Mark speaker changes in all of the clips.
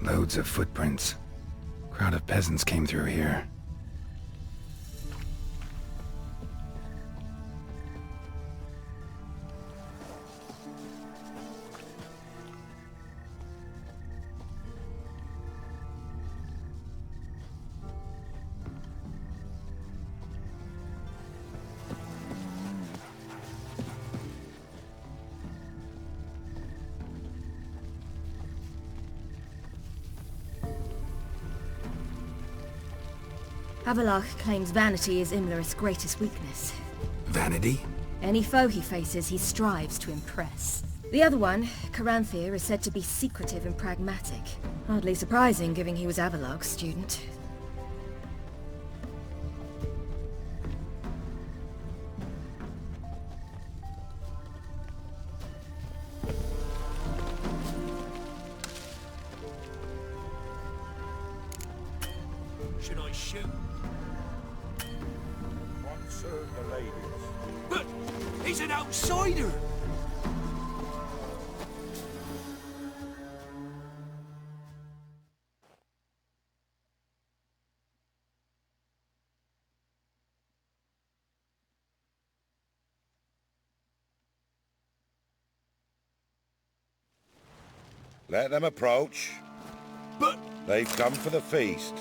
Speaker 1: Loads of footprints. Crowd of peasants came through here.
Speaker 2: Avalach claims vanity is Imlerith's greatest weakness.
Speaker 1: Vanity?
Speaker 2: Any foe he faces, he strives to impress. The other one, Caranthir, is said to be secretive and pragmatic. Hardly surprising, given he was Avalach's student.
Speaker 3: Should I shoot?
Speaker 4: One serve the ladies.
Speaker 3: But he's an outsider!
Speaker 4: Let them approach.
Speaker 3: But...
Speaker 4: They've come for the feast.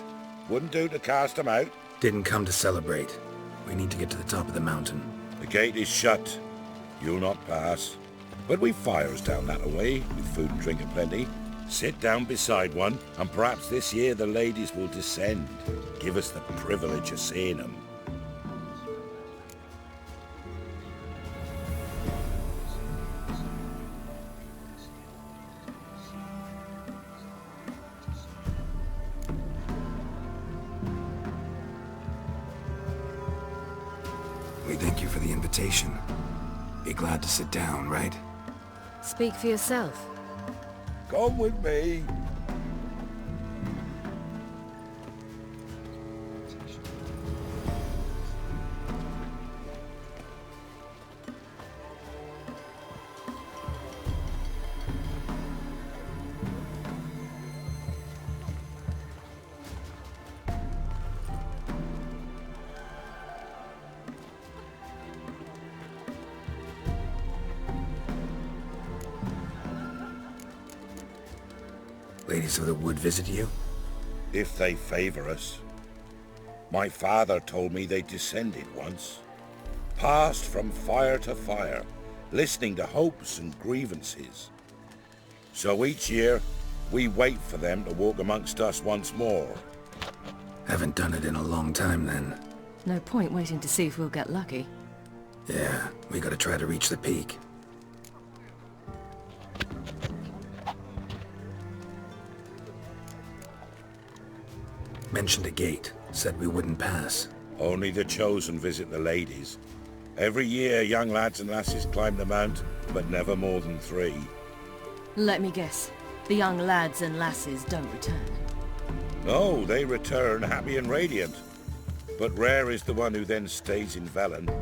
Speaker 4: Wouldn't do to cast them out.
Speaker 1: Didn't come to celebrate. We need to get to the top of the mountain.
Speaker 4: The gate is shut. You'll not pass. But we've fires down that way, with food and drink aplenty. Sit down beside one, and perhaps this year the ladies will descend. Give us the privilege of seeing them.
Speaker 1: We thank you for the invitation. Be glad to sit down, right?
Speaker 2: Speak for yourself.
Speaker 4: Come with me.
Speaker 1: Ladies of the Wood visit you?
Speaker 4: If they favor us. My father told me they descended once. Passed from fire to fire, listening to hopes and grievances. So each year, we wait for them to walk amongst us once more.
Speaker 1: Haven't done it in a long time then.
Speaker 2: No point waiting to see if we'll get lucky.
Speaker 1: Yeah, we gotta try to reach the peak. Mentioned a gate. Said we wouldn't pass.
Speaker 4: Only the chosen visit the ladies. Every year, young lads and lasses climb the mount, but never more than 3.
Speaker 2: Let me guess. The young lads and lasses don't return.
Speaker 4: No, they return happy and radiant. But rare is the one who then stays in Velen.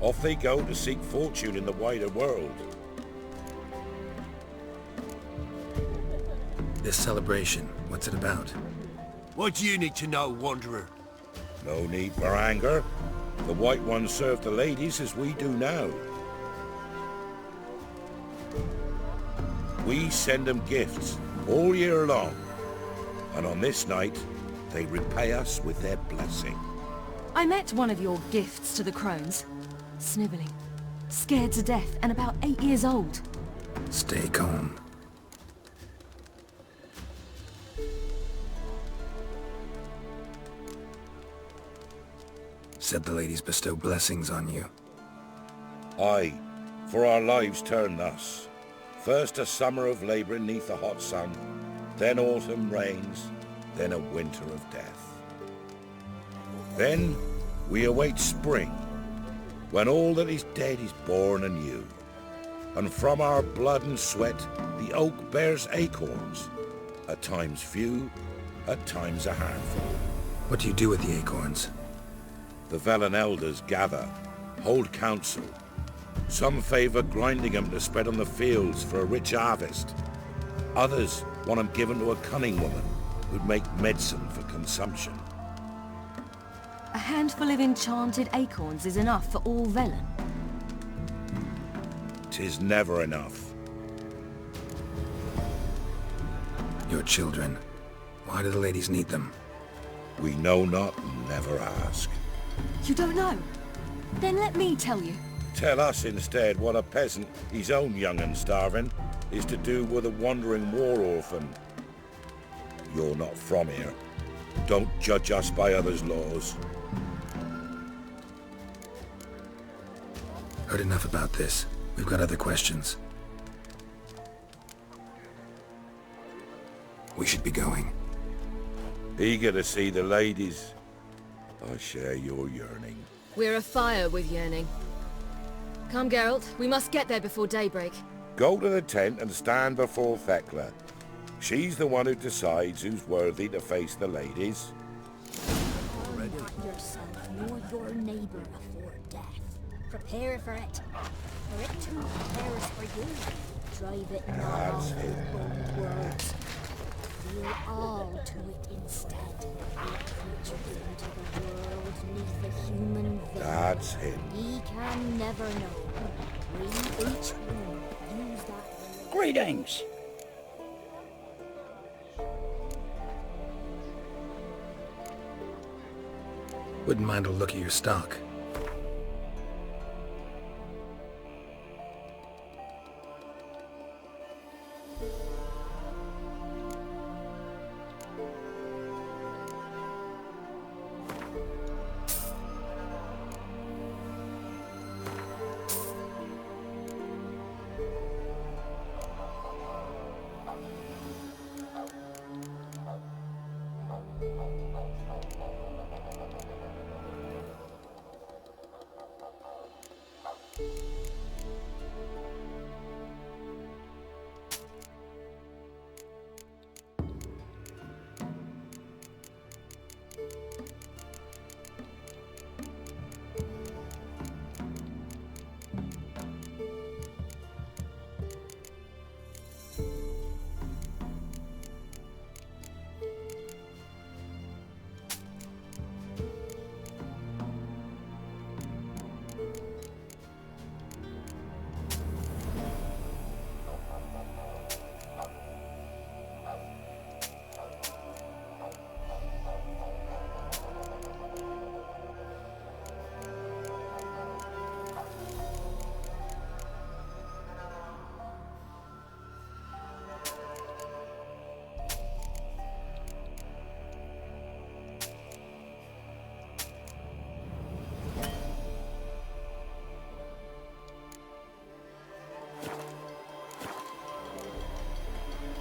Speaker 4: Off they go to seek fortune in the wider world.
Speaker 1: This celebration, what's it about?
Speaker 3: What do you need to know, Wanderer?
Speaker 4: No need for anger. The White Ones serve the ladies as we do now. We send them gifts all year long. And on this night, they repay us with their blessing.
Speaker 2: I met one of your gifts to the crones. Snivelling. Scared to death and about 8 years old.
Speaker 1: Stay calm. Said the ladies bestow blessings on you.
Speaker 4: Aye, for our lives turn thus. First a summer of labouring neath the hot sun, then autumn rains, then a winter of death. Then we await spring, when all that is dead is born anew. And from our blood and sweat the oak bears acorns, at times few, at times a handful.
Speaker 1: What do you do with the acorns?
Speaker 4: The Velen elders gather, hold council. Some favour grinding them to spread on the fields for a rich harvest. Others Want 'em given to a cunning woman who'd make medicine for consumption.
Speaker 2: A handful of enchanted acorns is enough for all Velen.
Speaker 4: 'Tis never enough.
Speaker 1: Your children. Why do the ladies need them?
Speaker 4: We know not and never ask.
Speaker 2: You don't know? Then let me tell you.
Speaker 4: Tell us instead what a peasant, his own young and starving, is to do with a wandering war orphan. You're not from here. Don't judge us by others' laws.
Speaker 1: Heard enough about this. We've got other questions. We should be going.
Speaker 4: Eager to see the ladies. I share your yearning.
Speaker 2: We're afire with yearning. Come, Geralt. We must get there before daybreak.
Speaker 4: Go to the tent and stand before Thekla. She's the one who decides who's worthy to face the ladies.
Speaker 5: Harm not yourself nor your neighbor before death. Prepare for it. For it too prepares for you. Drive it not
Speaker 4: That's
Speaker 5: on
Speaker 4: it.
Speaker 5: with bold words. Deal all to it instead. It creatures into the world neath a human veil.
Speaker 4: That's him.
Speaker 5: He can never know. We each one use that.
Speaker 6: Greetings!
Speaker 1: Wouldn't mind a look at your stock.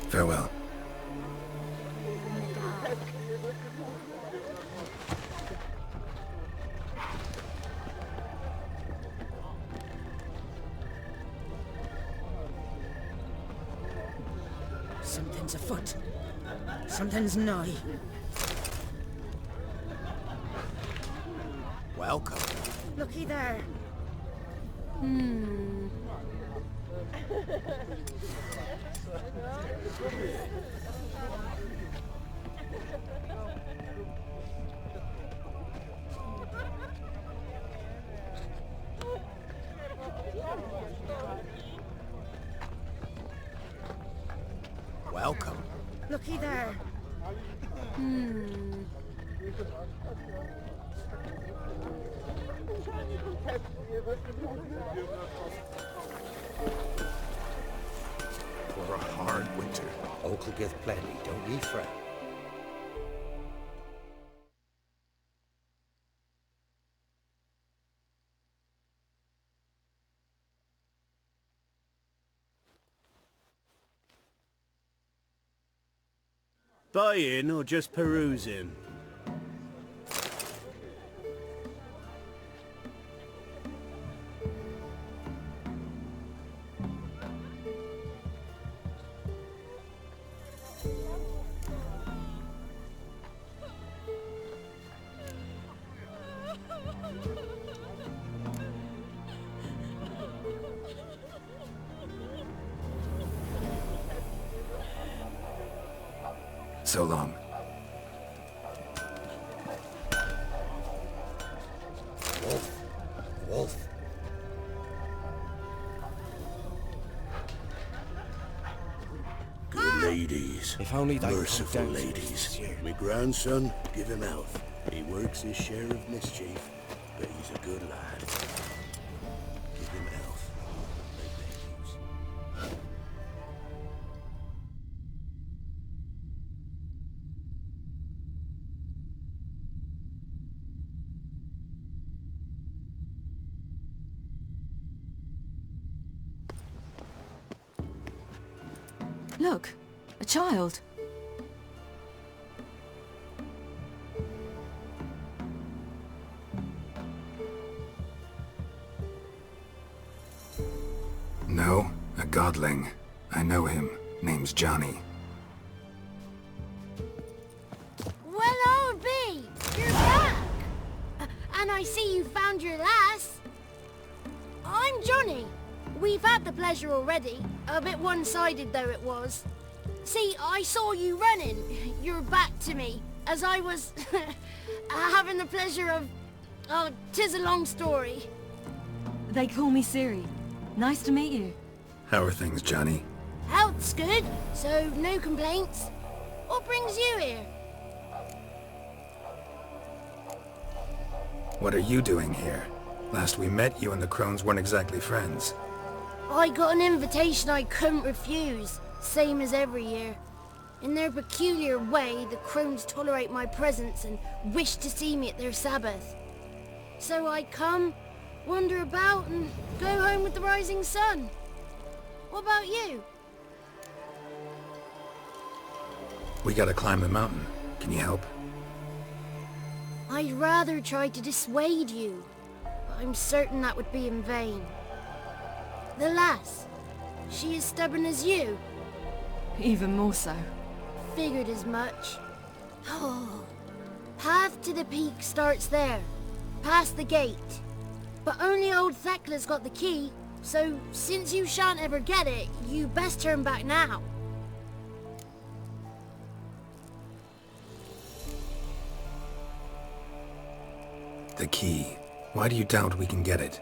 Speaker 1: Farewell.
Speaker 6: Something's afoot. Something's nigh.
Speaker 3: Welcome.
Speaker 6: Looky there.
Speaker 3: Welcome.
Speaker 6: Looky there.
Speaker 3: For a hard winter.
Speaker 7: Oak'll give plenty, don't ye fret.
Speaker 8: Buying or just perusing?
Speaker 1: so long.
Speaker 4: Wolf. Wolf.
Speaker 3: Good ladies.
Speaker 7: If only they
Speaker 3: Merciful
Speaker 7: put down
Speaker 3: ladies. Me grandson, give him health. He works his share of mischief, but he's a good lad. Give him health. Like ladies.
Speaker 2: Look, a child.
Speaker 1: No, a godling. I know him. Name's Johnny.
Speaker 5: Well, old B, you're back! And I see you found your lass. I'm Johnny. We've had the pleasure already. A bit one-sided though it was. See, I saw you running, your back to me, as I was having the pleasure of... Oh, 'tis a long story.
Speaker 2: They call me Siri. Nice to meet you.
Speaker 1: How are things, Johnny?
Speaker 5: Health's good, so no complaints. What brings you here?
Speaker 1: What are you doing here? Last we met, you and the crones weren't exactly friends.
Speaker 5: I got an invitation I couldn't refuse, same as every year. In their peculiar way, the crones tolerate my presence and wish to see me at their Sabbath. So I come, wander about, and go home with the rising sun. What about you?
Speaker 1: We gotta climb the mountain. Can you help?
Speaker 5: I'd rather try to dissuade you, but I'm certain that would be in vain. The lass, she as stubborn as you?
Speaker 2: Even more so.
Speaker 5: Figured as much. Oh, path to the peak starts there, past the gate. But only old Thekla's got the key, so since you shan't ever get it, you best turn back now.
Speaker 1: The key. Why do you doubt we can get it?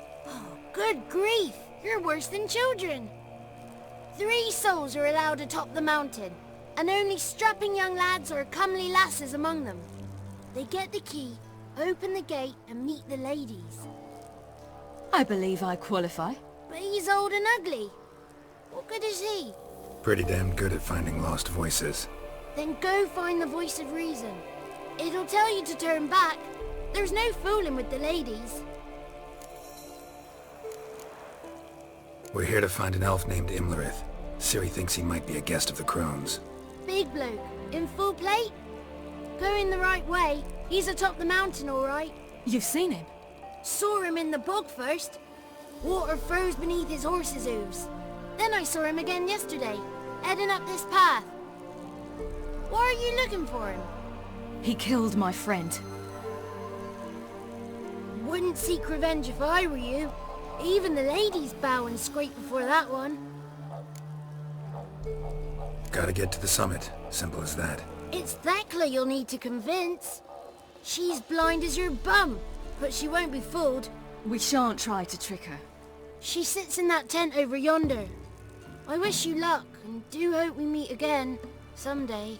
Speaker 5: Good grief, you're worse than children. 3 souls are allowed atop the mountain, and only strapping young lads or comely lasses among them. They get the key, open the gate, and meet the ladies.
Speaker 2: I believe I qualify.
Speaker 5: But he's old and ugly. What good is he?
Speaker 1: Pretty damn good at finding lost voices.
Speaker 5: Then go find the voice of reason. It'll tell you to turn back. There's no fooling with the ladies.
Speaker 1: We're here to find an elf named Imlerith. Ciri thinks he might be a guest of the crones.
Speaker 5: Big bloke, in full plate? Going the right way. He's atop the mountain, all right.
Speaker 2: You've seen him?
Speaker 5: Saw him in the bog first. Water froze beneath his horse's hooves. Then I saw him again yesterday, heading up this path. Why are you looking for him?
Speaker 2: He killed my friend.
Speaker 5: Wouldn't seek revenge if I were you. Even the ladies bow and scrape before that one.
Speaker 1: Gotta get to the summit. Simple as that.
Speaker 5: It's Thekla you'll need to convince. She's blind as your bum, but she won't be fooled.
Speaker 2: We shan't try to trick her.
Speaker 5: She sits in that tent over yonder. I wish you luck, and do hope we meet again, someday.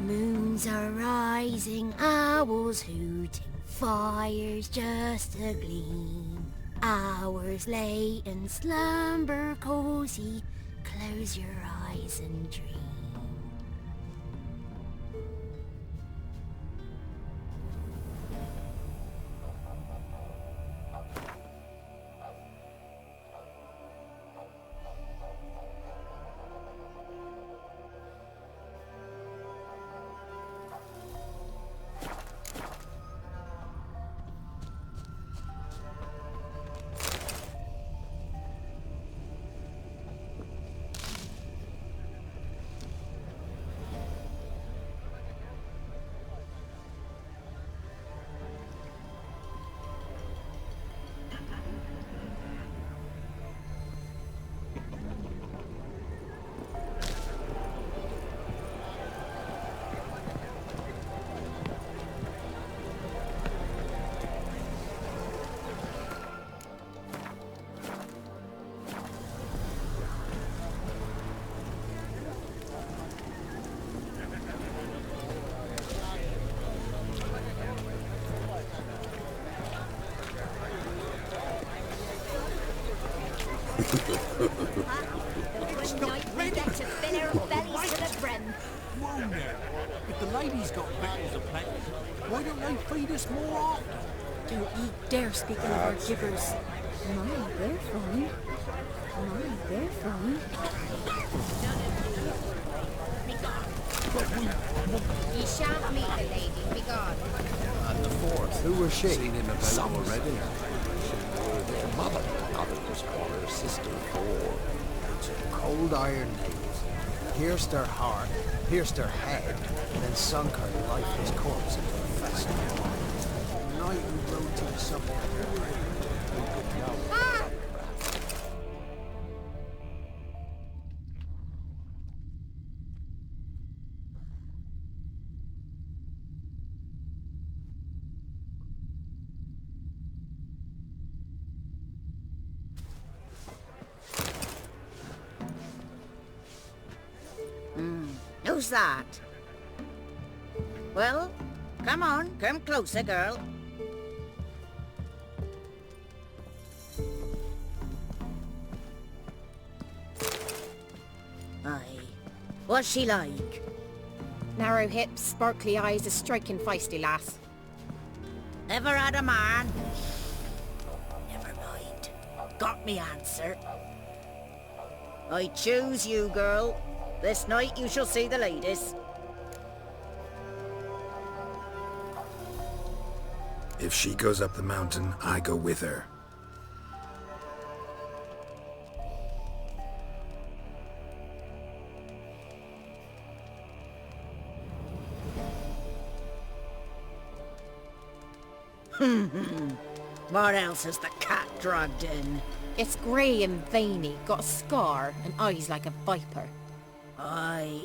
Speaker 5: Moons are rising, owls hooting, fires just a gleam. Hours late and slumber cozy, close your eyes and dream.
Speaker 9: It's not ready.
Speaker 5: Get to fill our bellies to the brim.
Speaker 9: Whoa now. If the ladies got victuals aplenty, why don't they feed us more often?
Speaker 6: Don't you dare speak of our gibbers.
Speaker 2: My, they're fun. My, they're fun.
Speaker 5: Ye shan't meet the lady, begone.
Speaker 7: And the fourth, who was she?
Speaker 1: Seen him about already.
Speaker 7: Little mother. Others just call her sister four. Cold iron nails. Pierced her heart, pierced her head, then sunk her lifeless corpse into a festival. Night we rode to the suburb. We could know.
Speaker 6: Who's that? Well, come on, come closer, girl. Aye. What's she like?
Speaker 10: Narrow hips, sparkly eyes, a striking feisty lass.
Speaker 6: Ever had a man? Never mind. Got me answer. I choose you, girl. This night you shall see the ladies.
Speaker 1: If she goes up the mountain, I go with her.
Speaker 6: What else has the cat dragged in?
Speaker 10: It's grey and veiny, got a scar, and eyes like a viper.
Speaker 6: Aye.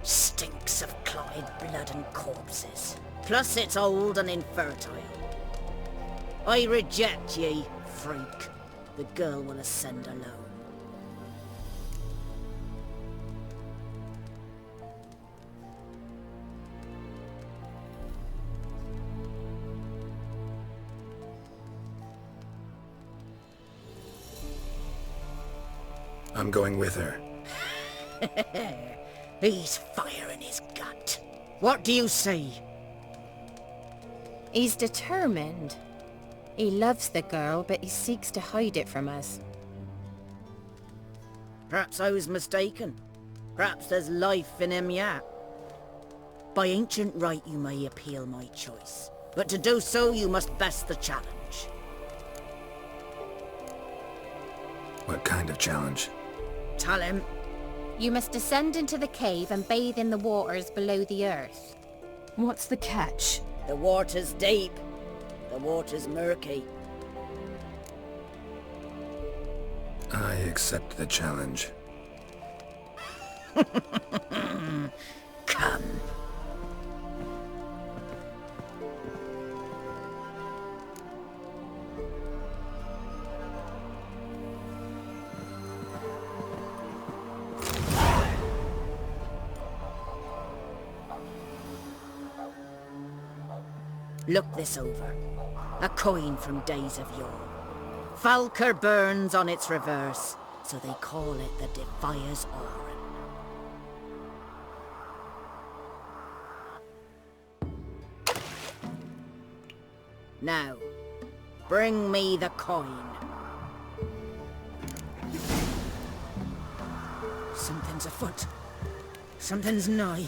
Speaker 6: Stinks of clotted blood and corpses. Plus it's old and infertile. I reject ye, freak. The girl will ascend alone.
Speaker 1: I'm going with her.
Speaker 6: He's fire in his gut. What do you say?
Speaker 10: He's determined. He loves the girl, but he seeks to hide it from us.
Speaker 6: Perhaps I was mistaken. Perhaps there's life in him yet. By ancient right you may appeal my choice, but to do so you must best the challenge.
Speaker 1: What kind of challenge?
Speaker 6: Tell him.
Speaker 10: You must descend into the cave and bathe in the waters below the earth.
Speaker 2: What's the catch?
Speaker 6: The water's deep. The water's murky.
Speaker 1: I accept the challenge.
Speaker 6: Come. Look this over. A coin from days of yore. Falker burns on its reverse, so they call it the Defier's Oran. Now, bring me the coin. Something's afoot. Something's nigh.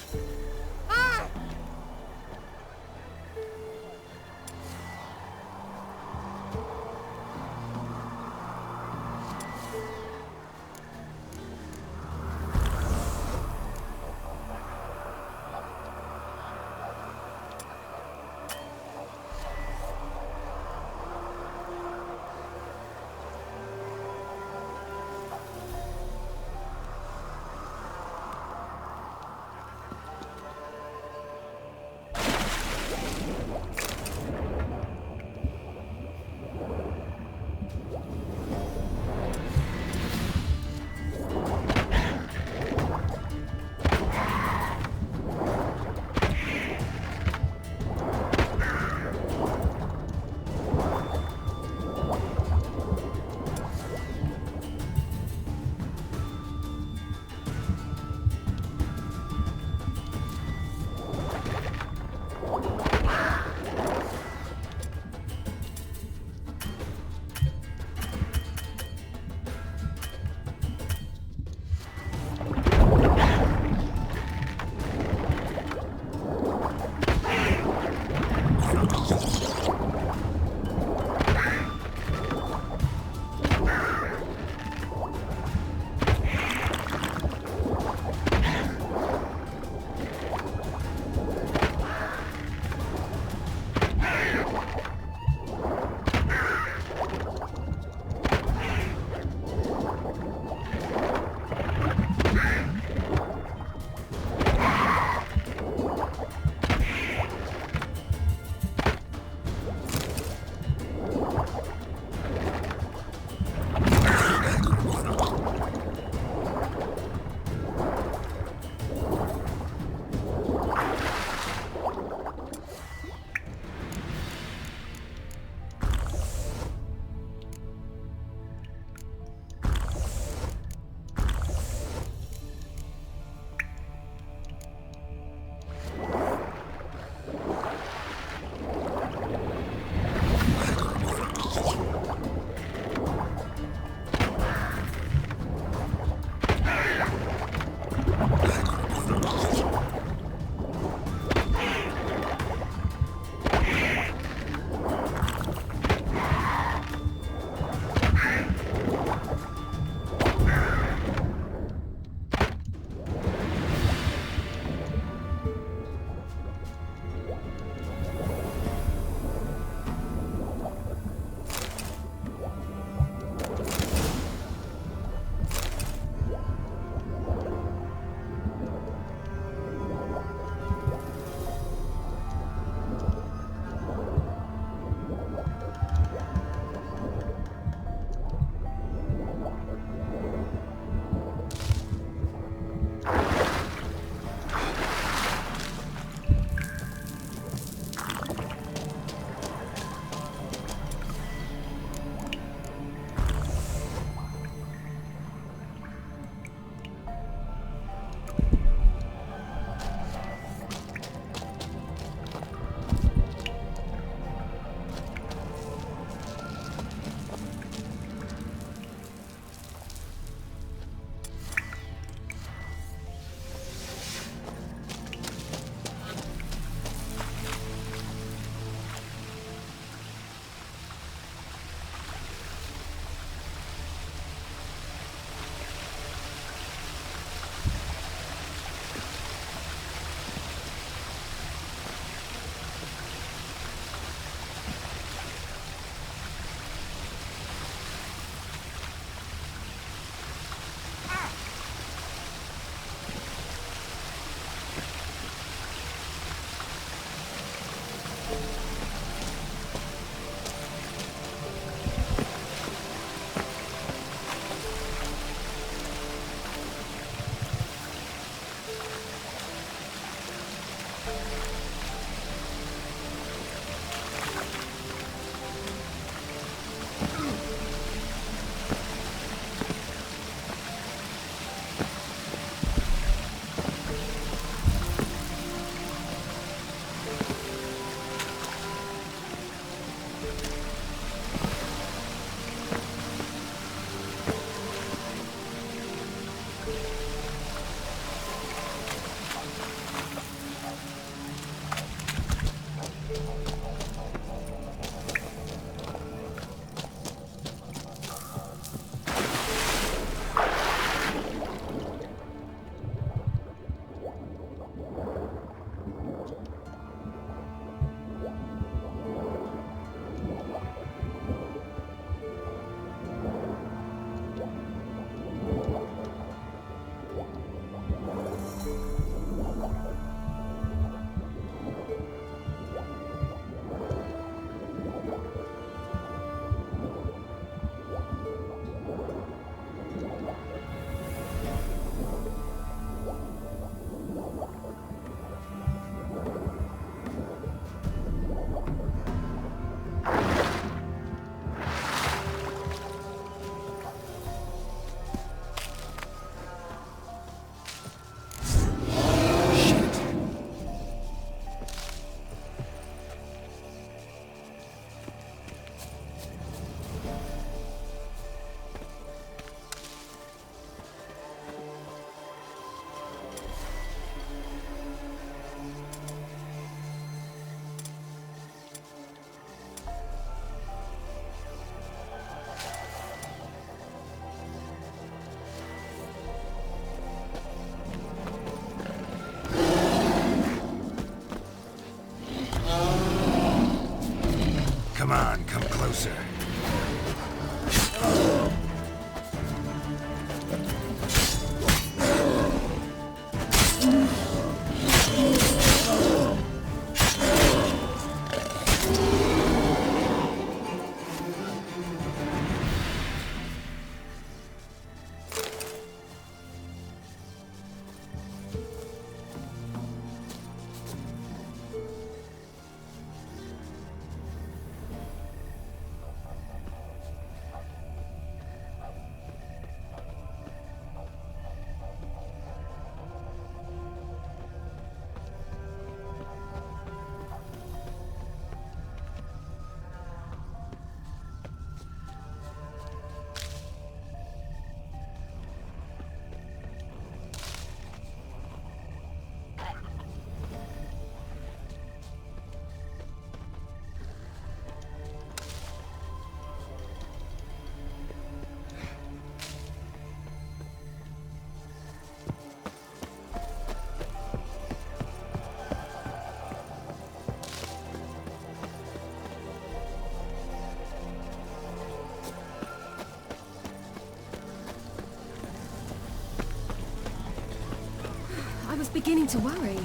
Speaker 2: beginning to worry.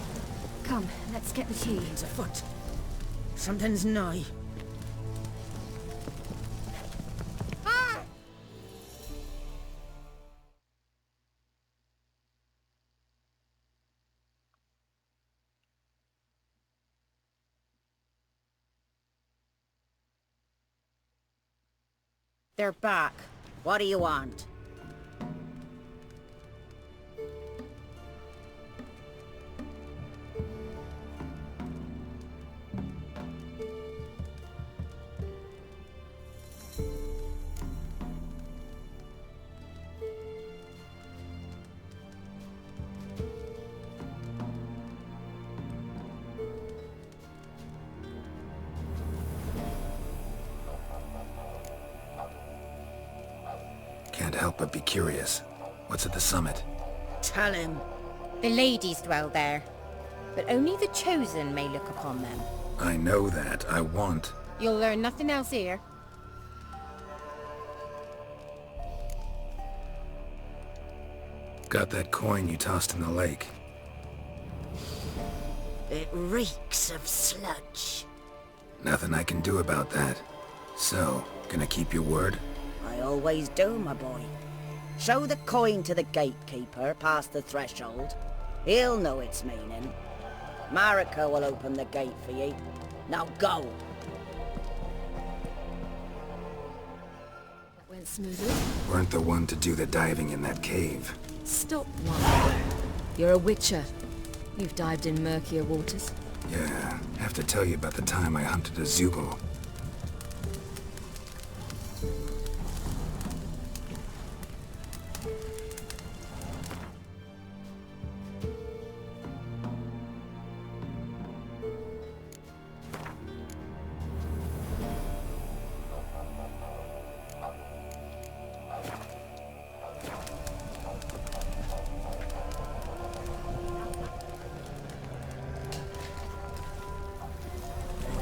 Speaker 2: Come, let's get the key.
Speaker 6: Something's afoot. Something's nigh. They're back. What do you want?
Speaker 1: Can't help but be curious. What's at the summit?
Speaker 6: Tell him.
Speaker 10: The ladies dwell there, but only the chosen may look upon them.
Speaker 1: I know that. I want.
Speaker 10: You'll learn nothing else here.
Speaker 1: Got that coin you tossed in the lake.
Speaker 6: It reeks of sludge.
Speaker 1: Nothing I can do about that. So, gonna keep your word?
Speaker 6: I always do, my boy. Show the coin to the gatekeeper past the threshold. He'll know its meaning. Marika will open the gate for ye. Now go!
Speaker 2: That went smoothly.
Speaker 1: Weren't the one to do the diving in that cave.
Speaker 2: Stop one. You're a witcher. You've dived in murkier waters.
Speaker 1: Yeah, have to tell you about the time I hunted a Zoogle.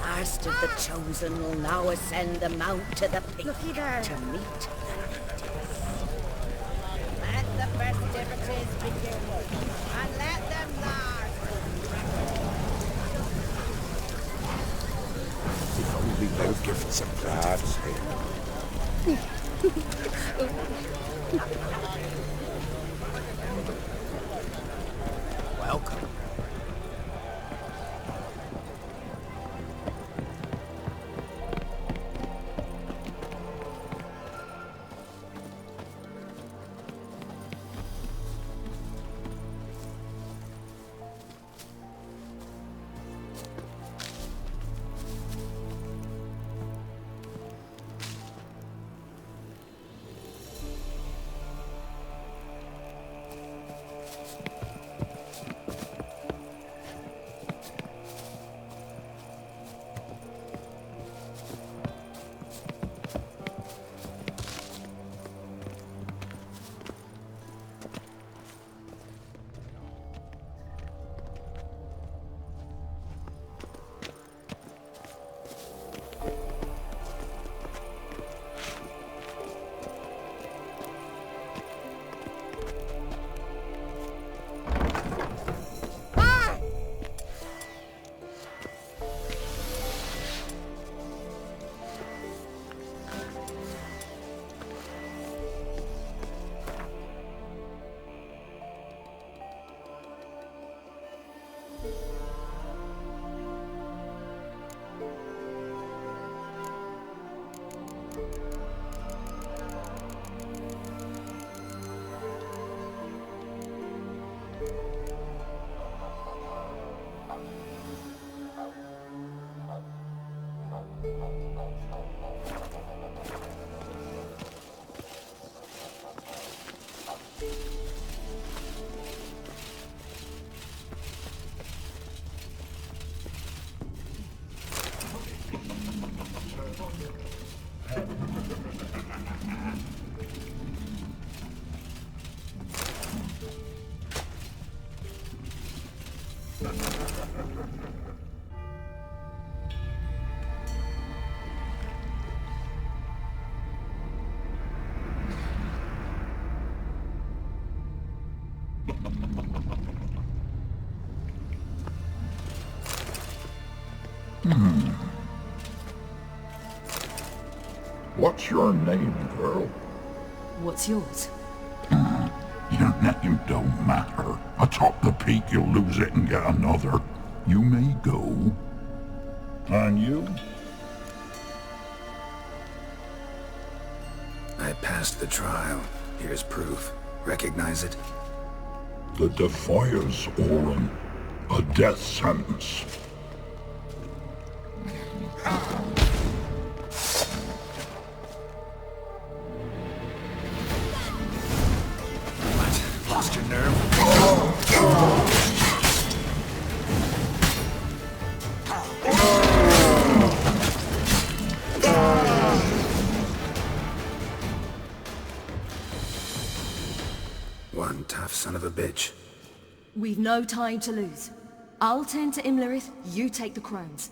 Speaker 6: Last of the chosen will now ascend the mount to the peak to meet the ladies. Let the festivities begin, and let them last.
Speaker 3: If only they'll give us some
Speaker 4: That's
Speaker 7: Welcome.
Speaker 11: What's your name, girl?
Speaker 2: What's yours?
Speaker 11: Your name don't matter. Atop the peak, you'll lose it and get another. You may go. And you?
Speaker 1: I passed the trial. Here's proof. Recognize it?
Speaker 11: The Defiers, Orin. A death sentence.
Speaker 1: What? Lost your nerve? One tough son of a bitch.
Speaker 2: We've no time to lose. I'll tend to Imlerith, you take the crones.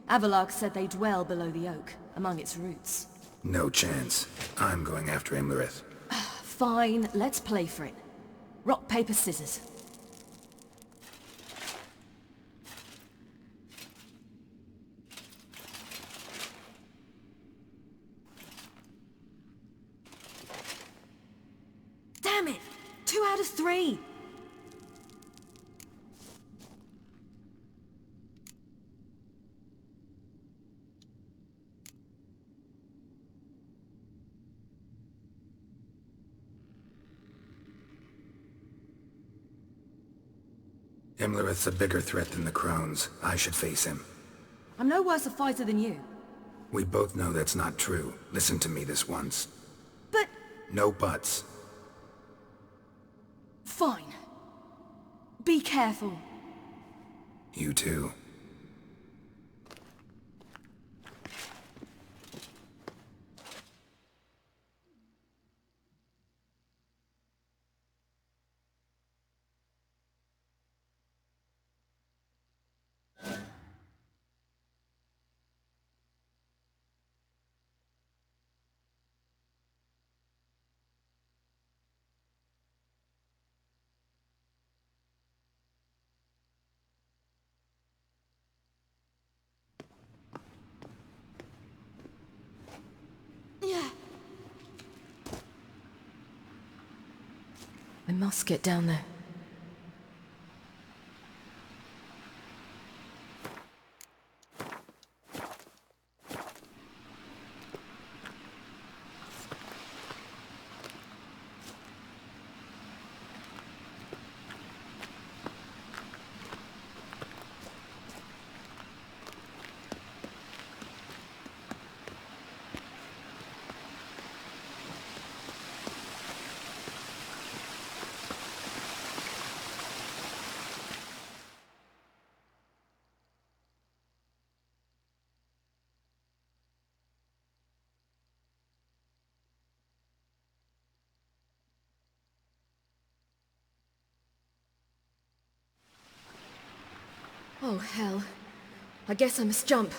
Speaker 2: Avalok said they dwell below the oak, among its roots.
Speaker 1: No chance. I'm going after Imlerith.
Speaker 2: Fine, let's play for it. Rock, paper, scissors. Damn it! 2 out of 3!
Speaker 1: Imlerith's a bigger threat than the crones. I should face him.
Speaker 2: I'm no worse a fighter than you.
Speaker 1: We both know that's not true. Listen to me this once.
Speaker 2: But...
Speaker 1: No buts.
Speaker 2: Fine. Be careful.
Speaker 1: You too.
Speaker 2: I must get down there. Oh, hell. I guess I must jump.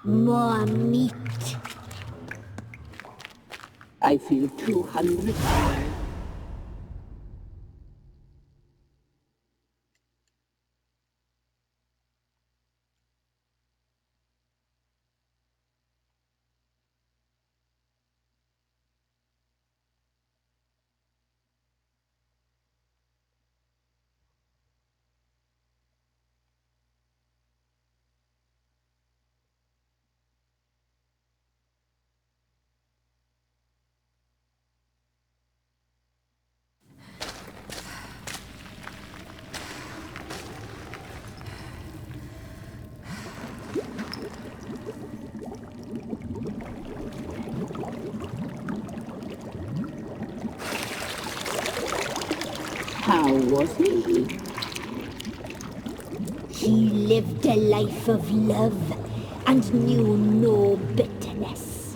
Speaker 12: More meat. I feel 200 more. How was he? He lived a life of love and knew no bitterness.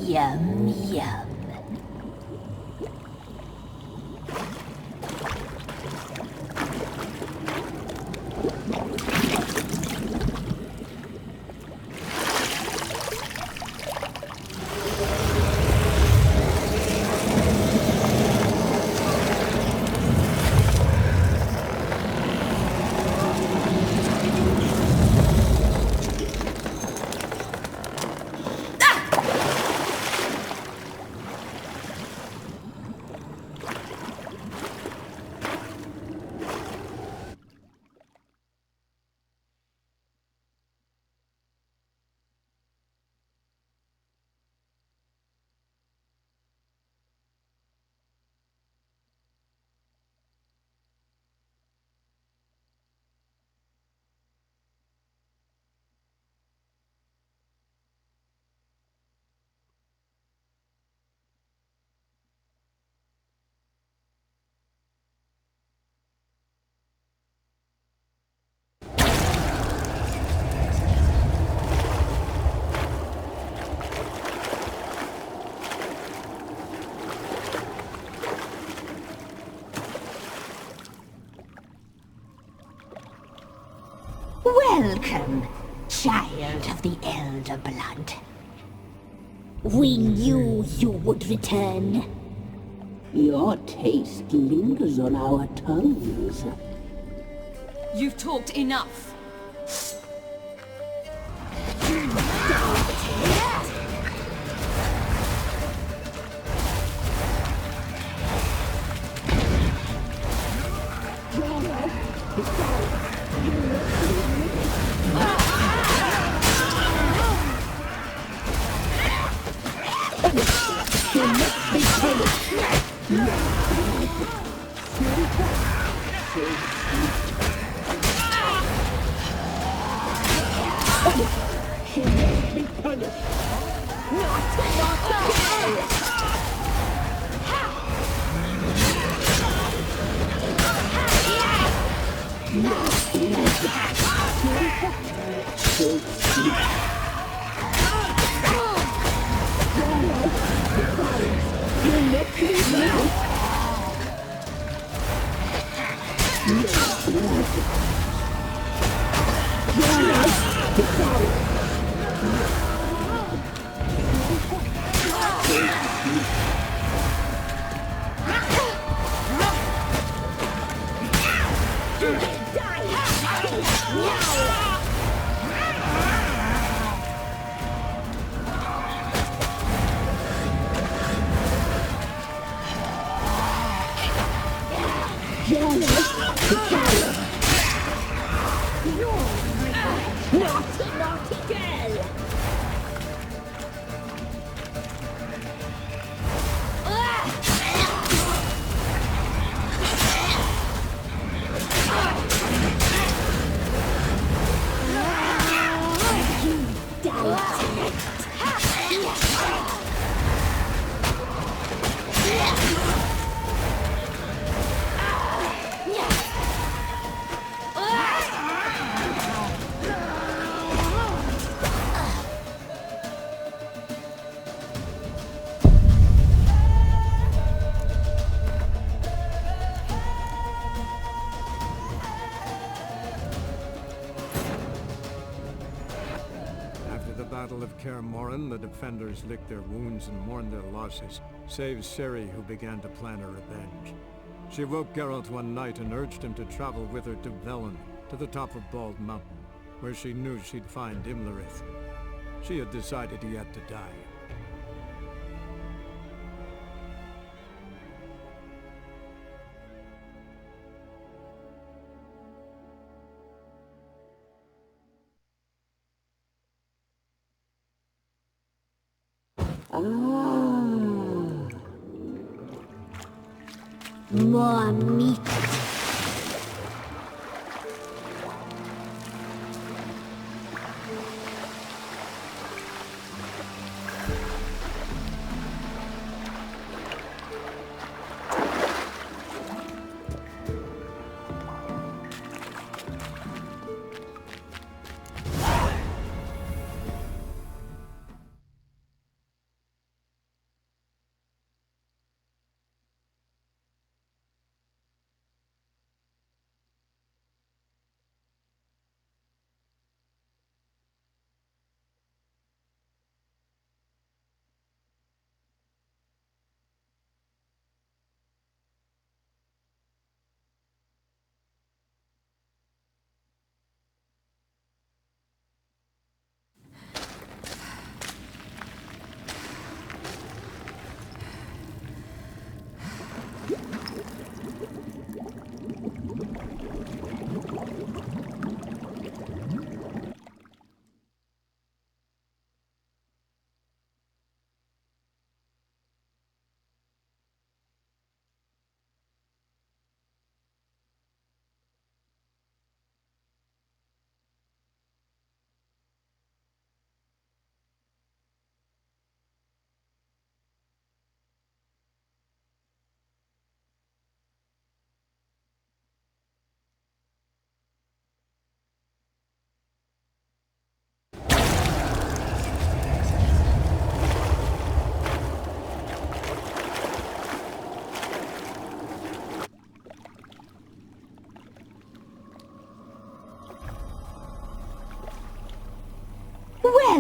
Speaker 12: Yum, yum. Welcome, child of the Elder Blood. We knew you would return. Your taste lingers on our tongues.
Speaker 2: You've talked enough.
Speaker 13: The defenders licked their wounds and mourned their losses, save Ciri, who began to plan her revenge. She woke Geralt one night and urged him to travel with her to Velen, to the top of Bald Mountain, where she knew she'd find Imlerith. She had decided he had to die.
Speaker 12: More meat.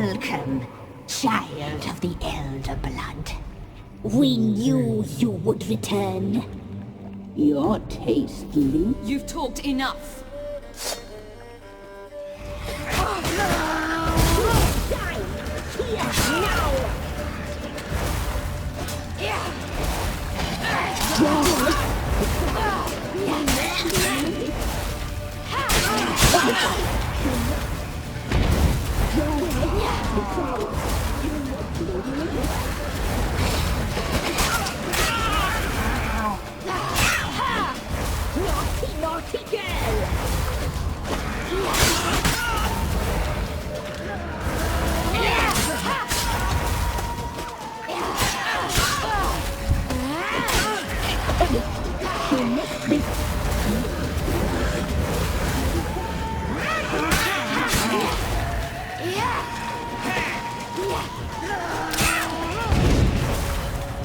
Speaker 12: Welcome, child of the Elder Blood. We knew you would return. Your taste lingers.
Speaker 2: You've talked enough.
Speaker 12: Naughty, naughty girl!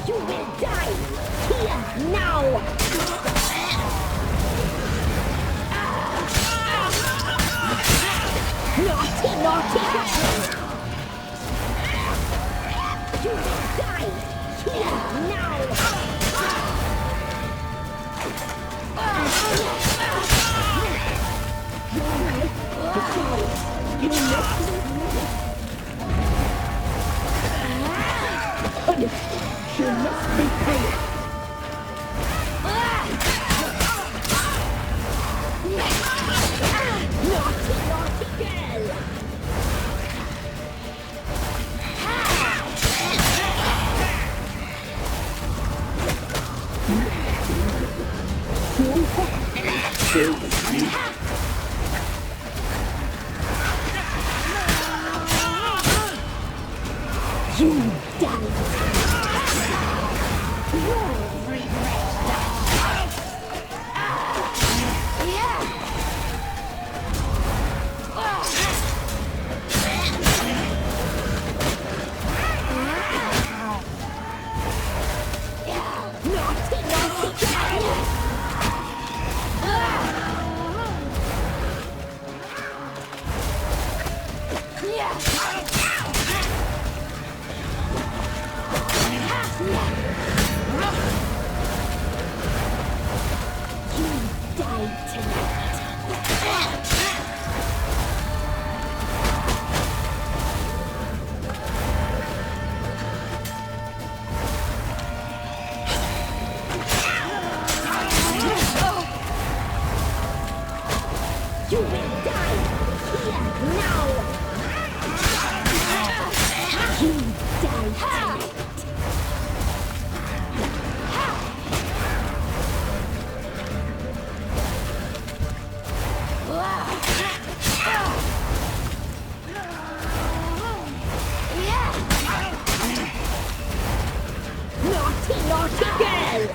Speaker 12: You will die here now! Naughty, naughty girl! You will die here now! She must be paid. Naughty, naughty girl! You died. You'll regret that. Naughty, naughty girl! You died tonight. You will die here now. You died tonight. Naughty, naughty girl!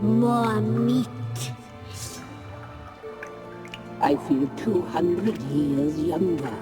Speaker 12: More meat. I feel 200 years younger.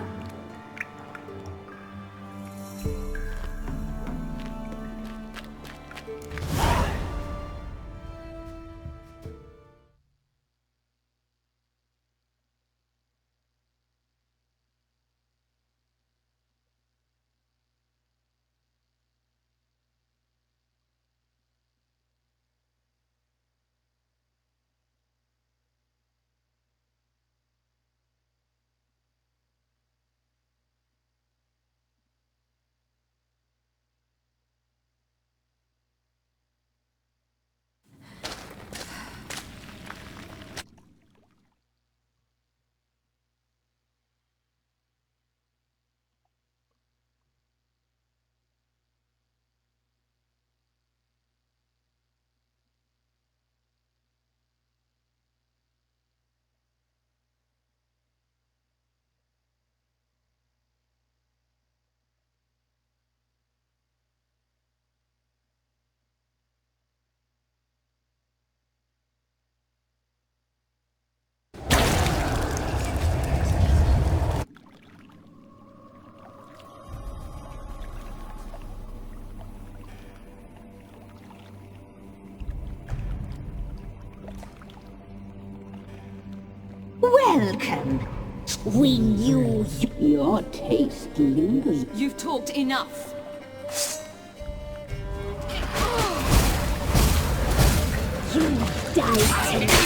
Speaker 12: Welcome. We knew your taste lingers.
Speaker 14: You've talked enough.
Speaker 12: You died tonight.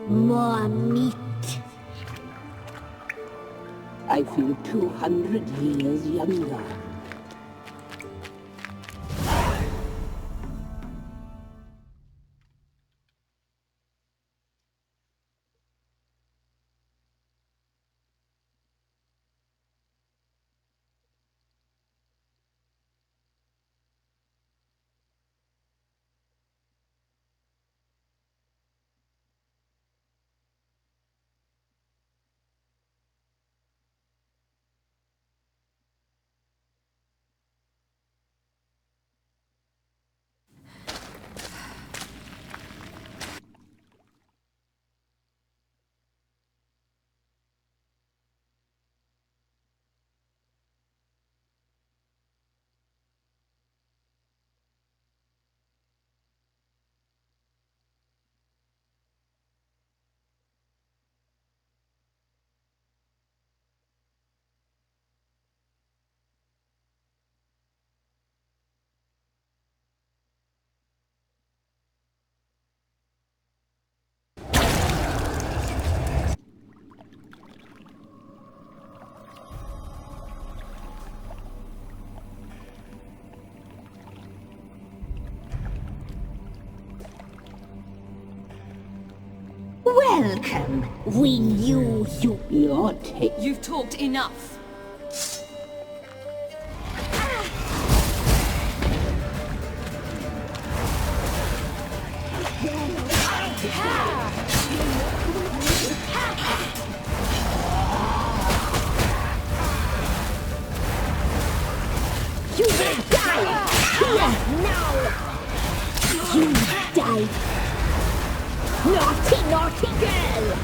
Speaker 12: More meat. I feel 200 years younger. Welcome. We knew your taste.
Speaker 14: You've talked enough.
Speaker 12: You will die here now. You died. Naughty, naughty girl!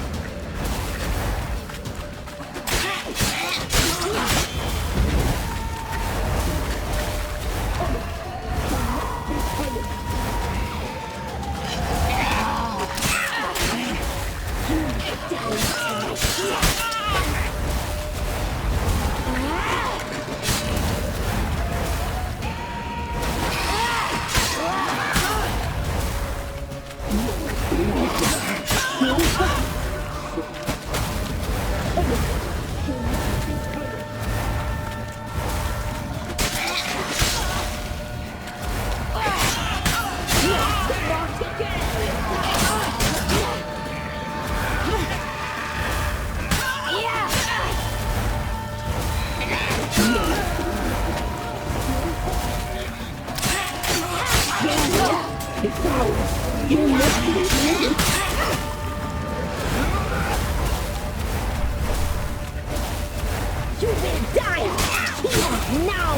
Speaker 12: You will die here now!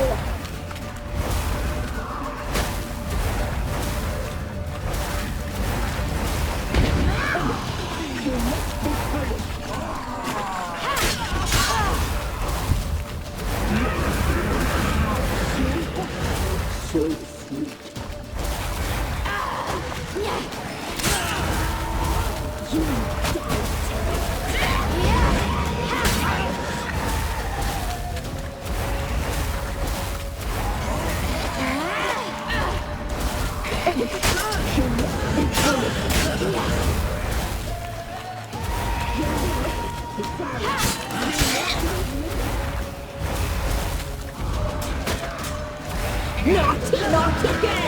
Speaker 12: So sweet. Naughty, naughty girl!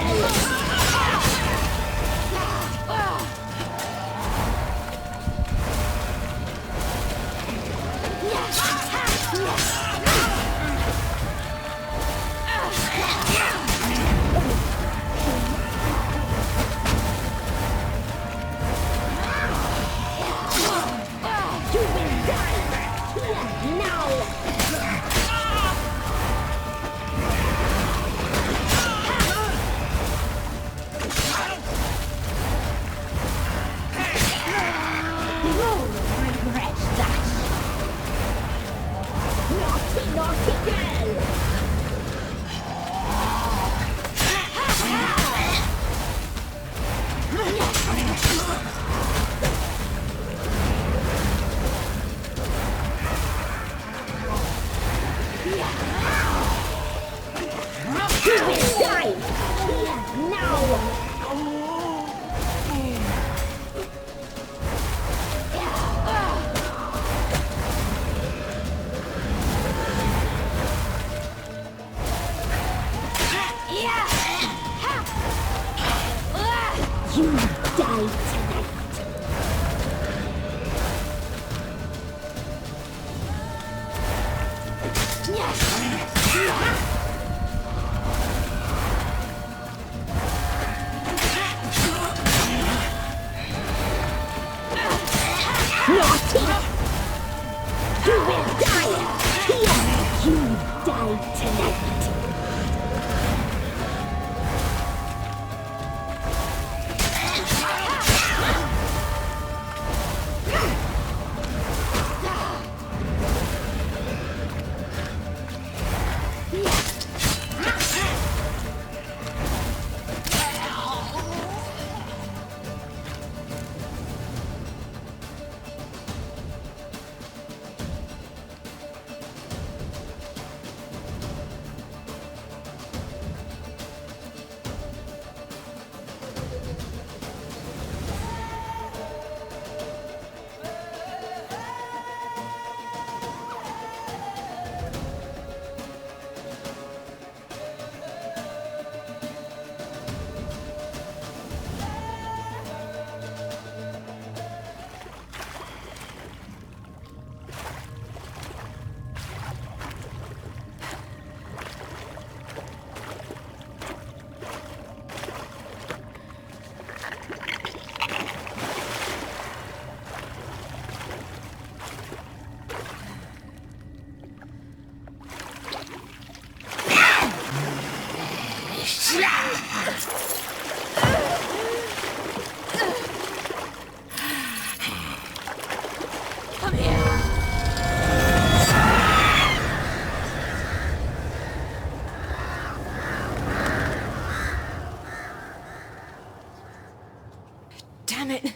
Speaker 14: Damn it!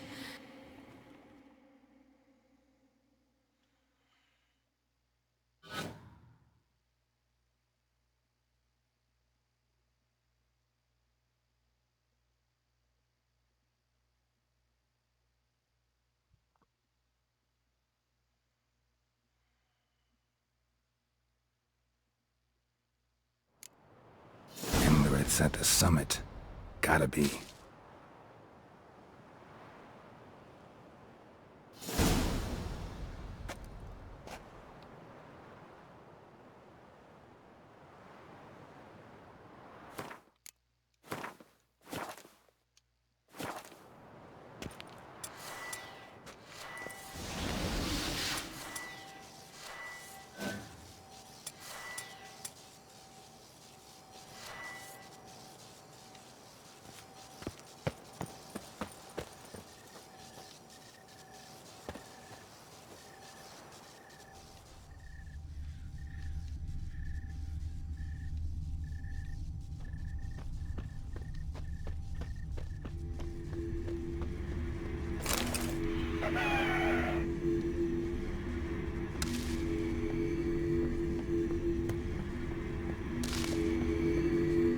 Speaker 1: Imlerith's at the summit. Gotta be.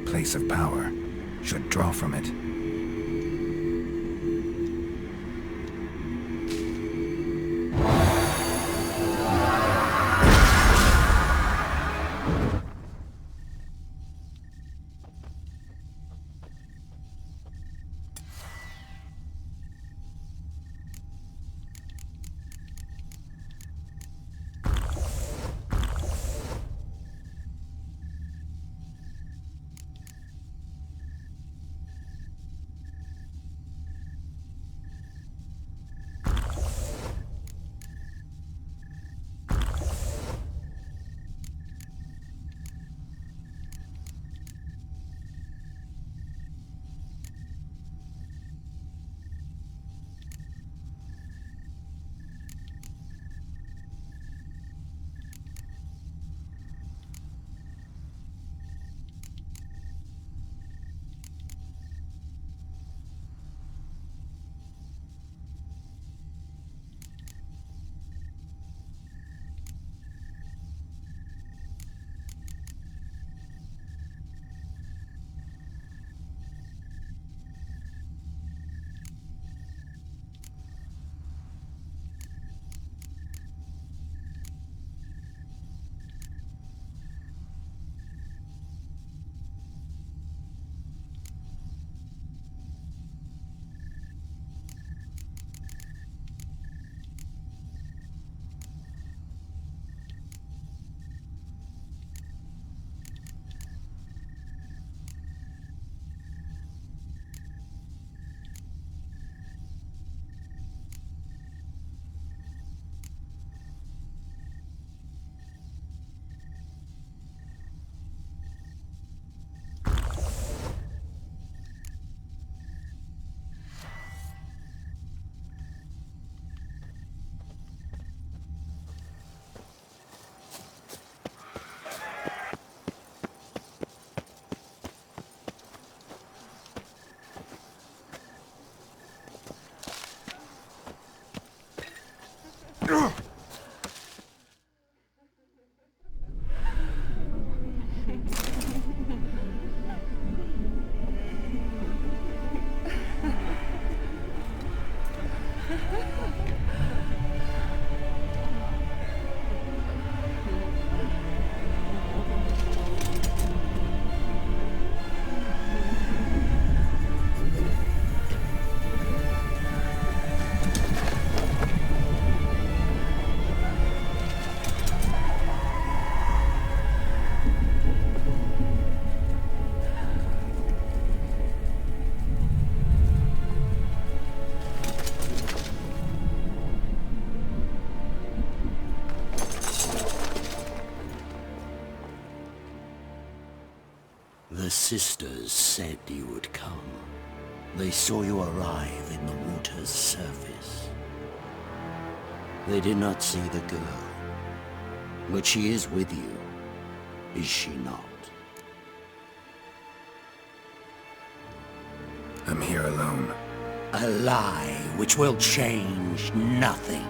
Speaker 1: Place of power. Should draw from it.
Speaker 3: The sisters said you would come. They saw you arrive in the water's surface. They did not see the girl. But she is with you, is she not?
Speaker 1: I'm here alone.
Speaker 3: A lie which will change nothing.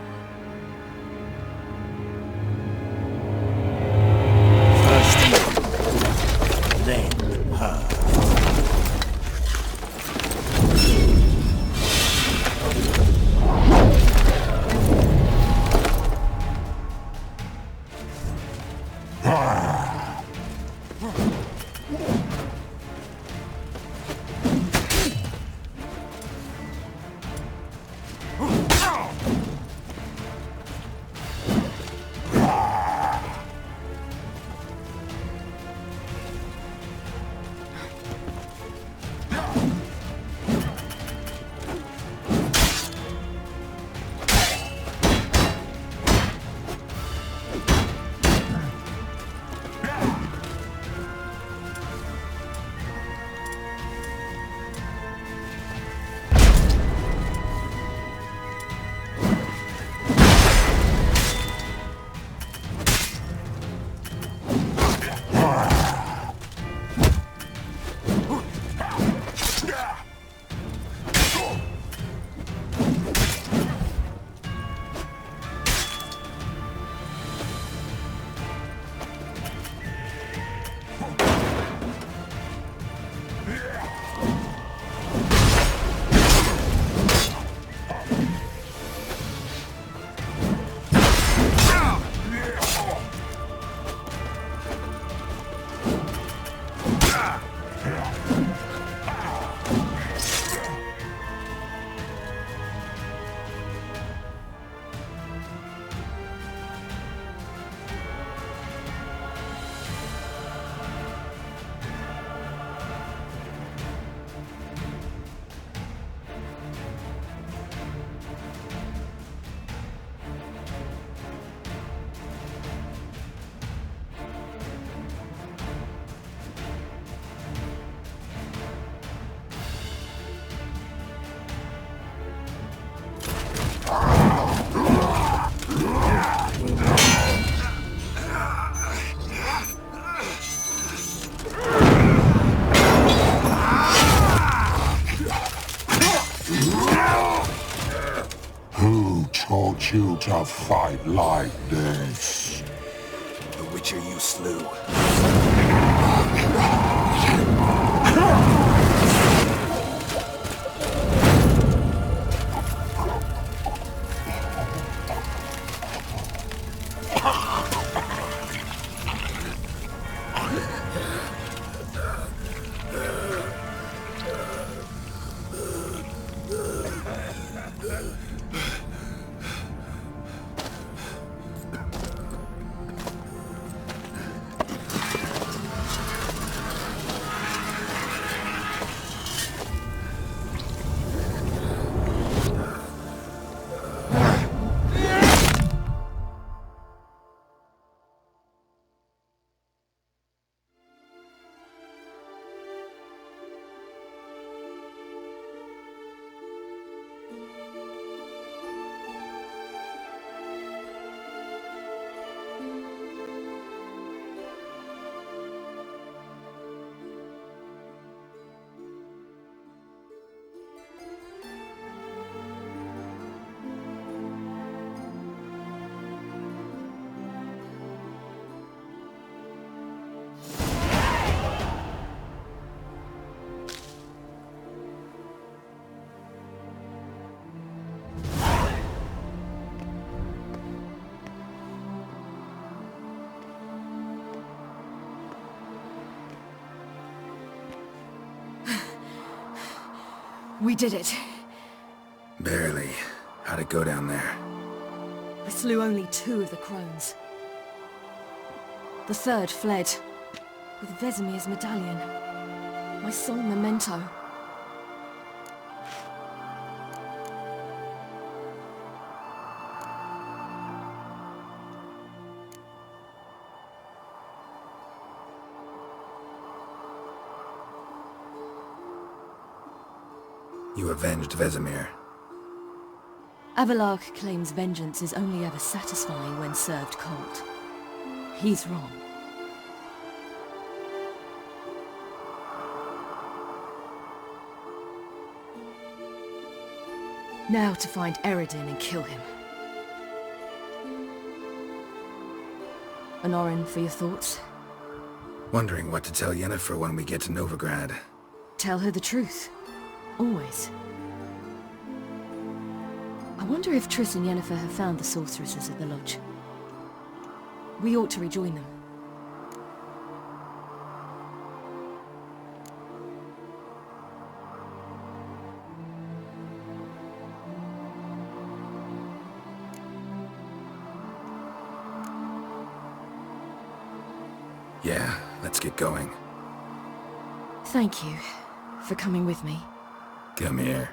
Speaker 3: First you, then her.
Speaker 11: want you to fight like this.
Speaker 1: The Witcher you slew.
Speaker 2: We did it.
Speaker 1: Barely. How'd it go down there?
Speaker 2: We slew only 2 of the crones. The 3rd fled, with Vesemir's medallion. My sole memento.
Speaker 1: You avenged Vesemir.
Speaker 2: Avalark claims vengeance is only ever satisfying when served cold. He's wrong. Now to find Eredin and kill him. Honorin, for your thoughts?
Speaker 1: Wondering what to tell Yennefer when we get to Novigrad.
Speaker 2: Tell her the truth. Always. I wonder if Triss and Yennefer have found the sorceresses at the lodge. We ought to rejoin them.
Speaker 1: Yeah, let's get going.
Speaker 2: Thank you for coming with me.
Speaker 1: Come here.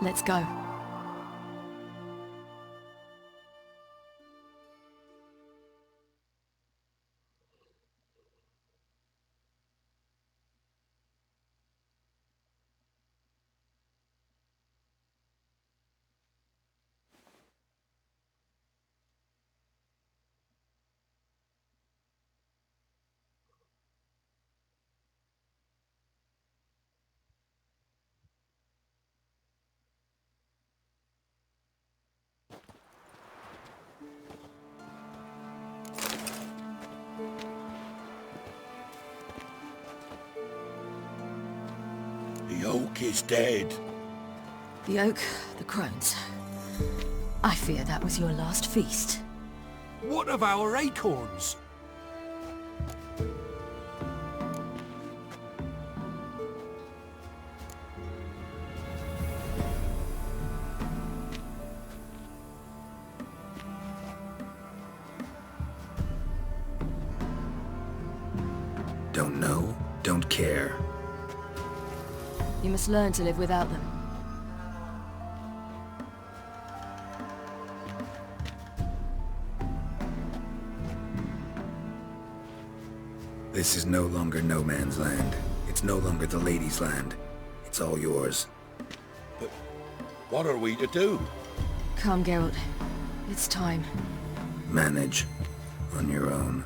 Speaker 2: Let's go.
Speaker 4: The oak is dead.
Speaker 2: The oak, the crones. I fear that was your last feast.
Speaker 9: What of our acorns?
Speaker 1: Don't know, don't care.
Speaker 2: You must learn to live without them.
Speaker 1: This is no longer no man's land. It's no longer the lady's land. It's all yours.
Speaker 4: What are we to do?
Speaker 2: Come, Geralt. It's time.
Speaker 1: Manage. On your own.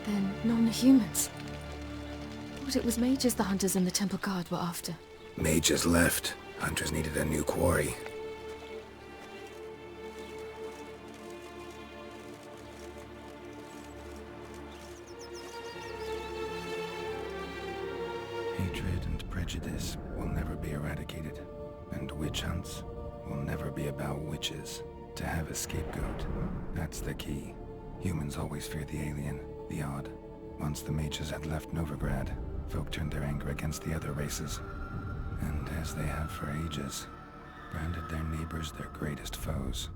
Speaker 2: Then non-humans. Thought it was mages the hunters and the temple guard were after.
Speaker 1: Mages left. Hunters needed a new quarry. Hatred and prejudice will never be eradicated. And witch hunts will never be about witches. To have a scapegoat, that's the key. Humans always fear the alien, the odd. Once the mages had left Novigrad, folk turned their anger against the other races. And as they have for ages, branded their neighbors their greatest foes.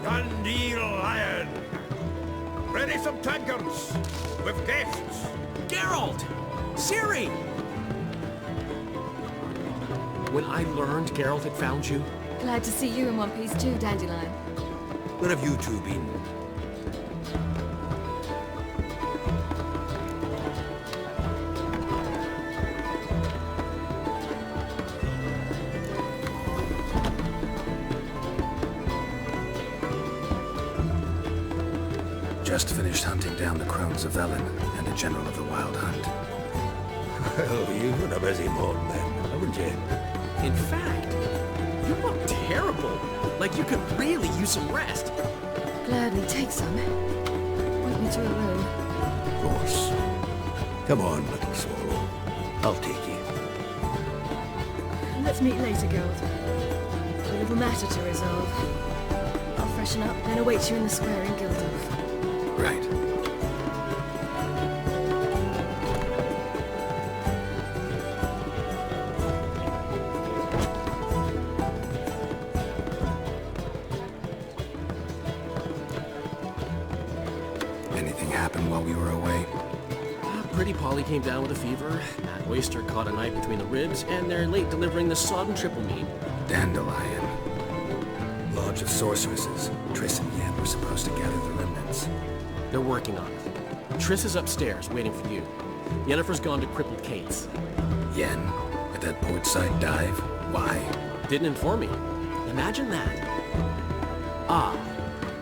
Speaker 4: Dandelion! Ready some tankards with guests.
Speaker 9: Geralt! Ciri! When I learned Geralt had found you...
Speaker 2: Glad to see you in one piece too, Dandelion.
Speaker 4: Where have you two been?
Speaker 1: Just finished hunting down the crones of Velen and a general of the Wild Hunt.
Speaker 4: Well, you've had a busy morning then, haven't you?
Speaker 9: In fact, you look terrible. Like you could really use some rest.
Speaker 2: Gladly take some. Point me to a room.
Speaker 4: Of course. Come on, little swallow. I'll take you.
Speaker 2: Let's meet later, Geralt. A little matter to resolve. I'll freshen up, then await you in the square in Gildorf.
Speaker 1: Right. Anything happened while we were away?
Speaker 9: Pretty Polly came down with a fever. That oyster caught a knife between the ribs, and they're late delivering the sodden triple meat.
Speaker 1: Dandelion. Lodge of Sorceresses. Triss and Yen were supposed to gather the remnants.
Speaker 9: They're working on it. Triss is upstairs, waiting for you. Yennefer's gone to crippled Kate's.
Speaker 1: Yen? At that portside dive? Why?
Speaker 9: Didn't inform me. Imagine that. Ah,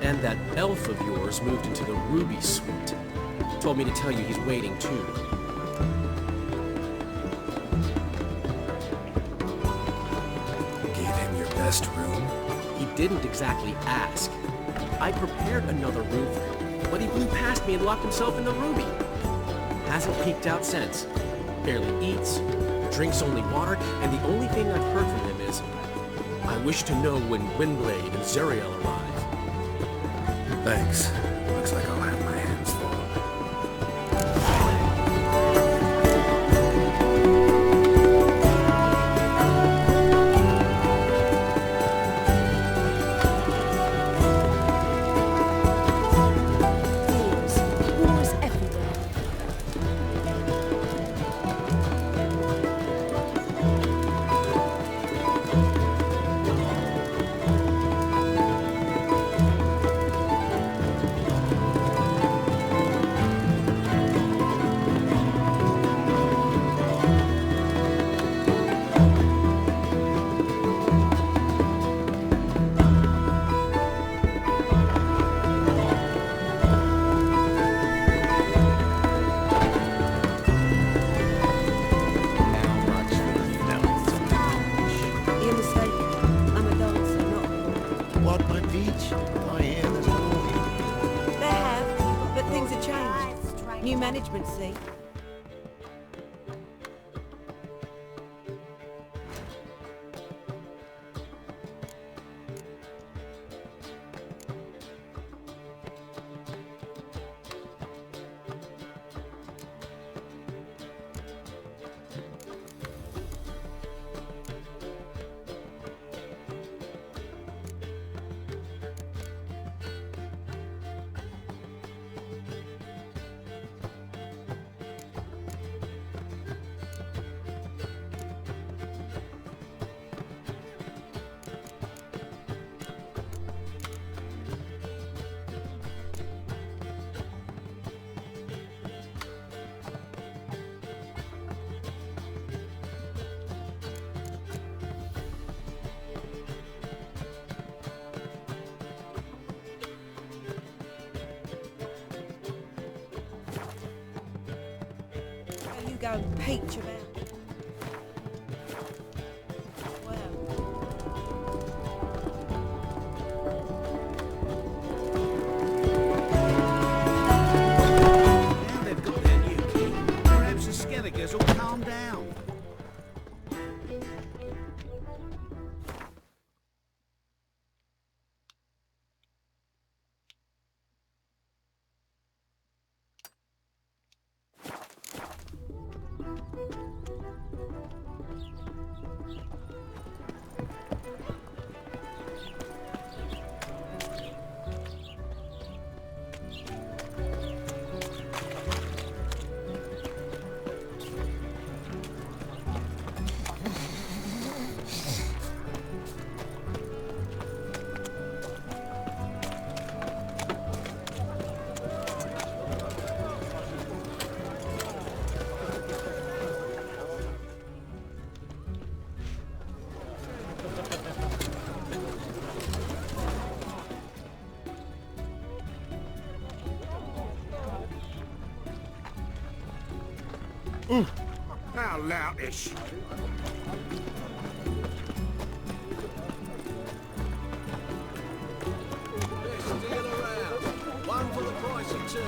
Speaker 9: and that elf of yours moved into the Ruby Suite. Told me to tell you he's waiting too.
Speaker 1: Gave him your best room?
Speaker 9: He didn't exactly ask. I prepared another room for him, but he blew past me and locked himself in the Ruby. Hasn't peeked out since. Barely eats, drinks only water, and the only thing I've heard from him is, I wish to know when Windblade and Zariel arrive.
Speaker 1: Thanks. Looks like I'll have my
Speaker 14: new management, see? You go and peach about.
Speaker 15: Now they've got their new king. Perhaps the Skelligers will calm down. How loutish.
Speaker 13: Steal around. One for the price of two.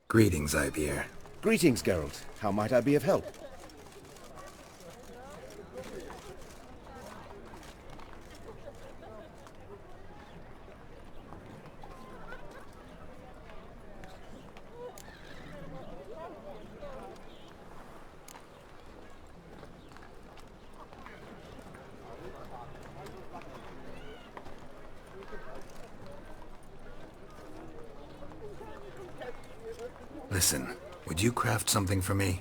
Speaker 1: Greetings, Ivier.
Speaker 16: Greetings, Geralt. How might I be of help?
Speaker 1: Listen, would you craft something for me?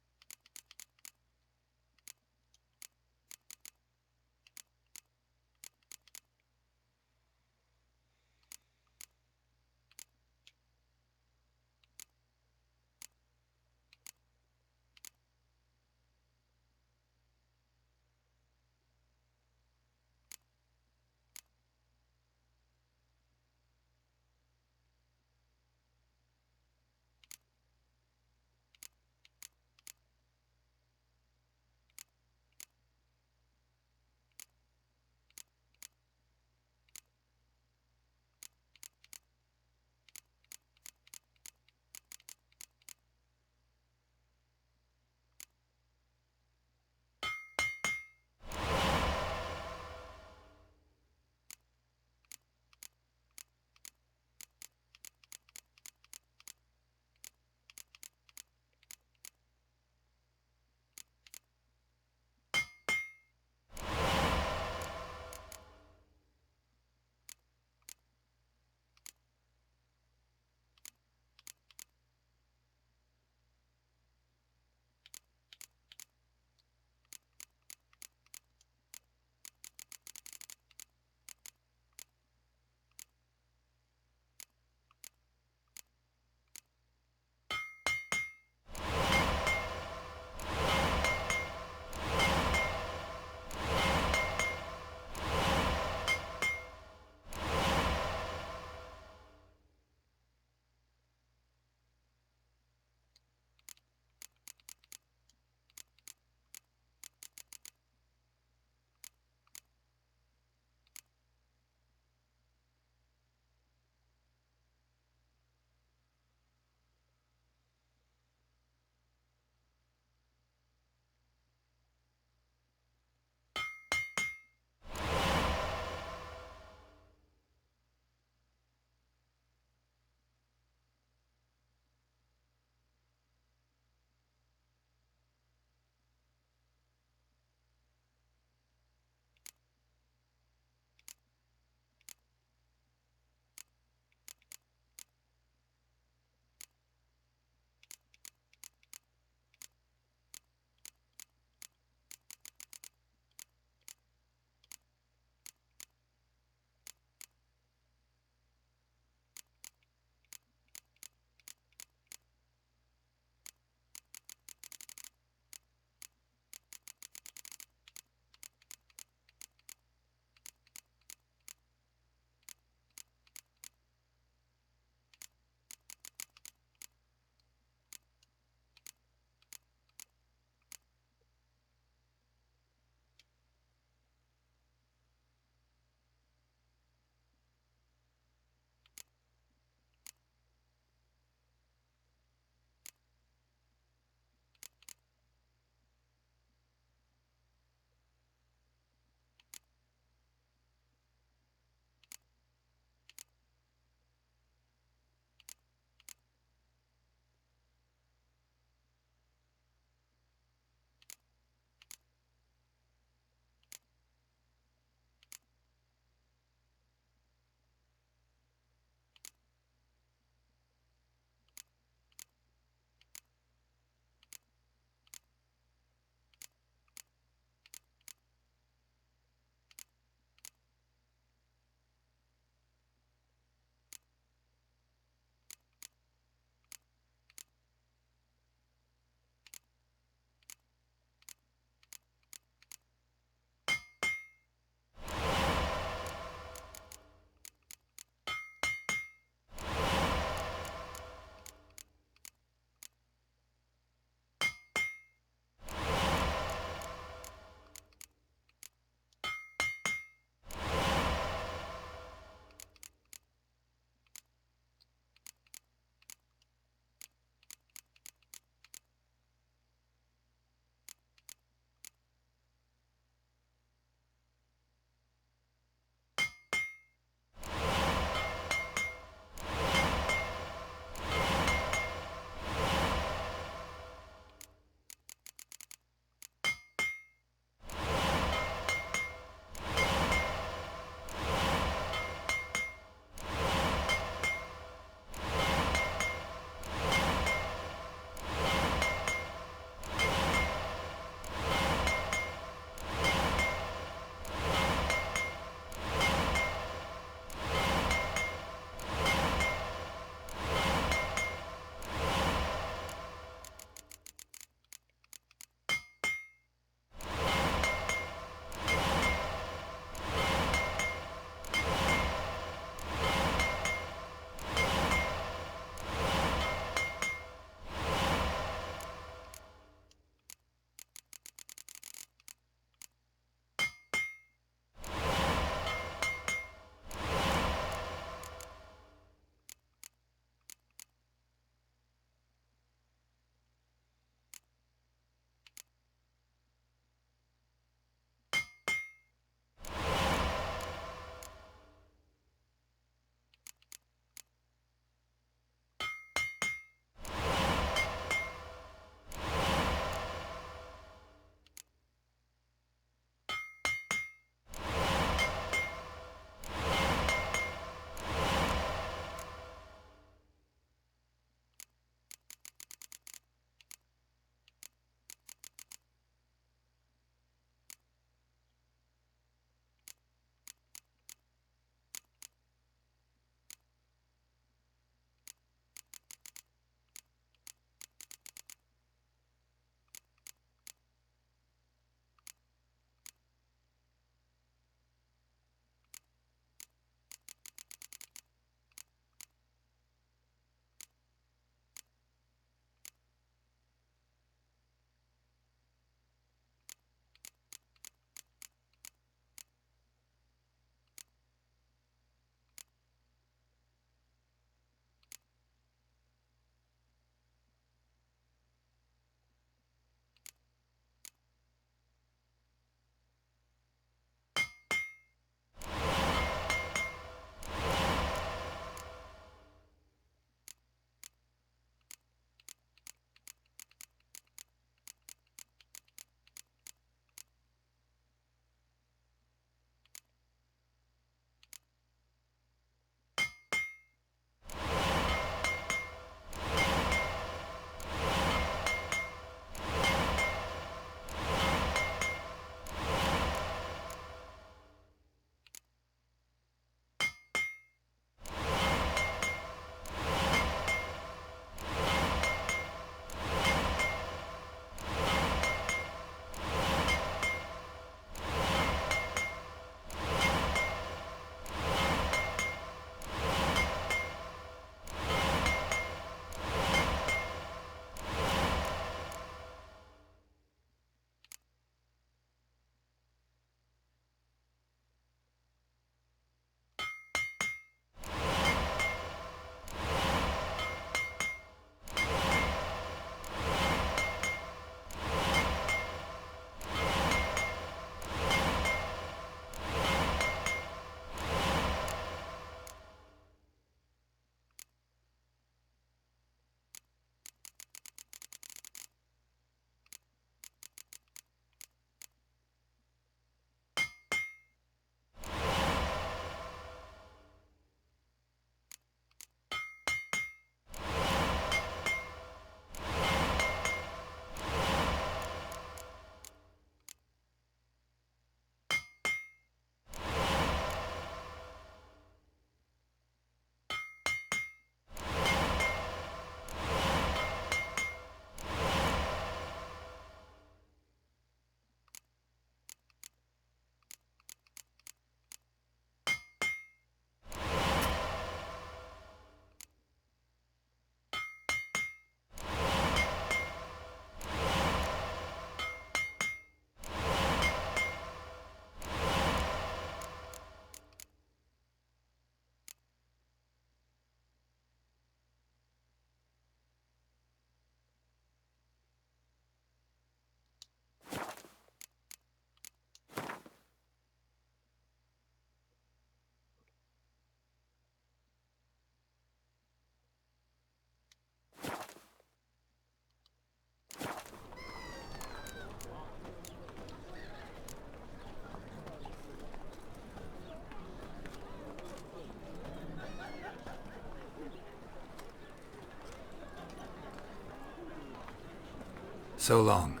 Speaker 1: So long.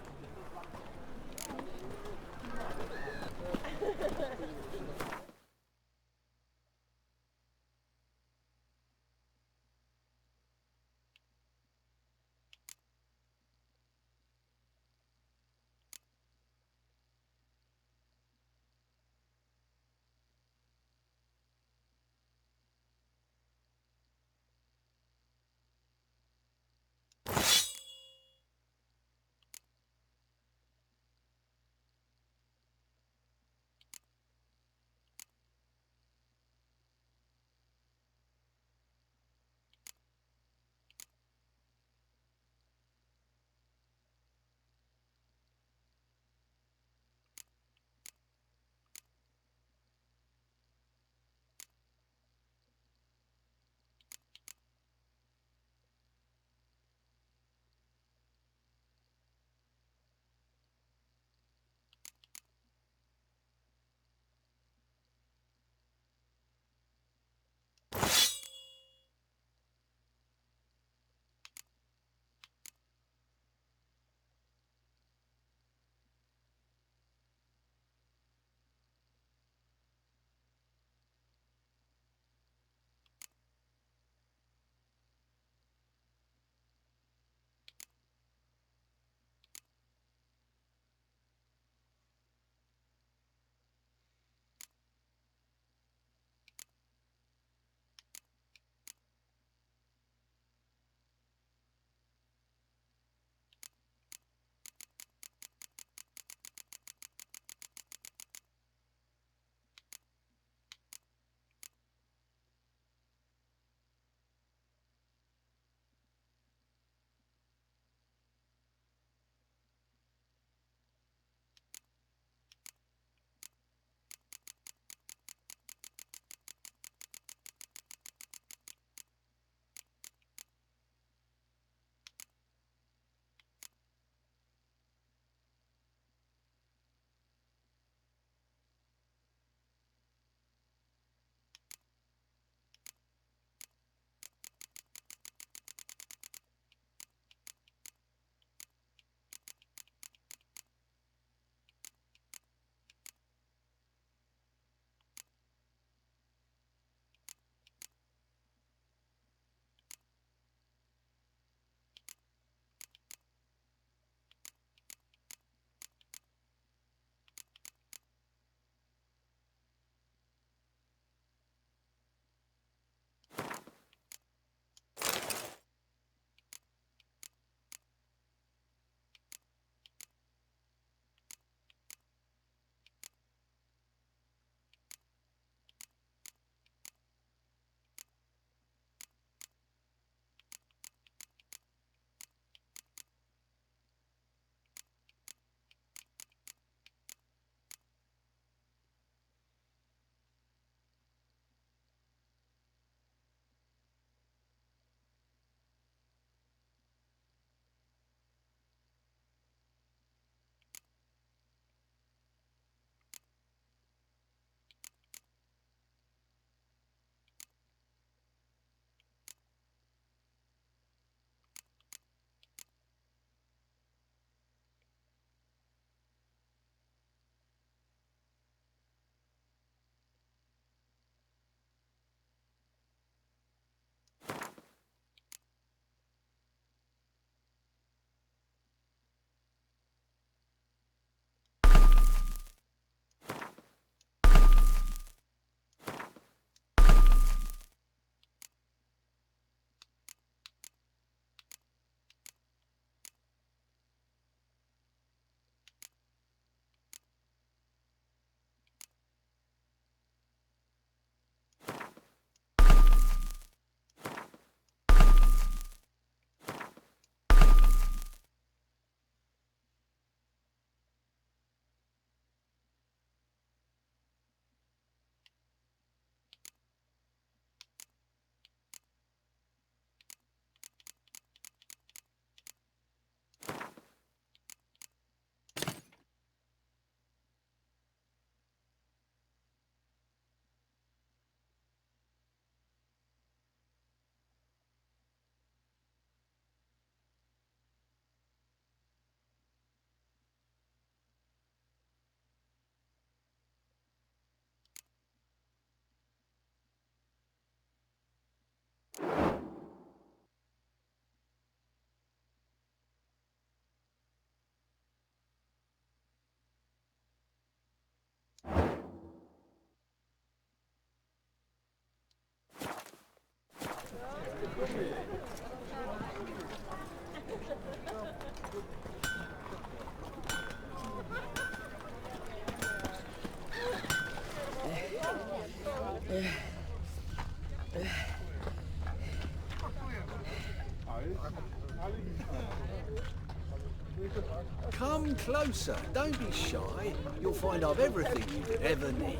Speaker 17: Come closer, don't be shy. You'll find I've everything you could ever need.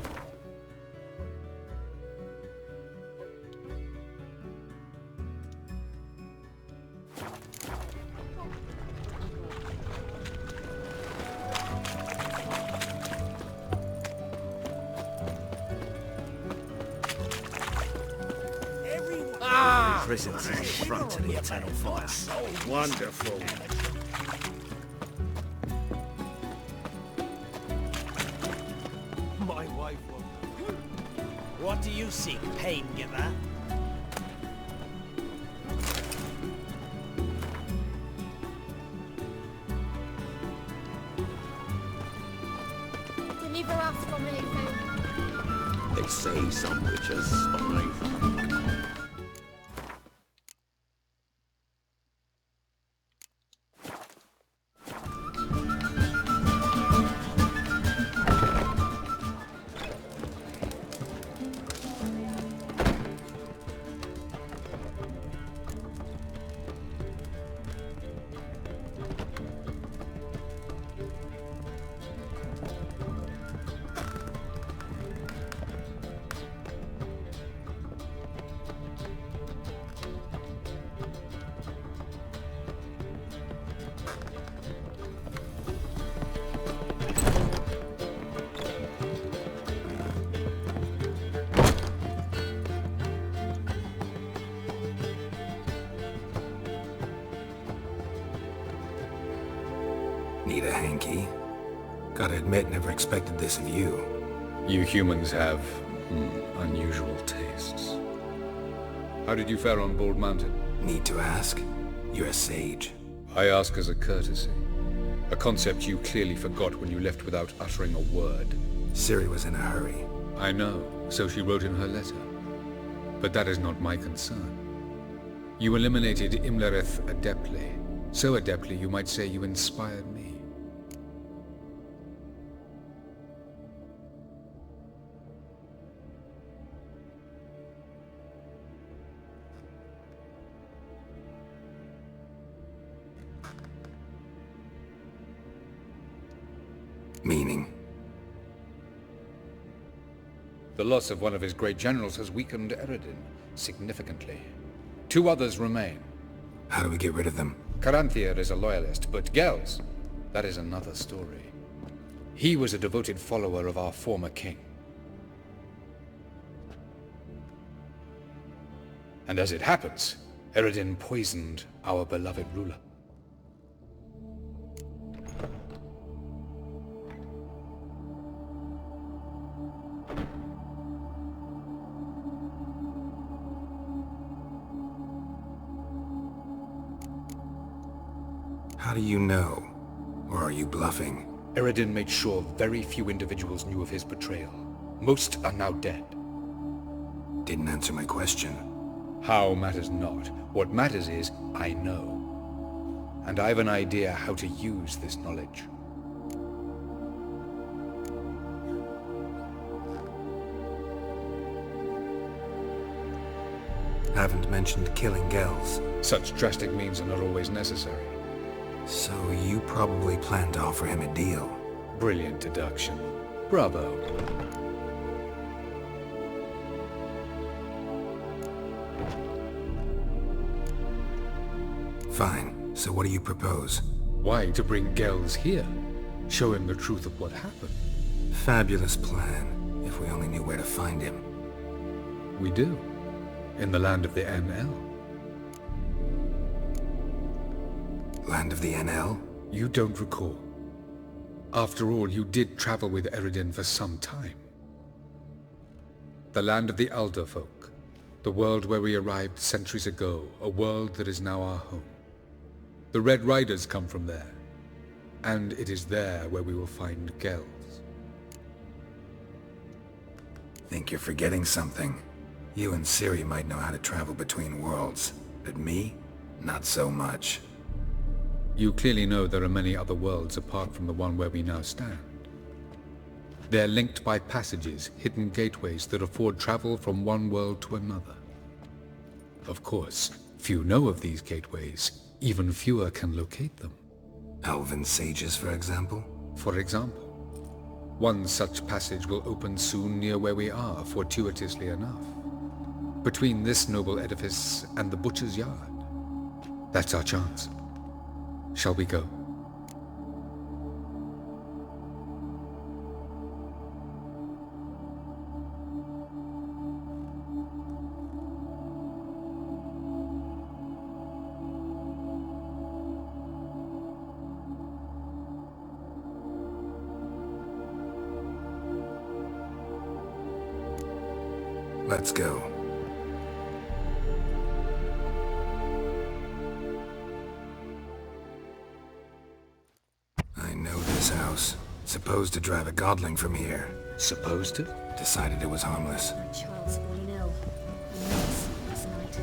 Speaker 15: Prison's in front of the eternal fire.
Speaker 4: Wonderful.
Speaker 15: My wife will... What do you seek, pain giver?
Speaker 5: Deliver us from anything.
Speaker 3: They say some witches spy.
Speaker 1: Need a hanky? Gotta admit, never expected this of you.
Speaker 18: You humans have unusual tastes. How did you fare on Bald Mountain?
Speaker 1: Need to ask? You're a sage.
Speaker 18: I ask as a courtesy. A concept you clearly forgot when you left without uttering a word.
Speaker 1: Ciri was in a hurry.
Speaker 18: I know, so she wrote in her letter. But that is not my concern. You eliminated Imlerith adeptly. So adeptly you might say you inspired me.
Speaker 1: Meaning?
Speaker 18: The loss of one of his great generals has weakened Eredin significantly. 2 others remain.
Speaker 1: How do we get rid of them?
Speaker 18: Caranthier is a loyalist, but Gels, that is another story. He was a devoted follower of our former king. And as it happens, Eredin poisoned our beloved ruler.
Speaker 1: How do you know? Or are you bluffing?
Speaker 18: Eredin made sure very few individuals knew of his betrayal. Most are now dead.
Speaker 1: Didn't answer my question.
Speaker 18: How matters not. What matters is, I know. And I have an idea how to use this knowledge.
Speaker 1: Haven't mentioned killing Gels.
Speaker 18: Such drastic means are not always necessary.
Speaker 1: So you probably plan to offer him a deal.
Speaker 18: Brilliant deduction. Bravo.
Speaker 1: Fine. So what do you propose?
Speaker 18: Why, to bring Gels here. Show him the truth of what happened.
Speaker 1: Fabulous plan, if we only knew where to find him.
Speaker 18: We do. In the land of the NL.
Speaker 1: Land of the NL?
Speaker 18: You don't recall. After all, you did travel with Eredin for some time. The land of the Elder folk. The world where we arrived centuries ago. A world that is now our home. The Red Riders come from there. And it is there where we will find Gels.
Speaker 1: Think you're forgetting something. You and Ciri might know how to travel between worlds. But me? Not so much.
Speaker 18: You clearly know there are many other worlds apart from the one where we now stand. They're linked by passages, hidden gateways that afford travel from one world to another. Of course, few know of these gateways. Even fewer can locate them.
Speaker 1: Elven sages, for example?
Speaker 18: For example. One such passage will open soon near where we are, fortuitously enough. Between this noble edifice and the butcher's yard. That's our chance. Shall we go?
Speaker 1: Let's go. I know this house. Supposed to drive a godling from here.
Speaker 18: Supposed to?
Speaker 1: Decided it was harmless.
Speaker 2: My child's falling ill. A nurse last night.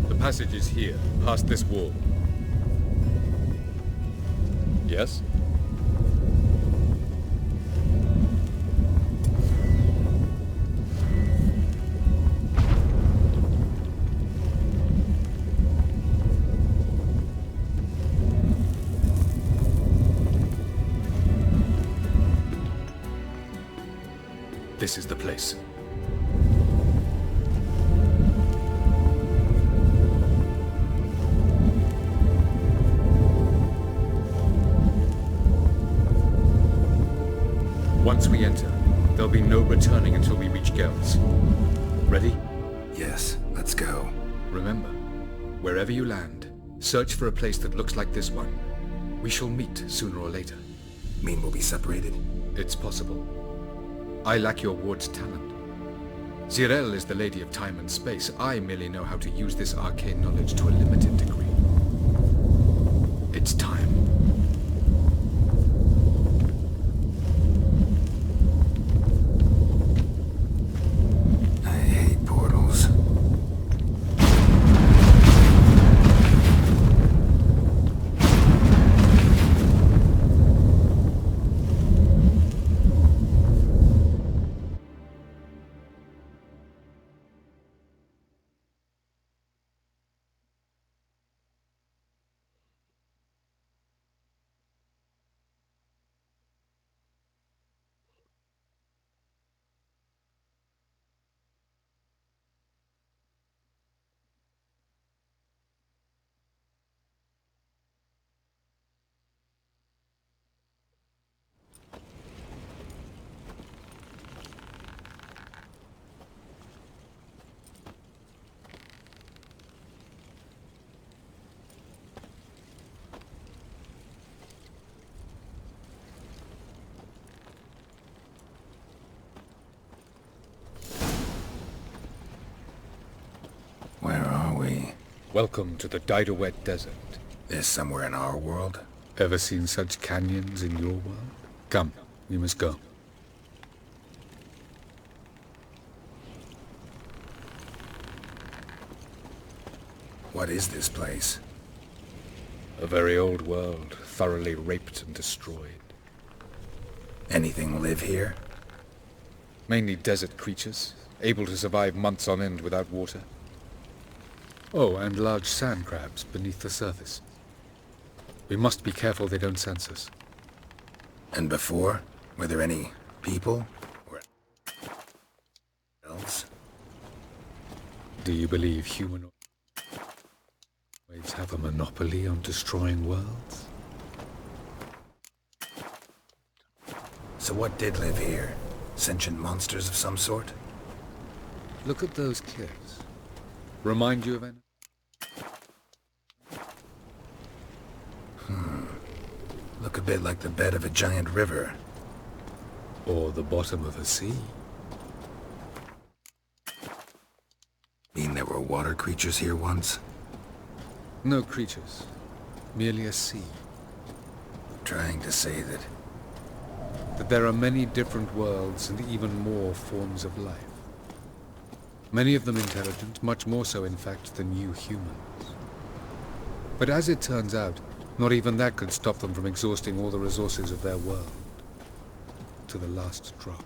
Speaker 18: The passage is here, past this wall. Yes? This is the place. Once we enter, there'll be no returning until we reach Gel's. Ready?
Speaker 1: Yes, let's go.
Speaker 18: Remember, wherever you land, search for a place that looks like this one. We shall meet sooner or later.
Speaker 1: Mean we'll be separated?
Speaker 18: It's possible. I lack your ward's talent. Zirel is the lady of time and space. I merely know how to use this arcane knowledge to a limited degree. It's time.
Speaker 1: we?
Speaker 18: Welcome to the Didowet Desert.
Speaker 1: This somewhere in our world?
Speaker 18: Ever seen such canyons in your world? Come, we must go.
Speaker 1: What is this place?
Speaker 18: A very old world, thoroughly raped and destroyed.
Speaker 1: Anything live here?
Speaker 18: Mainly desert creatures, able to survive months on end without water. Oh, and large sand crabs beneath the surface. We must be careful they don't sense us.
Speaker 1: And before? Were there any people? Or elves?
Speaker 18: Do you believe humanoids have a monopoly on destroying worlds?
Speaker 1: So what did live here? Sentient monsters of some sort?
Speaker 18: Look at those cliffs. Remind you of any?
Speaker 1: Look a bit like the bed of a giant river.
Speaker 18: Or the bottom of a sea.
Speaker 1: Mean there were water creatures here once?
Speaker 18: No creatures. Merely a sea.
Speaker 1: Trying to say
Speaker 18: that there are many different worlds and even more forms of life. Many of them intelligent, much more so in fact than you humans. But as it turns out, not even that could stop them from exhausting all the resources of their world. To the last drop.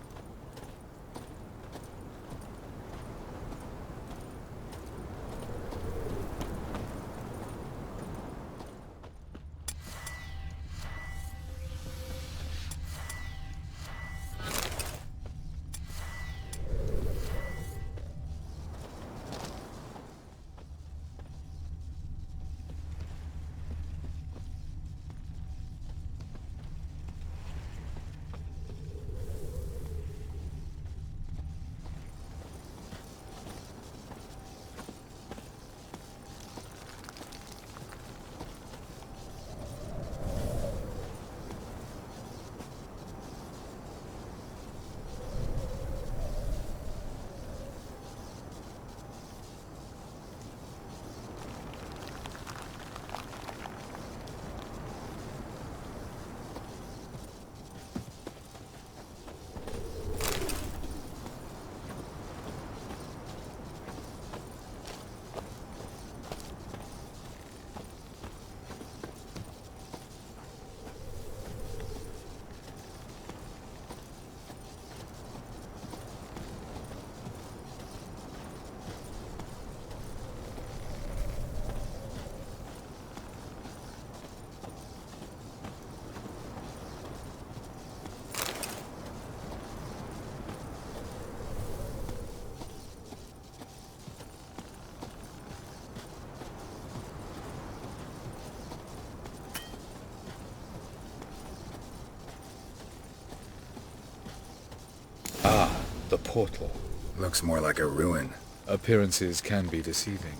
Speaker 18: The portal.
Speaker 1: Looks more like a ruin.
Speaker 18: Appearances can be deceiving.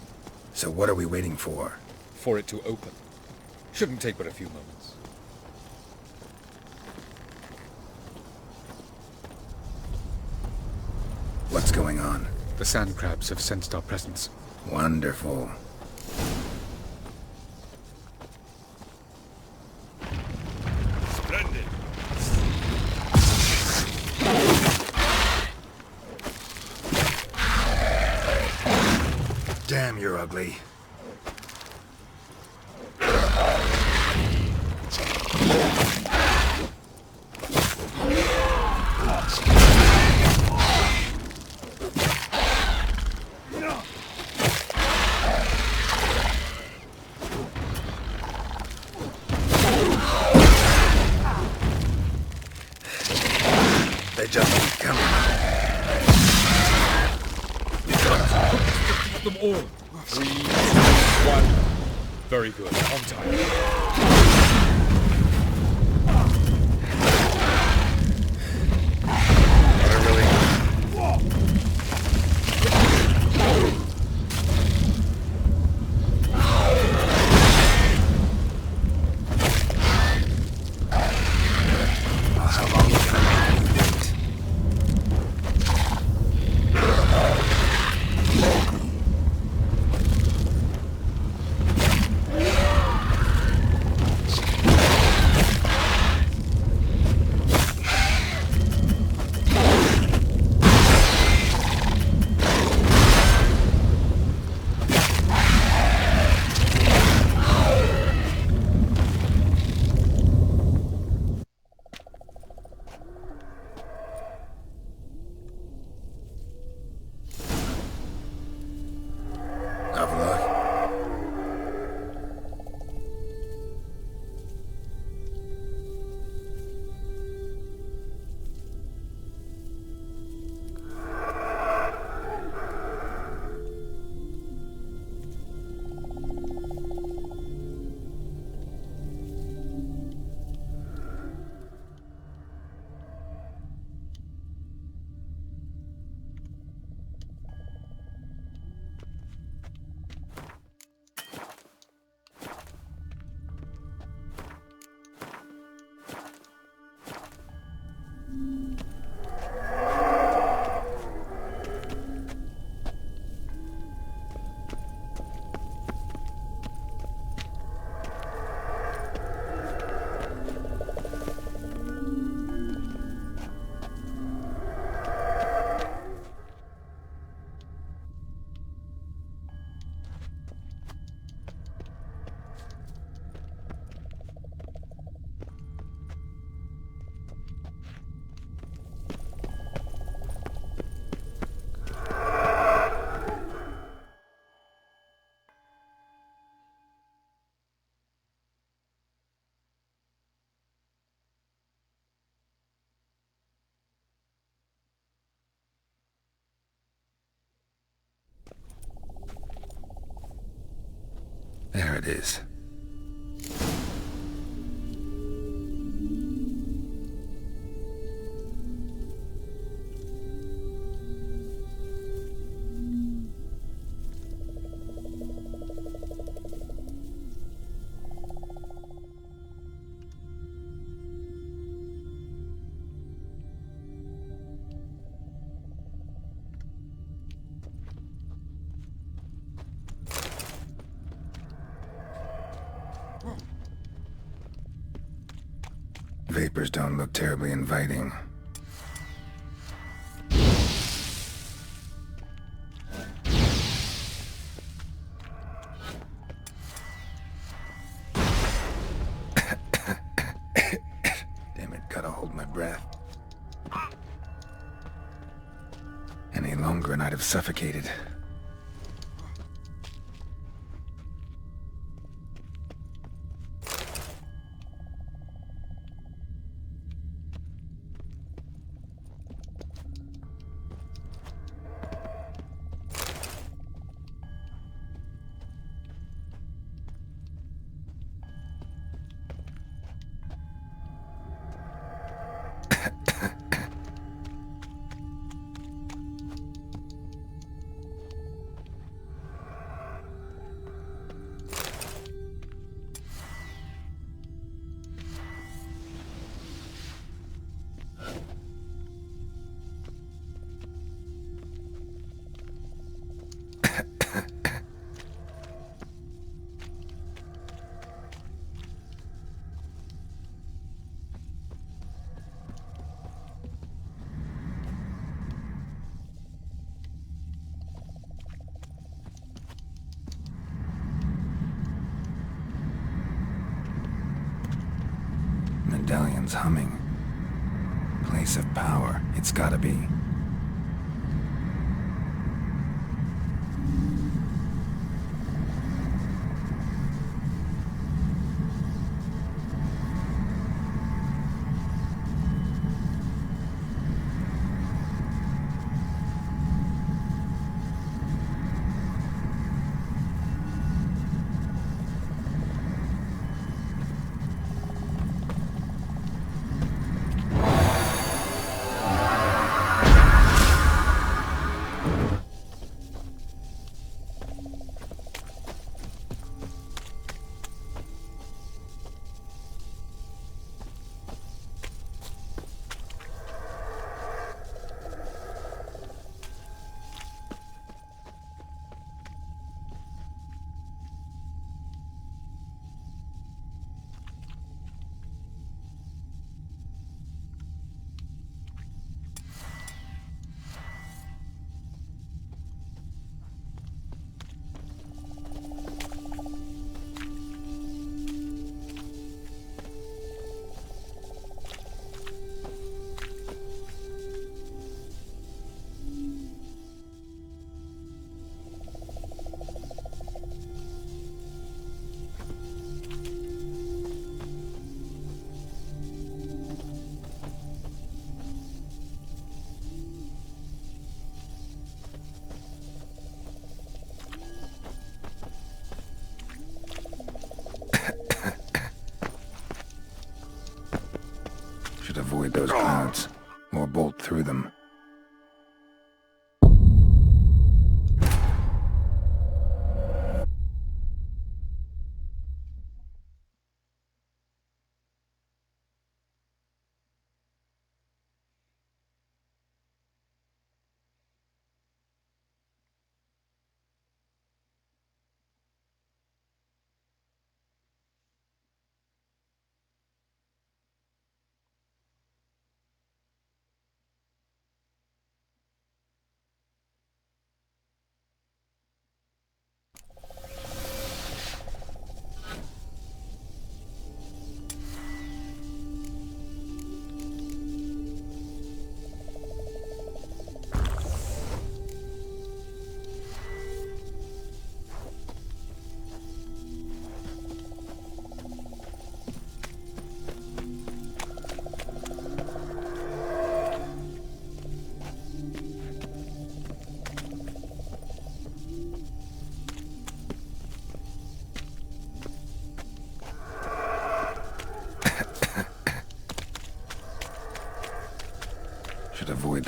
Speaker 1: So what are we waiting for?
Speaker 18: For it to open. Shouldn't take but a few moments.
Speaker 1: What's going on?
Speaker 18: The sand crabs have sensed our presence.
Speaker 1: Wonderful.
Speaker 4: Splendid.
Speaker 1: Damn, you're ugly. They just keep coming.
Speaker 18: Them all. 3, 1. Very good. On time.
Speaker 1: There it is. Vapors don't look terribly inviting. Damn it, gotta hold my breath. Any longer and I'd have suffocated. Medallion's humming. Place of power, it's gotta be. Should avoid those clouds, or bolt through them.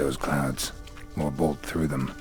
Speaker 1: those clouds, or bolt through them.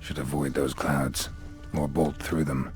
Speaker 1: Should avoid those clouds, or bolt through them.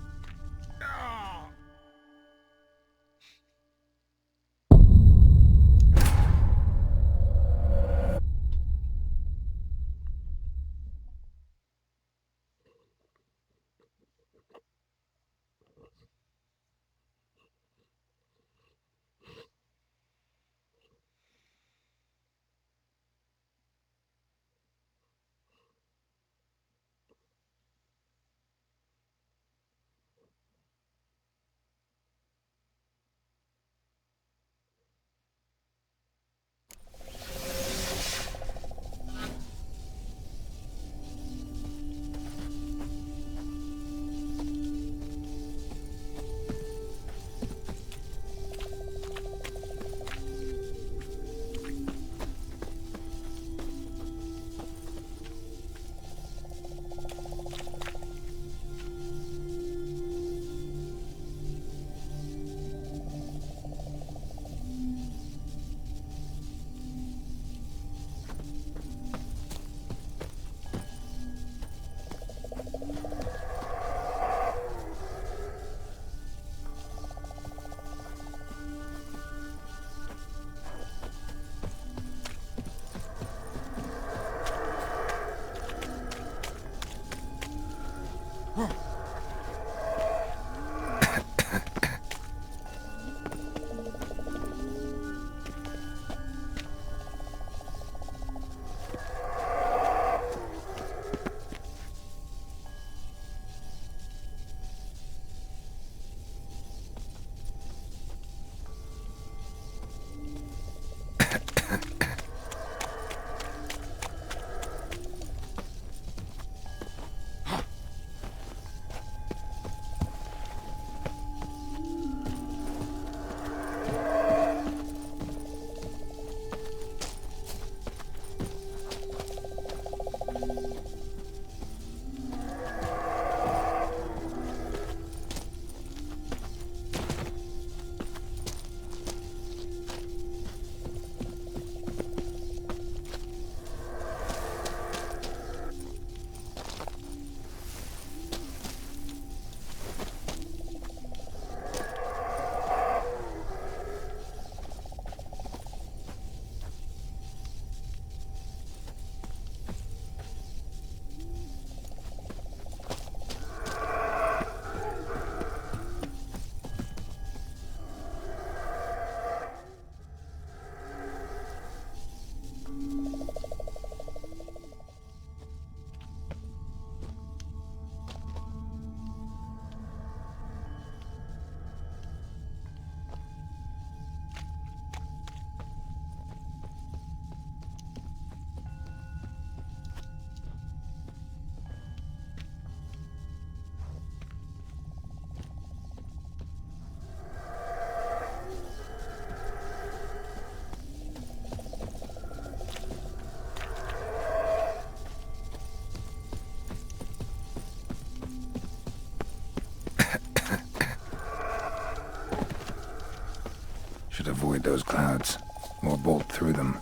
Speaker 1: Should avoid those clouds, or bolt through them.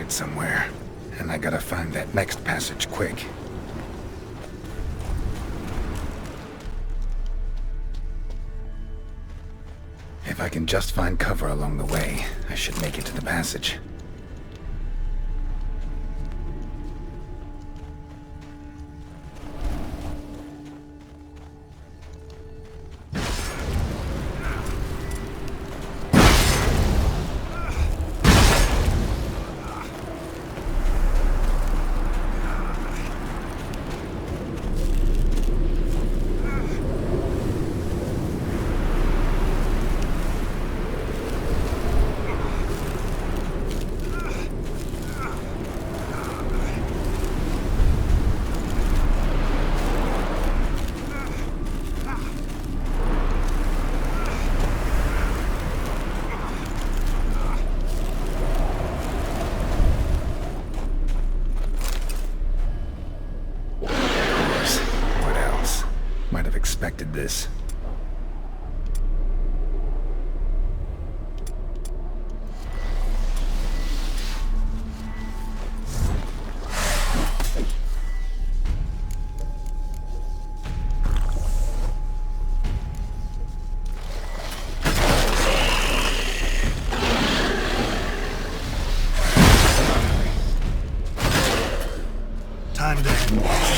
Speaker 1: exit somewhere, and I gotta find that next passage quick. If I can just find cover along the way, I should make it to the passage. Expected this. Time to end this.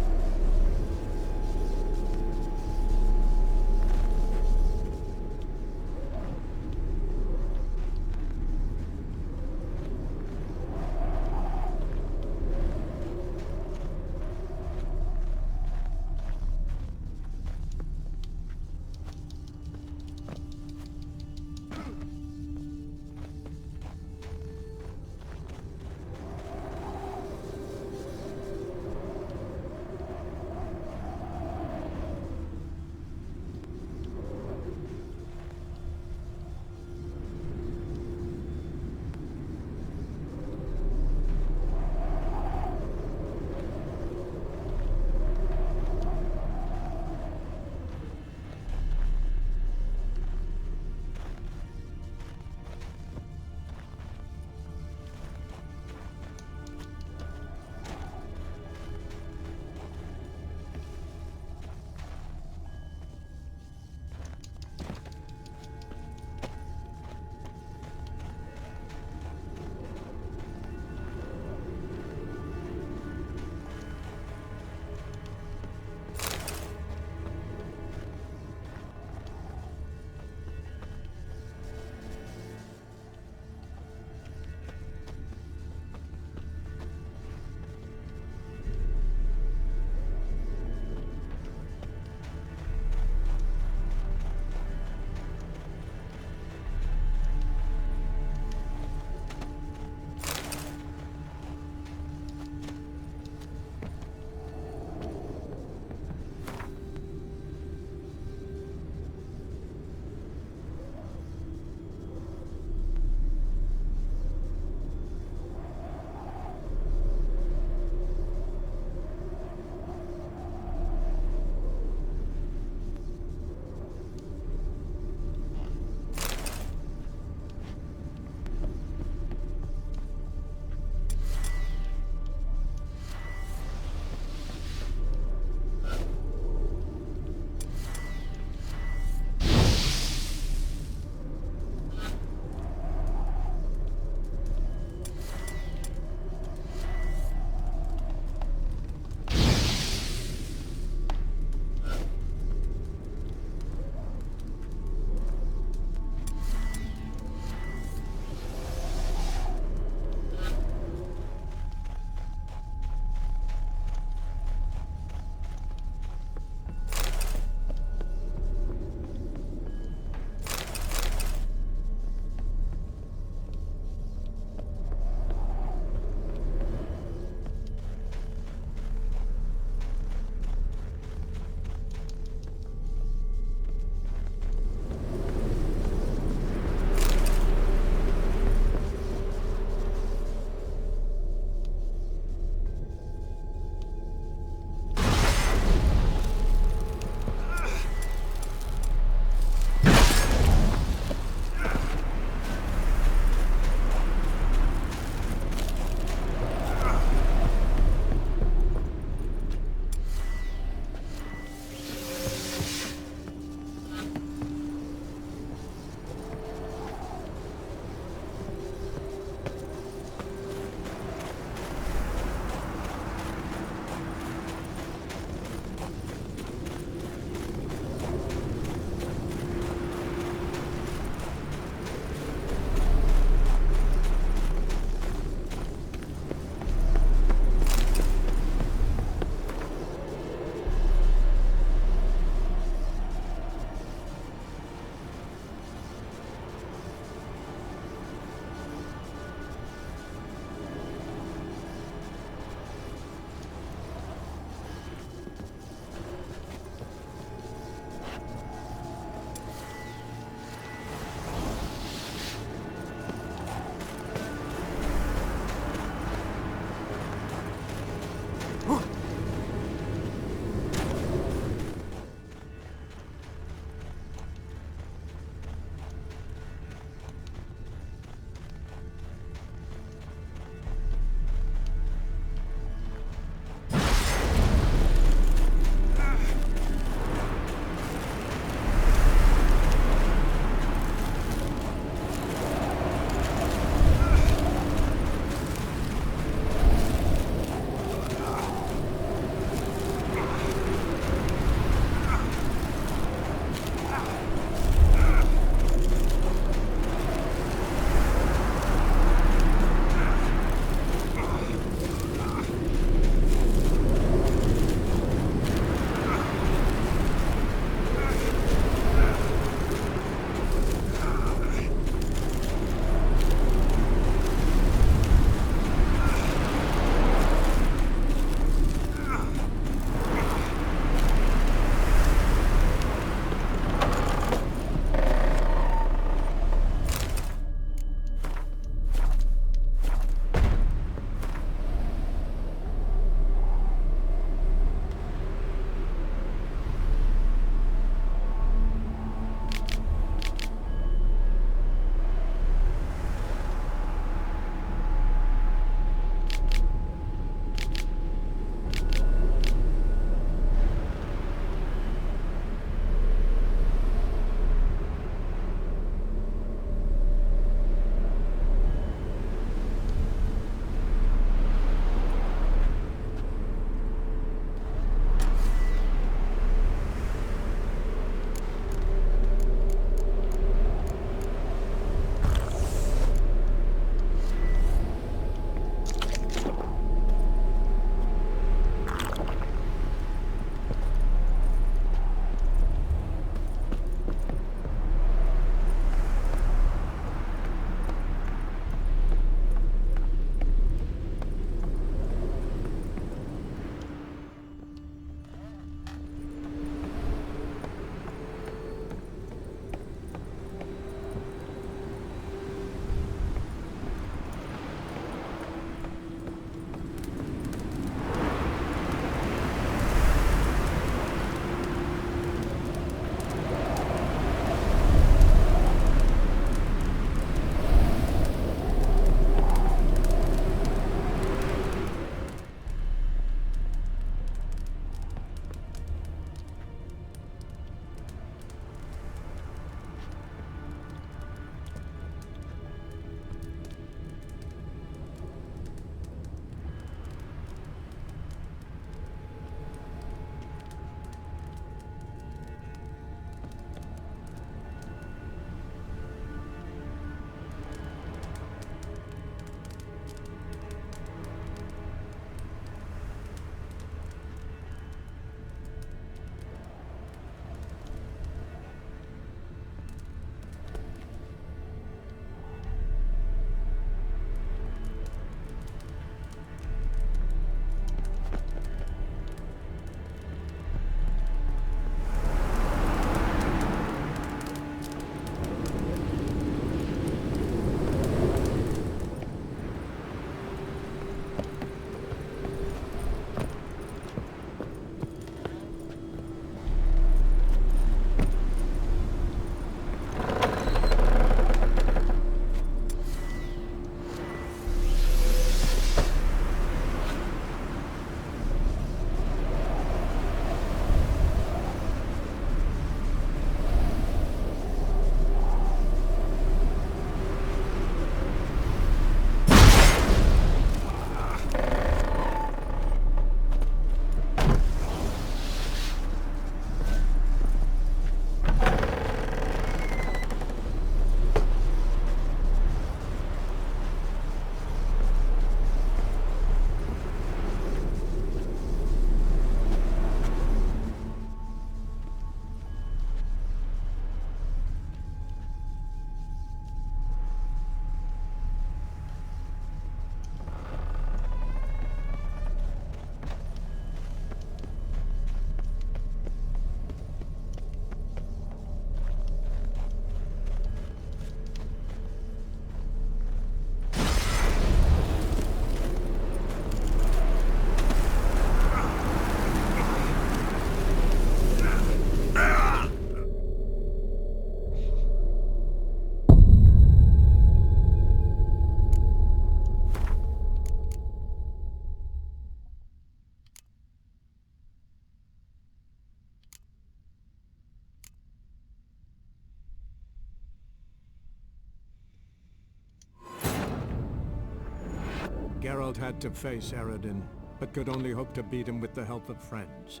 Speaker 13: Geralt had to face Eredin, but could only hope to beat him with the help of friends.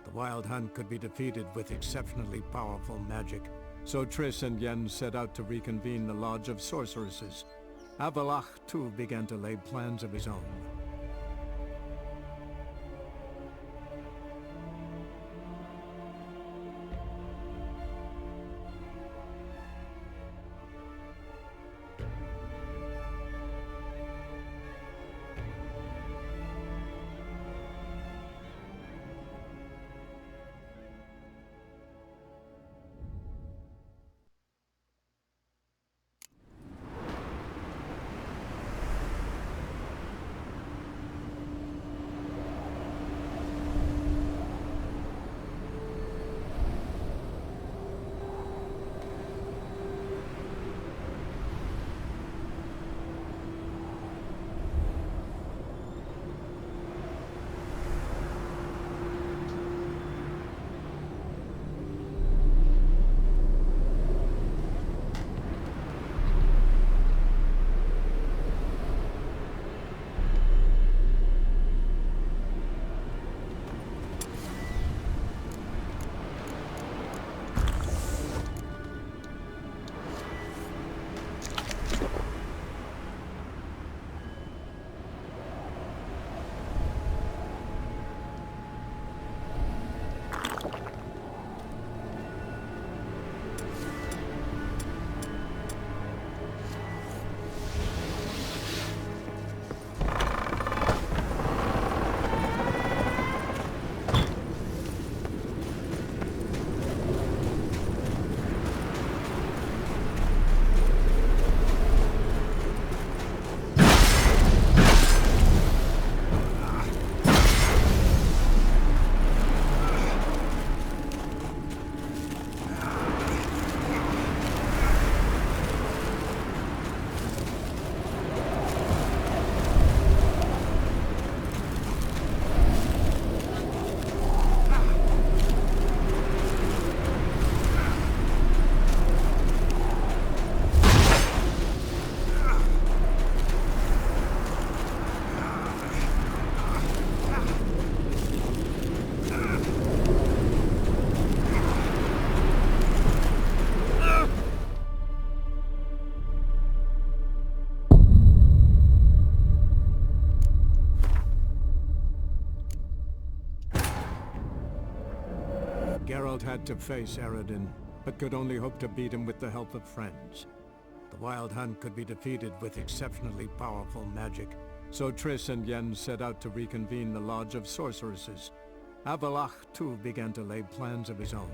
Speaker 13: The Wild Hunt could be defeated with exceptionally powerful magic, so Triss and Yen set out to reconvene the Lodge of Sorceresses. Avalach, too, began to lay plans of his own. Geralt had to face Eredin, but could only hope to beat him with the help of friends. The Wild Hunt could be defeated with exceptionally powerful magic, so Triss and Yen set out to reconvene the Lodge of Sorceresses. Avalach, too, began to lay plans of his own.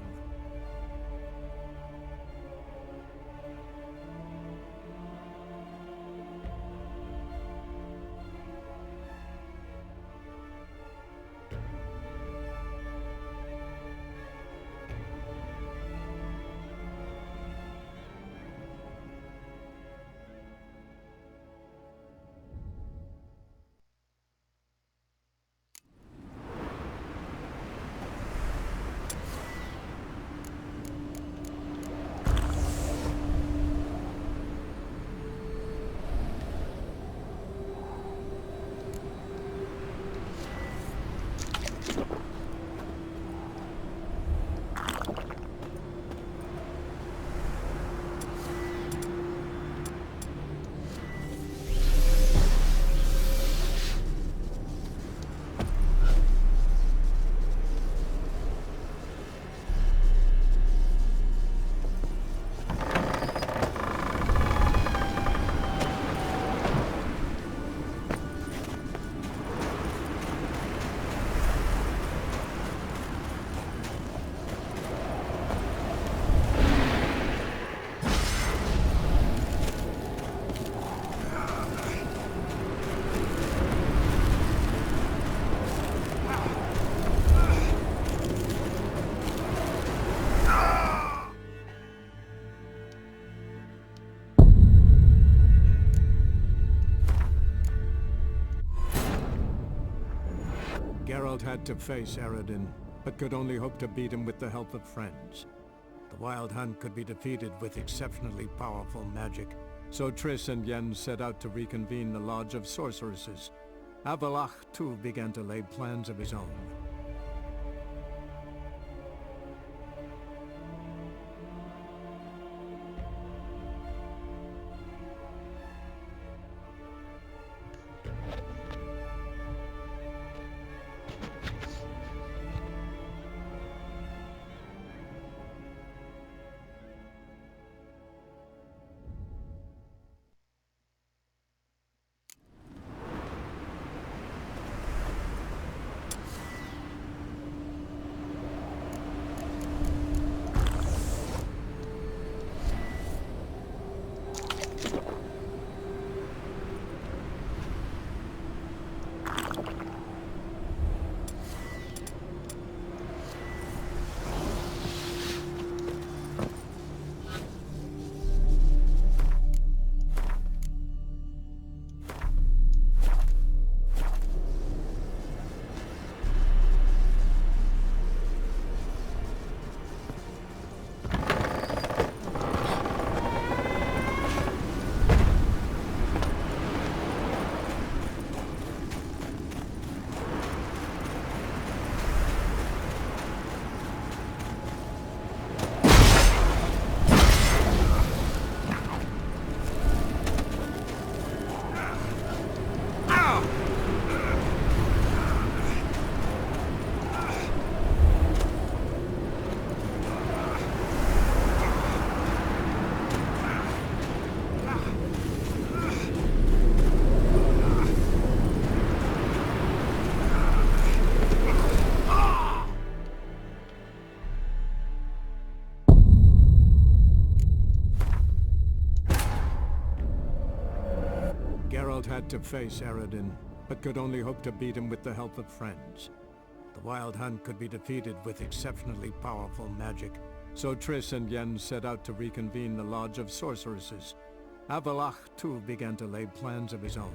Speaker 13: Geralt had to face Eredin, but could only hope to beat him with the help of friends. The Wild Hunt could be defeated with exceptionally powerful magic, So Triss and Yen set out to reconvene the Lodge of Sorceresses. Avalach, too, began to lay plans of his own. Geralt had to face Eredin, but could only hope to beat him with the help of friends. The Wild Hunt could be defeated with exceptionally powerful magic, so Triss and Yen set out to reconvene the Lodge of Sorceresses. Avalach, too, began to lay plans of his own.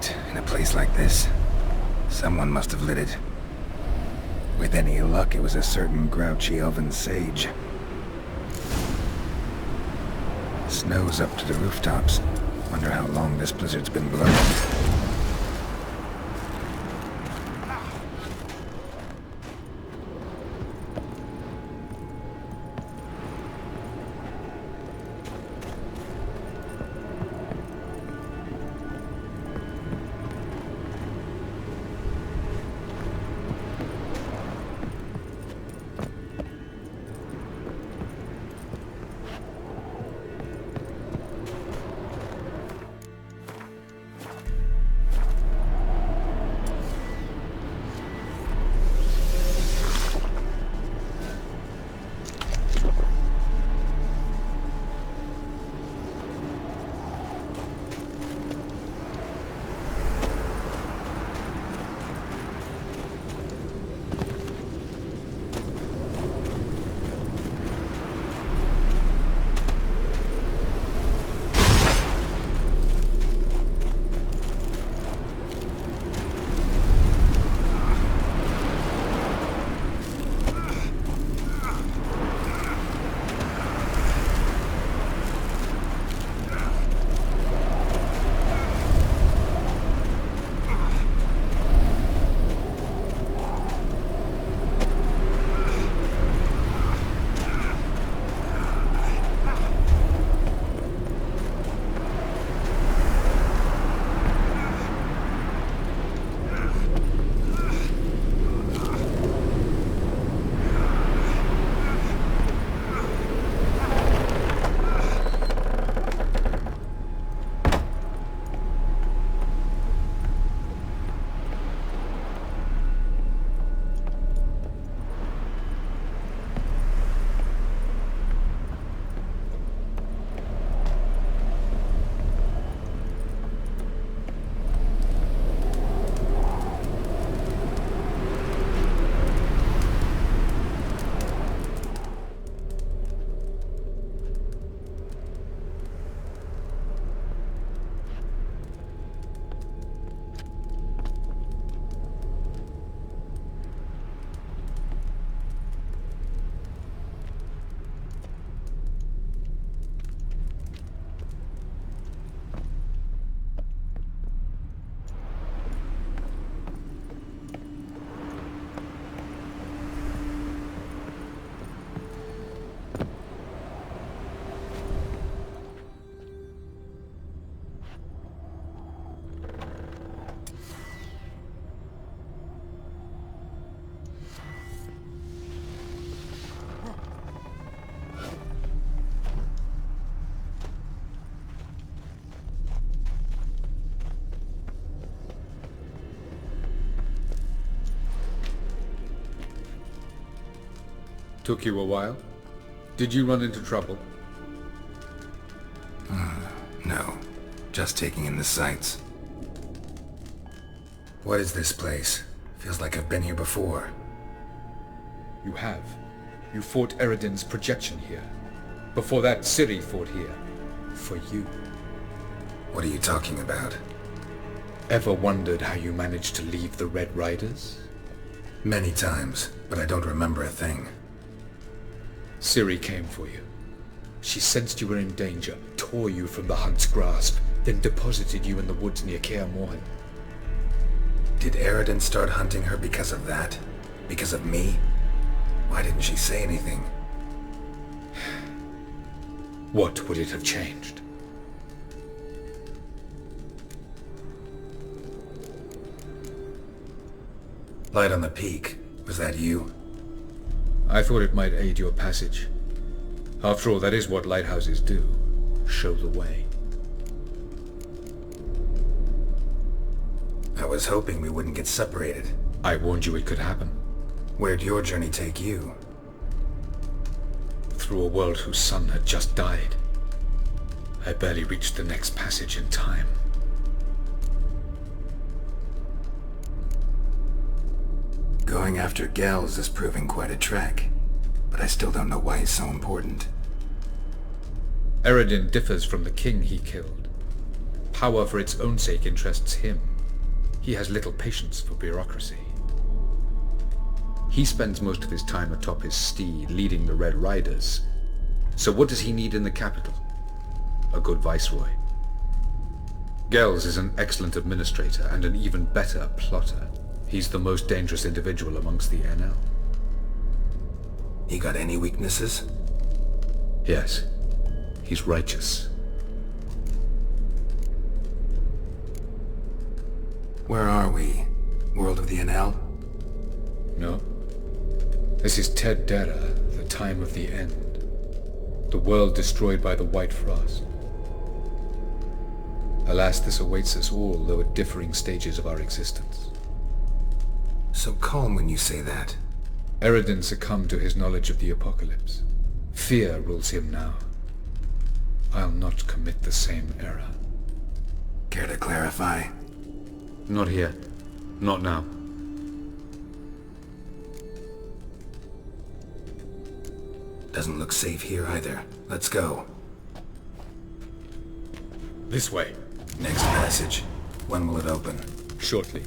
Speaker 1: light in a place like this. Someone must have lit it. With any luck, it was a certain grouchy elven sage. Snow's up to the rooftops. Wonder how long this blizzard's been blowing.
Speaker 18: Took you a while? Did you run into trouble?
Speaker 1: No. Just taking in the sights. What is this place? Feels like I've been here before.
Speaker 18: You have. You fought Eredin's projection here. Before that, Ciri fought here. For you.
Speaker 1: What are you talking about?
Speaker 18: Ever wondered how you managed to leave the Red Riders?
Speaker 1: Many times, but I don't remember a thing.
Speaker 18: Ciri came for you. She sensed you were in danger, tore you from the Hunt's grasp, then deposited you in the woods near Kaer Morhen.
Speaker 1: Did Eredin start hunting her because of that? Because of me? Why didn't she say anything?
Speaker 18: What would it have changed?
Speaker 1: Light on the peak. Was that you?
Speaker 18: I thought it might aid your passage. After all, that is what lighthouses do. Show the way.
Speaker 1: I was hoping we wouldn't get separated.
Speaker 18: I warned you it could happen.
Speaker 1: Where'd your journey take you?
Speaker 18: Through a world whose sun had just died. I barely reached the next passage in time.
Speaker 1: Going after Gels is proving quite a trek, but I still don't know why he's so important.
Speaker 18: Eredin differs from the king he killed. Power for its own sake interests him. He has little patience for bureaucracy. He spends most of his time atop his steed leading the Red Riders. So what does he need in the capital? A good viceroy. Gels is an excellent administrator and an even better plotter. He's the most dangerous individual amongst the NL.
Speaker 1: He got any weaknesses?
Speaker 18: Yes. He's righteous.
Speaker 1: Where are we? World of the NL?
Speaker 18: No. This is Ted Dera, the time of the end. The world destroyed by the White Frost. Alas, this awaits us all, though at differing stages of our existence.
Speaker 1: So calm when you say that.
Speaker 18: Eredin succumbed to his knowledge of the apocalypse. Fear rules him now. I'll not commit the same error.
Speaker 1: Care to clarify?
Speaker 18: Not here. Not now.
Speaker 1: Doesn't look safe here either. Let's go.
Speaker 18: This way.
Speaker 1: Next passage. When will it open?
Speaker 18: Shortly.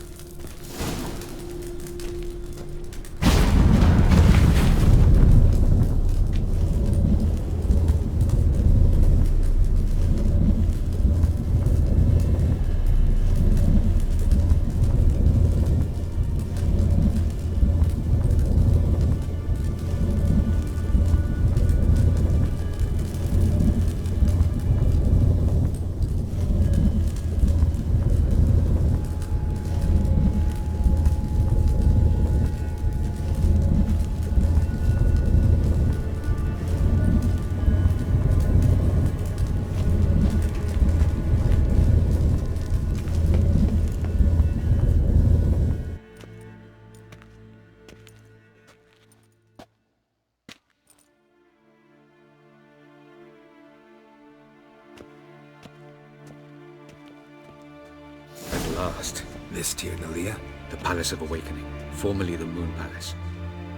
Speaker 18: Last.
Speaker 1: This Tir Nalia?
Speaker 18: The Palace of Awakening, formerly the Moon Palace.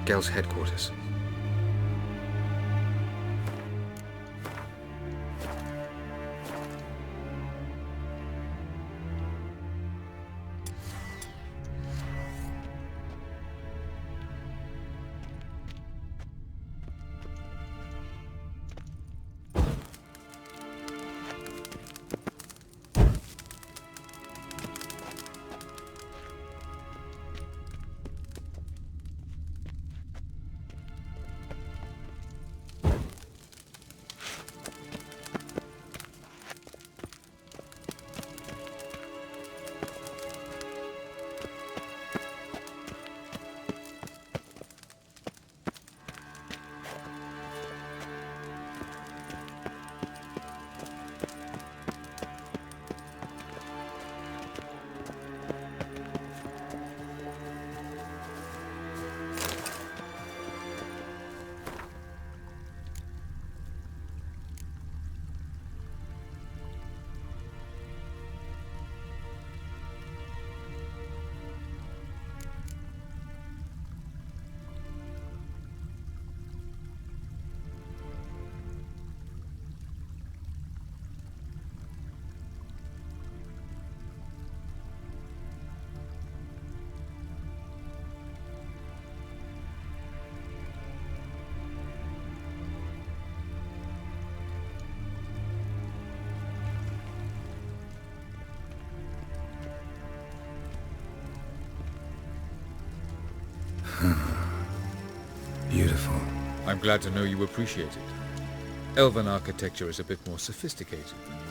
Speaker 18: Gel's headquarters.
Speaker 1: Beautiful.
Speaker 18: I'm glad to know you appreciate it. Elven architecture is a bit more sophisticated than yours.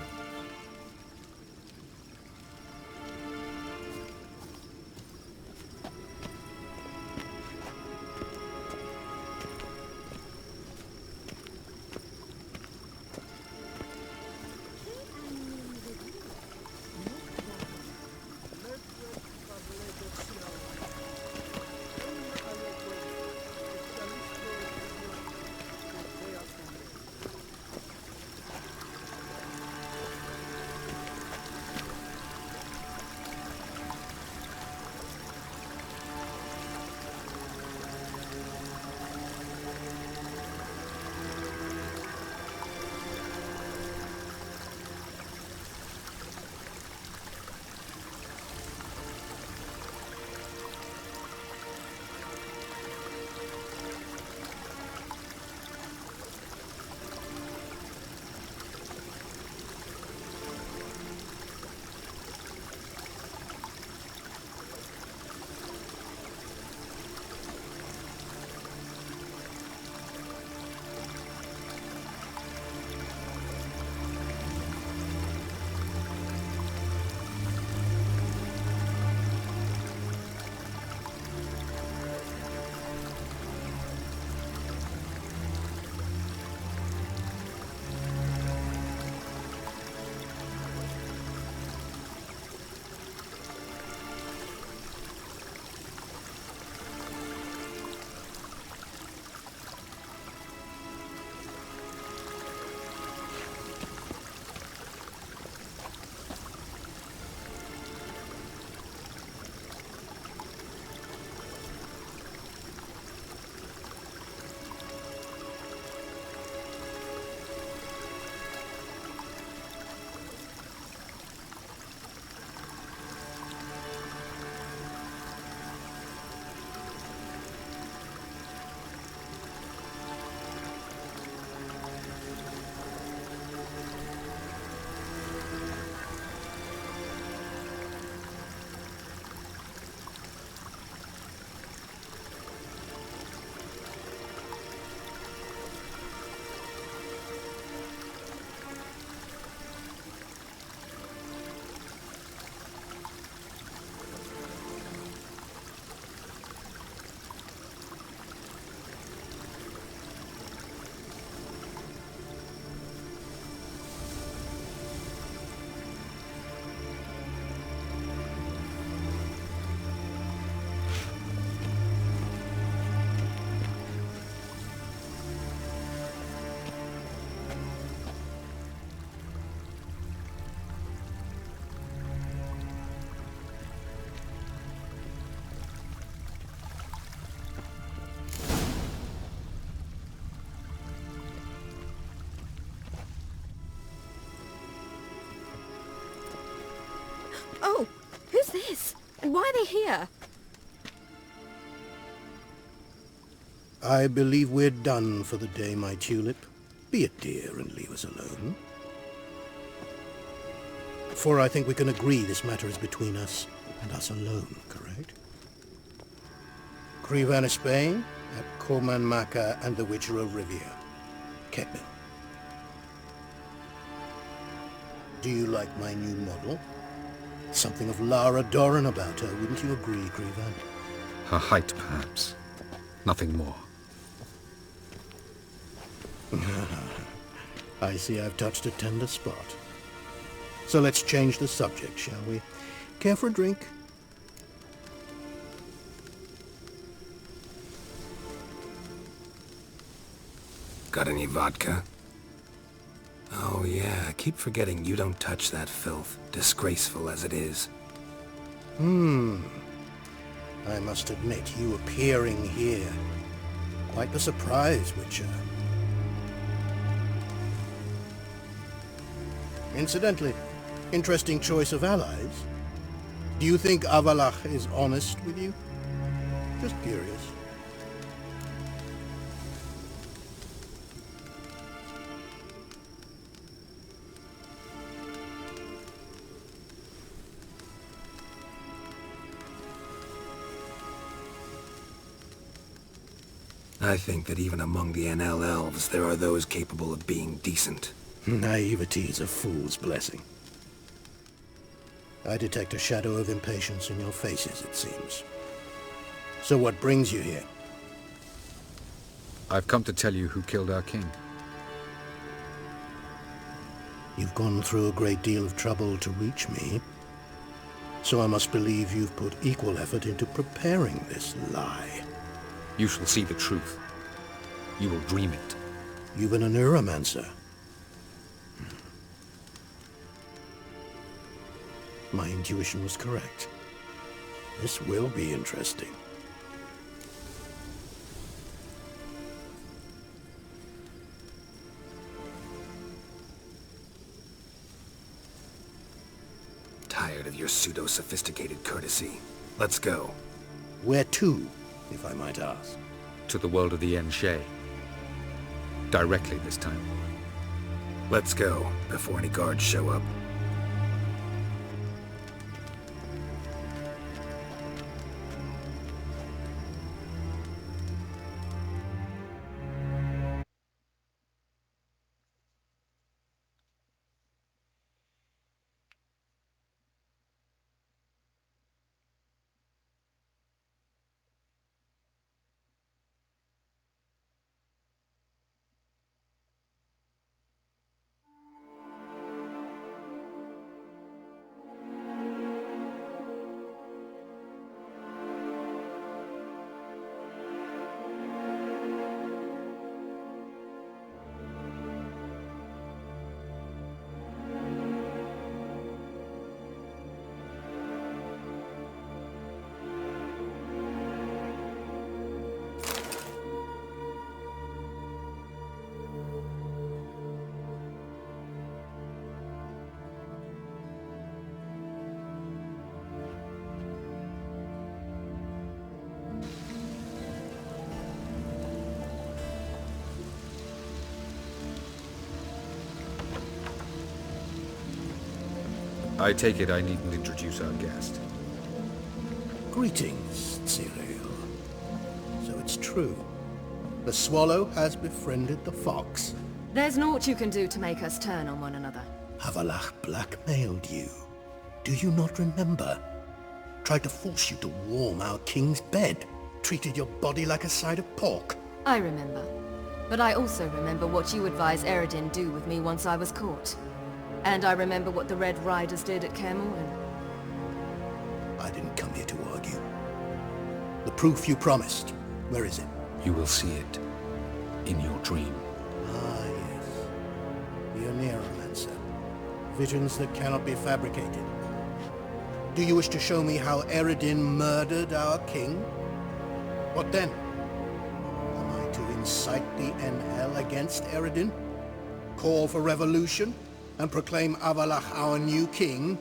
Speaker 2: Oh, who's this? And why are they here?
Speaker 19: I believe we're done for the day, my tulip. Be a dear and leave us alone. For I think we can agree this matter is between us and us alone, correct? Krivan of Spain, at Coman Maca and the Witcher of Rivia. Ketman. Do you like my new model? Something of Lara Doran about her, wouldn't you agree, Krivan?
Speaker 18: Her height, perhaps. Nothing more.
Speaker 19: I see I've touched a tender spot. So let's change the subject, shall we? Care for a drink?
Speaker 1: Got any vodka? Oh yeah, I keep forgetting you don't touch that filth, disgraceful as it is.
Speaker 19: I must admit, you appearing here. Quite the surprise, Witcher. Incidentally, interesting choice of allies. Do you think Avalach is honest with you? Just curious.
Speaker 1: I think that even among the NL elves, there are those capable of being decent.
Speaker 19: Naivety is a fool's blessing. I detect a shadow of impatience in your faces, it seems. So what brings you here?
Speaker 18: I've come to tell you who killed our king.
Speaker 19: You've gone through a great deal of trouble to reach me. So I must believe you've put equal effort into preparing this lie.
Speaker 18: You shall see the truth. You will dream it.
Speaker 19: You've been a neuromancer. My intuition was correct. This will be interesting.
Speaker 1: Tired of your pseudo-sophisticated courtesy. Let's go.
Speaker 19: Where to, if I might ask?
Speaker 18: To the world of the Enshe. Directly this time.
Speaker 1: Let's go, before any guards show up.
Speaker 18: I take it I needn't introduce our guest.
Speaker 19: Greetings, Cyril. So it's true. The swallow has befriended the fox.
Speaker 2: There's naught you can do to make us turn on one another.
Speaker 19: Avalach blackmailed you. Do you not remember? Tried to force you to warm our king's bed. Treated your body like a side of pork.
Speaker 2: I remember. But I also remember what you advised Eredin do with me once I was caught. And I remember what the Red Riders did at Kaer Morhen.
Speaker 19: I didn't come here to argue. The proof you promised, where is it?
Speaker 18: You will see it in your dream.
Speaker 19: Ah, yes. The Neuromancer. Visions that cannot be fabricated. Do you wish to show me how Eredin murdered our king? What then? Am I to incite the NL against Eredin? Call for revolution? And proclaim Avalach our new king?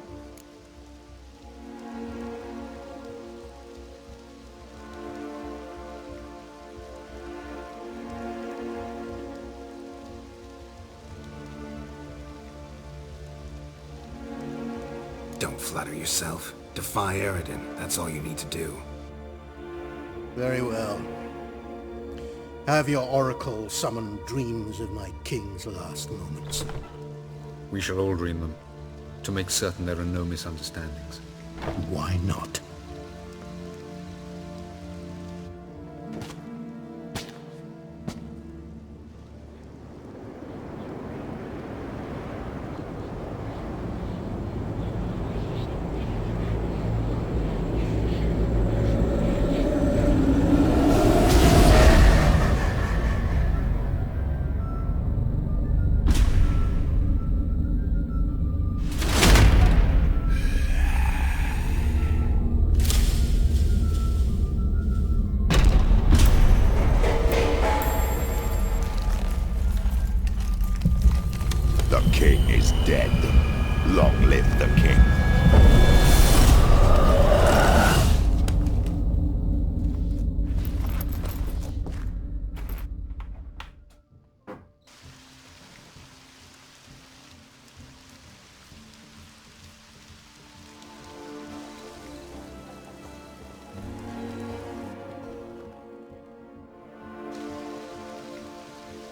Speaker 1: Don't flatter yourself. Defy Eredin, that's all you need to do.
Speaker 19: Very well. Have your oracle summon dreams of my king's last moments.
Speaker 18: We shall all dream them, to make certain there are no misunderstandings.
Speaker 19: Why not?
Speaker 11: The king is dead. Long live the king.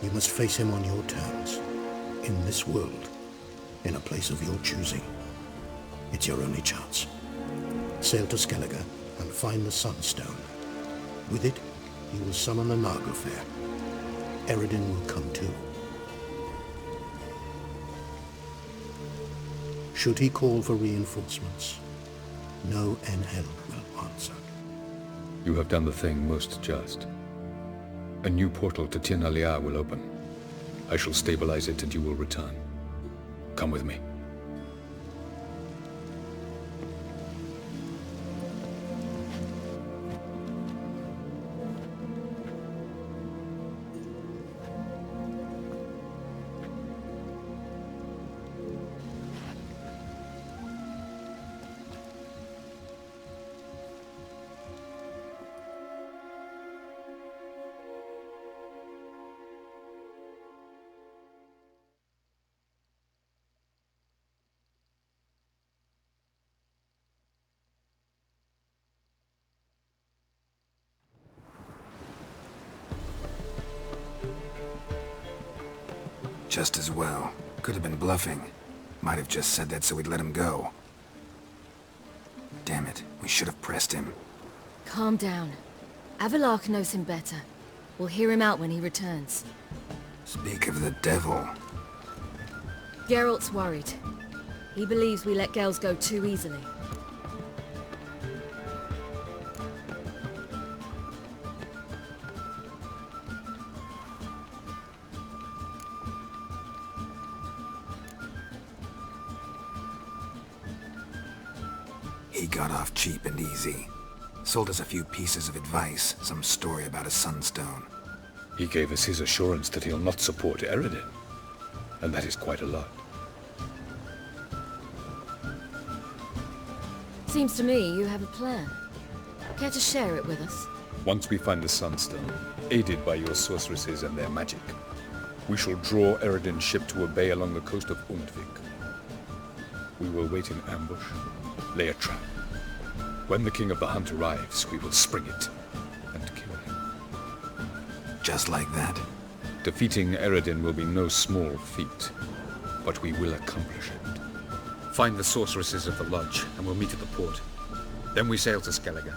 Speaker 19: You must face him on your terms. In this world, in a place of your choosing. It's your only chance. Sail to Skellige and find the Sunstone. With it, you will summon the Naglfar. Eredin will come too. Should he call for reinforcements, no Enhel will answer.
Speaker 18: You have done the thing most just. A new portal to Tir Nalia will open. I shall stabilize it and you will return. Come with me.
Speaker 1: Just as well. Could have been bluffing. Might have just said that so we'd let him go. Damn it, we should have pressed him.
Speaker 2: Calm down. Avalok knows him better. We'll hear him out when he returns.
Speaker 1: Speak of the devil.
Speaker 2: Geralt's worried. He believes we let Gels go too easily.
Speaker 1: He got off cheap and easy. Sold us a few pieces of advice, some story about a sunstone.
Speaker 18: He gave us his assurance that he'll not support Eredin. And that is quite a lot.
Speaker 2: Seems to me you have a plan. Care to share it with us?
Speaker 18: Once we find the Sunstone, aided by your sorceresses and their magic, we shall draw Eredin's ship to a bay along the coast of Undvik. We will wait in ambush, lay a trap. When the King of the Hunt arrives, we will spring it and kill him.
Speaker 1: Just like that?
Speaker 18: Defeating Eredin will be no small feat, but we will accomplish it. Find the sorceresses of the lodge, and we'll meet at the port. Then we sail to Skellige.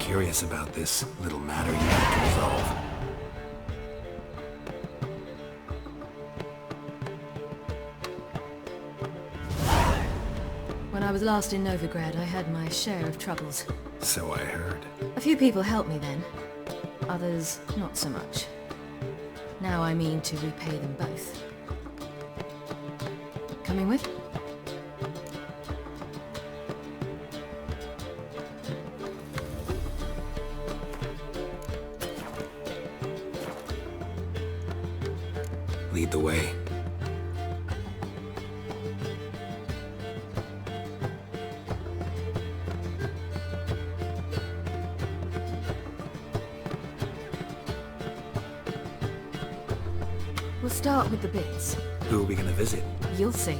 Speaker 1: Curious about this little matter you have to resolve.
Speaker 2: When I was last in Novigrad, I had my share of troubles.
Speaker 1: So I heard.
Speaker 2: A few people helped me then. Others, not so much. Now I mean to repay them both. Coming with?
Speaker 1: Lead the way.
Speaker 2: start with the bits.
Speaker 16: Who are we gonna visit?
Speaker 2: You'll see.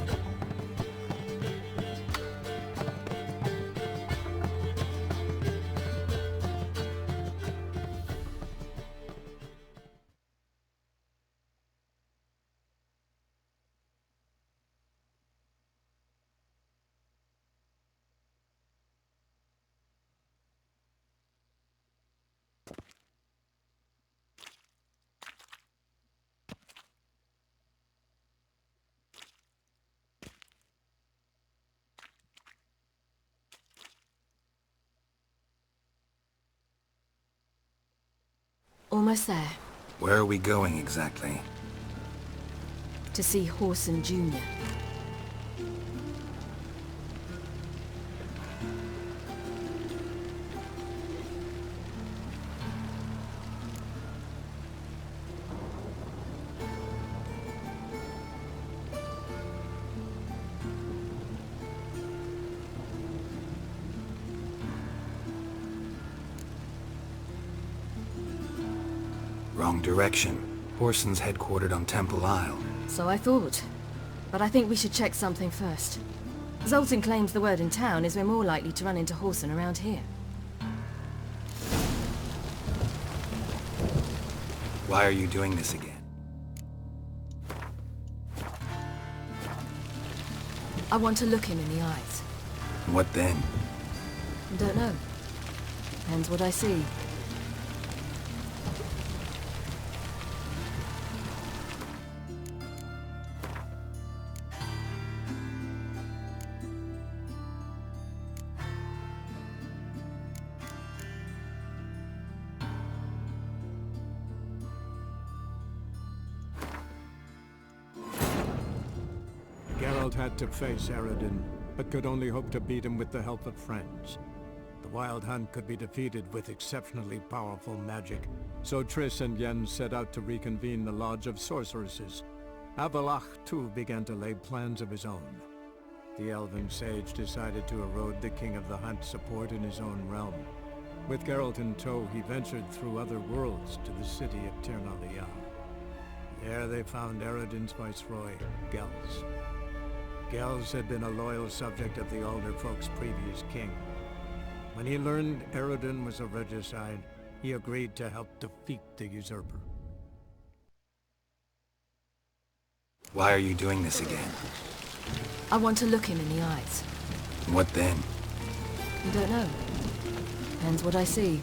Speaker 2: Almost there.
Speaker 1: Where are we going exactly?
Speaker 2: To see Horson Jr.
Speaker 1: Wrong direction. Horson's headquartered on Temple Isle.
Speaker 2: So I thought. But I think we should check something first. Zoltan claims the word in town is we're more likely to run into Horson around here.
Speaker 1: Why are you doing this again?
Speaker 2: I want to look him in the eyes.
Speaker 1: What then?
Speaker 2: Don't know. Depends what I see.
Speaker 13: Geralt had to face Eredin, but could only hope to beat him with the help of friends. The Wild Hunt could be defeated with exceptionally powerful magic, so Triss and Yen set out to reconvene the Lodge of Sorceresses. Avallac'h too began to lay plans of his own. The elven sage decided to erode the King of the Hunt's support in his own realm. With Geralt in tow, he ventured through other worlds to the city of Tir na Liah. There they found Eredin's viceroy, Gels. Gels had been a loyal subject of the Alder Folk's previous king. When he learned Eredin was a regicide, he agreed to help defeat the usurper.
Speaker 1: Why are you doing this again?
Speaker 2: I want to look him in the eyes.
Speaker 1: What then?
Speaker 2: I don't know. Depends what I see.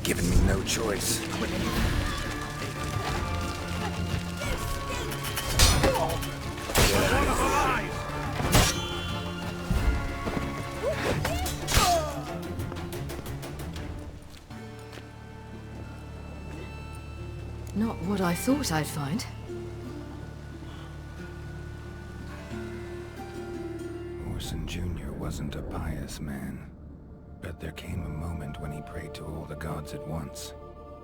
Speaker 1: Giving me no choice.
Speaker 2: Not what I thought I'd find.
Speaker 1: Horson Jr. wasn't a pious man, but there came a moment when he prayed to all the gods at once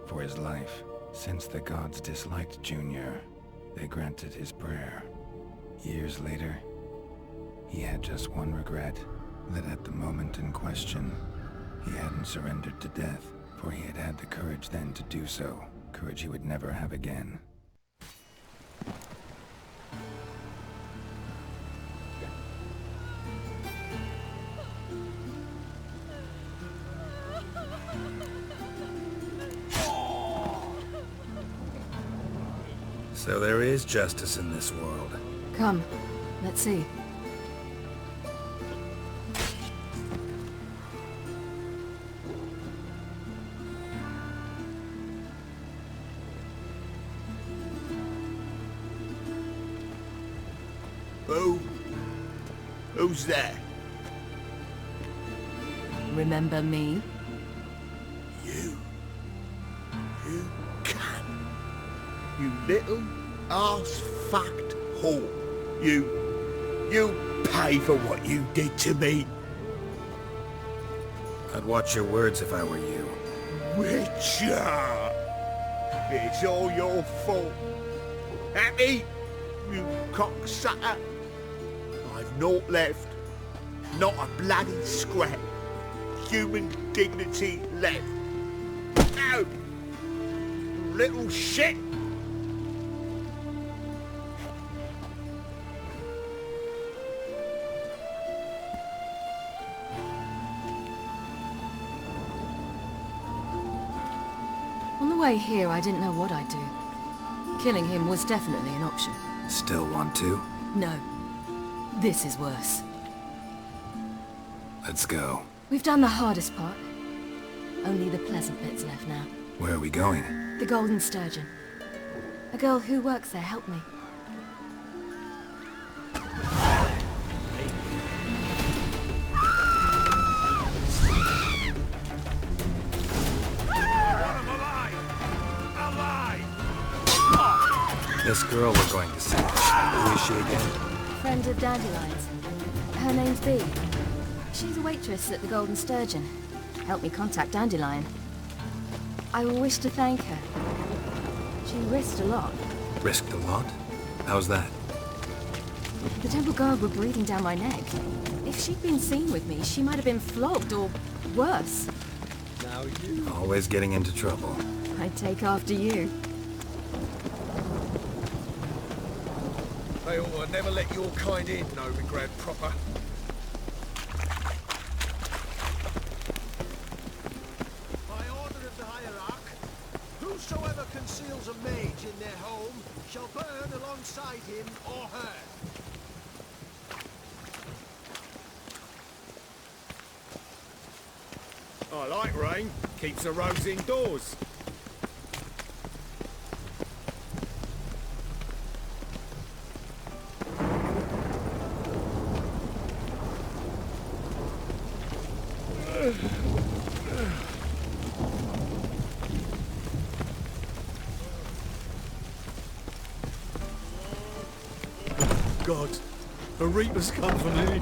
Speaker 1: for his life. Since the gods disliked Jr., they granted his prayer. Years later, he had just one regret, that at the moment in question, he hadn't surrendered to death, for he had had the courage then to do so, courage he would never have again. So there is justice in this world.
Speaker 2: Come, let's see.
Speaker 15: Who's there?
Speaker 2: Remember me?
Speaker 15: You can. You little arse-fucked whore. You pay for what you did to me.
Speaker 1: I'd watch your words if I were you.
Speaker 15: Witcher! It's all your fault. Happy, you cocksucker. I've naught left. Not a bloody scrap. Human dignity left. No! Little shit!
Speaker 2: On the way here, I didn't know what I'd do. Killing him was definitely an option.
Speaker 1: Still want to?
Speaker 2: No. This is worse.
Speaker 1: Let's go.
Speaker 2: We've done the hardest part. Only the pleasant bits left now.
Speaker 1: Where are we going?
Speaker 2: The Golden Sturgeon. A girl who works there helped me.
Speaker 1: This girl we're going to see. Who is she again?
Speaker 2: Friend of Dandelion's. Her name's Bee. She's a waitress at the Golden Sturgeon. Helped me contact Dandelion. I wish to thank her. She risked a lot.
Speaker 1: Risked a lot? How's that?
Speaker 2: The Temple Guard were breathing down my neck. If she'd been seen with me, she might have been flogged or worse.
Speaker 1: Now you... Always getting into trouble.
Speaker 2: I'd take after you.
Speaker 17: They ought to never let your kind in, Novigrad proper.
Speaker 15: By order of the Hierarch, whosoever conceals a mage in their home shall burn alongside him or her.
Speaker 17: I like rain. Keeps the roads indoors. God, a Reaper's company.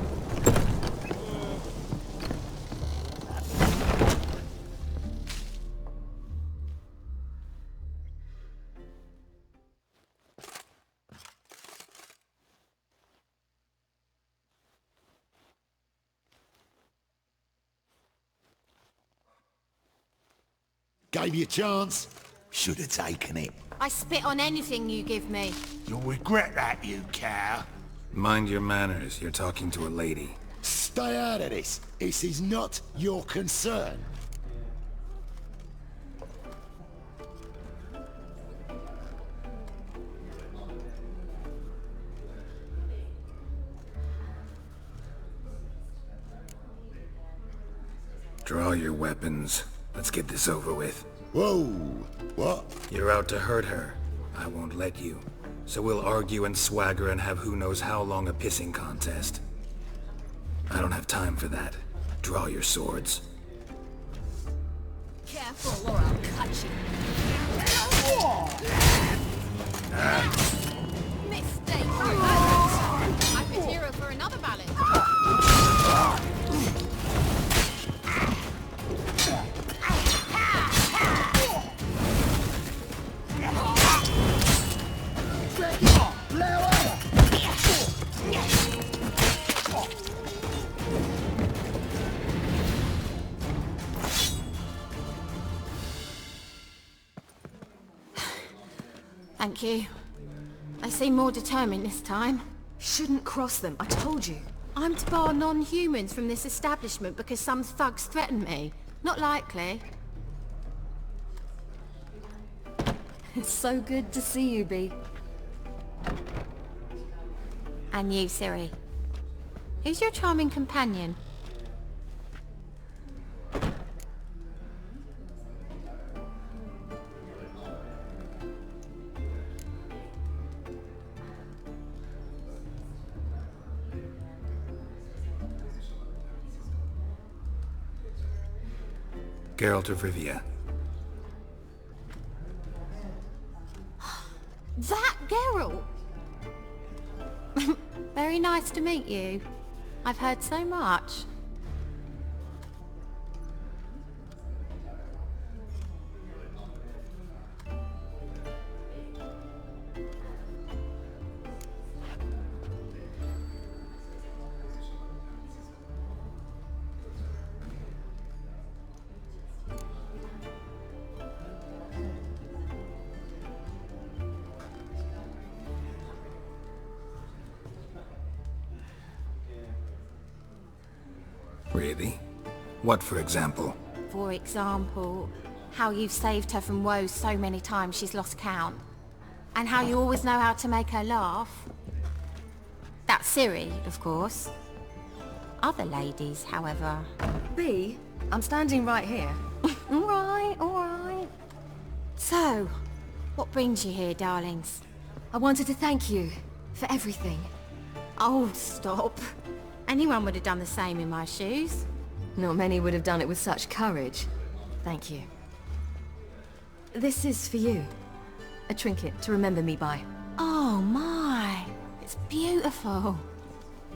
Speaker 20: Gave you a chance. Should have taken it.
Speaker 10: I spit on anything you give me.
Speaker 20: You'll regret that, you cow.
Speaker 1: Mind your manners. You're talking to a lady.
Speaker 20: Stay out of this. This is not your concern.
Speaker 1: Draw your weapons. Let's get this over with.
Speaker 20: Whoa! What?
Speaker 1: You're out to hurt her. I won't let you. So we'll argue and swagger and have who knows how long a pissing contest. I don't have time for that. Draw your swords.
Speaker 10: Careful or I'll cut you. Mistake. I'm the hero for another ballad. Thank you. I seem more determined this time.
Speaker 2: Shouldn't cross them, I told you.
Speaker 10: I'm to bar non-humans from this establishment because some thugs threaten me. Not likely.
Speaker 2: It's so good to see you, Bee.
Speaker 10: And you, Ciri. Who's your charming companion?
Speaker 1: Geralt of Rivia.
Speaker 10: That Geralt! Very nice to meet you. I've heard so much.
Speaker 1: Really? What, for example?
Speaker 10: For example, how you've saved her from woes so many times she's lost count. And how you always know how to make her laugh. That's Siri, of course. Other ladies, however...
Speaker 2: B, I'm standing right here.
Speaker 10: Alright, alright. So, what brings you here, darlings?
Speaker 2: I wanted to thank you for everything.
Speaker 10: Oh, stop. Anyone would have done the same in my shoes.
Speaker 2: Not many would have done it with such courage. Thank you. This is for you. A trinket to remember me by.
Speaker 10: Oh my, it's beautiful.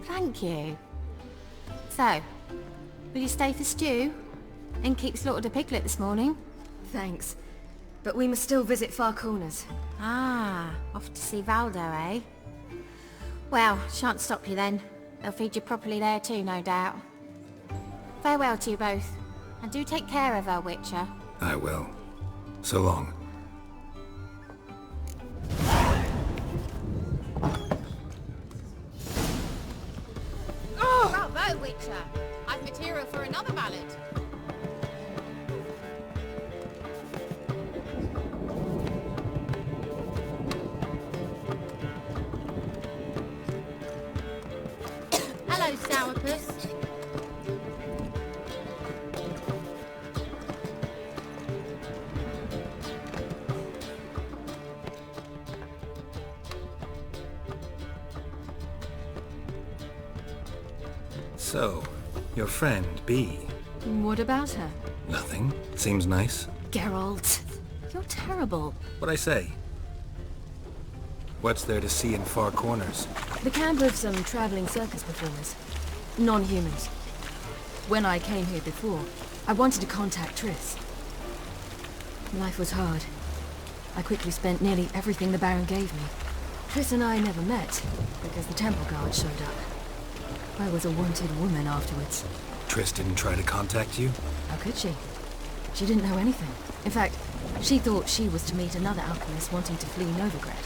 Speaker 10: Thank you. So, will you stay for stew? And keep slaughtered a piglet this morning?
Speaker 2: Thanks. But we must still visit Far Corners.
Speaker 10: Ah, off to see Valdo, eh? Well, shan't stop you then. They'll feed you properly there too, no doubt. Farewell to you both, and do take care of her, Witcher.
Speaker 1: I will. So long.
Speaker 10: Oh! Bravo, Witcher! I've material for another ballad. Hello, Sourpuss.
Speaker 1: So, your friend, B.
Speaker 2: What about her?
Speaker 1: Nothing. Seems nice.
Speaker 2: Geralt, you're terrible.
Speaker 1: What'd I say? What's there to see in Far Corners?
Speaker 2: The camp of some traveling circus performers. Non-humans. When I came here before, I wanted to contact Triss. Life was hard. I quickly spent nearly everything the Baron gave me. Triss and I never met, because the temple guard showed up. I was a wanted woman afterwards.
Speaker 1: Triss didn't try to contact you?
Speaker 2: How could she? She didn't know anything. In fact, she thought she was to meet another alchemist wanting to flee Novigrad.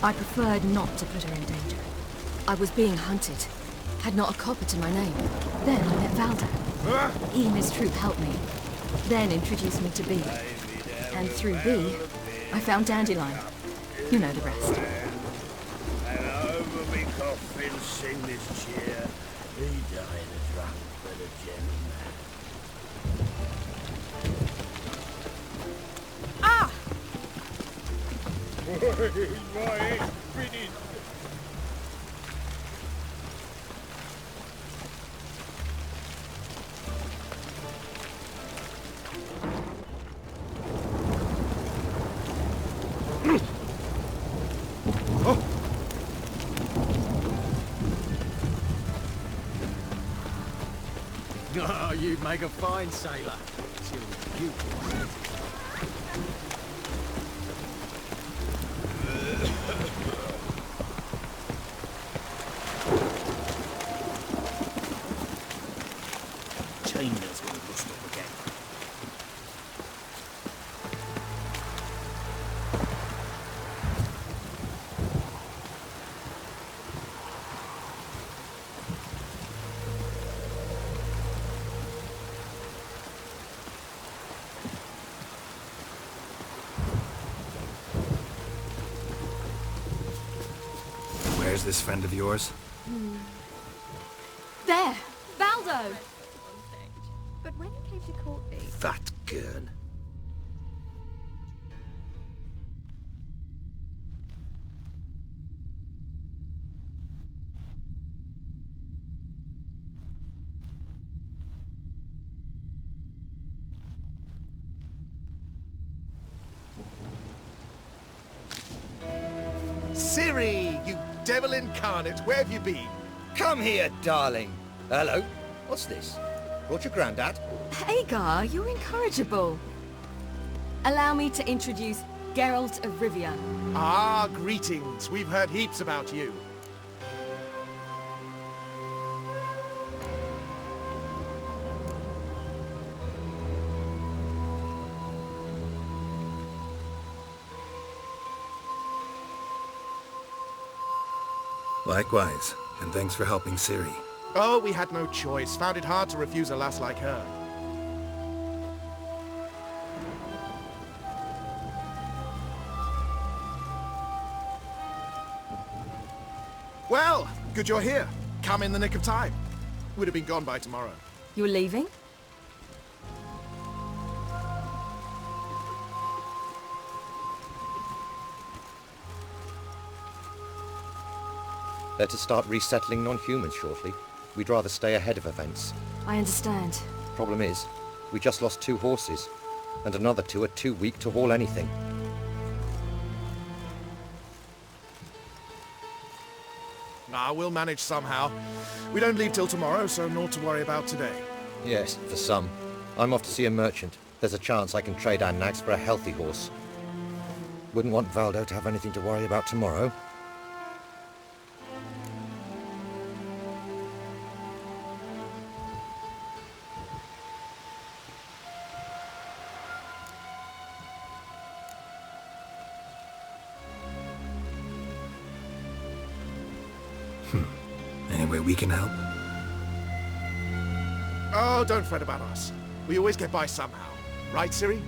Speaker 2: I preferred not to put her in danger. I was being hunted. Had not a copper to my name. Then I met Valdo. He and his troop helped me. Then introduced me to B. And through B, I found Dandelion. You know the rest.
Speaker 21: And over me coffin sing this cheer. He died a drunk but a gentleman.
Speaker 10: Ah!
Speaker 21: My head's finished.
Speaker 17: Oh, you'd make a fine sailor. Till you...
Speaker 21: Chainmail's gonna bust up again.
Speaker 1: Where's this friend of yours?
Speaker 2: There! Valdo!
Speaker 22: But when he came to court me...
Speaker 21: Fat gurn.
Speaker 15: Ciri, you devil incarnate, where have you been?
Speaker 23: Come here, darling. Hello. What's this? Brought your granddad?
Speaker 2: Hagar, you're incorrigible. Allow me to introduce Geralt of Rivia.
Speaker 15: Ah, greetings. We've heard heaps about you.
Speaker 1: Likewise, and thanks for helping Ciri.
Speaker 6: Oh, we had no choice. Found it hard to refuse a lass like her. Well, good you're here. Come in the nick of time. Would have been gone by tomorrow.
Speaker 2: You're leaving?
Speaker 23: They're to start resettling non-humans shortly. We'd rather stay ahead of events.
Speaker 2: I understand.
Speaker 23: Problem is, we just lost 2 horses, and another 2 are too weak to haul anything.
Speaker 6: Ah, we'll manage somehow. We don't leave till tomorrow, so naught to worry about today.
Speaker 23: Yes, for some. I'm off to see a merchant. There's a chance I can trade our nags for a healthy horse. Wouldn't want Valdo to have anything to worry about tomorrow.
Speaker 1: Any way we can help?
Speaker 6: Oh, don't fret about us. We always get by somehow. Right, Ciri?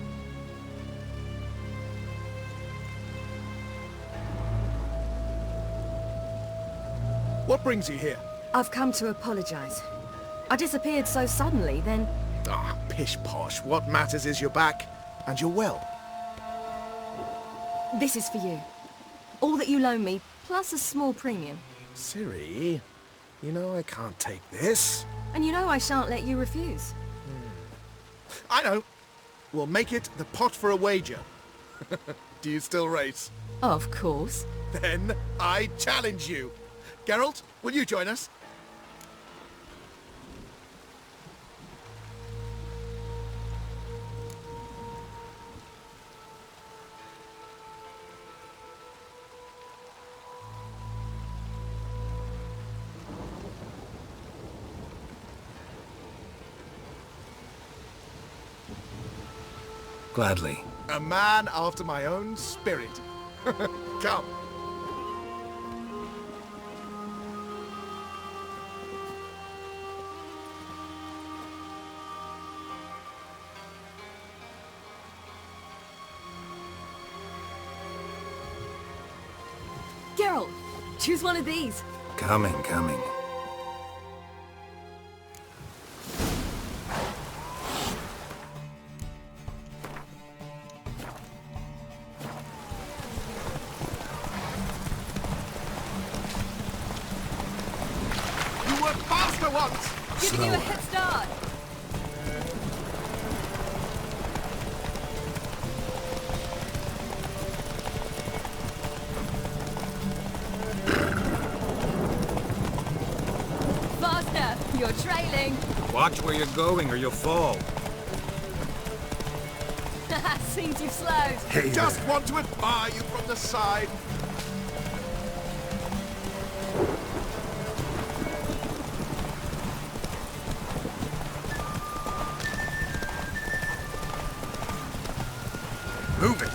Speaker 6: What brings you here?
Speaker 2: I've come to apologize. I disappeared so suddenly, then...
Speaker 6: Ah, pish-posh. What matters is you're back, and you're well.
Speaker 2: This is for you. All that you loan me, plus a small premium.
Speaker 6: Ciri, you know I can't take this.
Speaker 2: And you know I shan't let you refuse.
Speaker 6: I know. We'll make it the pot for a wager. Do you still race?
Speaker 2: Of course.
Speaker 6: Then I challenge you. Geralt, will you join us?
Speaker 1: Gladly.
Speaker 6: A man after my own spirit. Come.
Speaker 2: Geralt, choose one of these.
Speaker 1: Coming.
Speaker 6: You were faster once!
Speaker 2: Giving you a head start. Faster! You're trailing.
Speaker 1: Watch where you're going or you'll fall.
Speaker 2: Seems you've slowed.
Speaker 6: Just want to admire you from the side.
Speaker 1: Move it.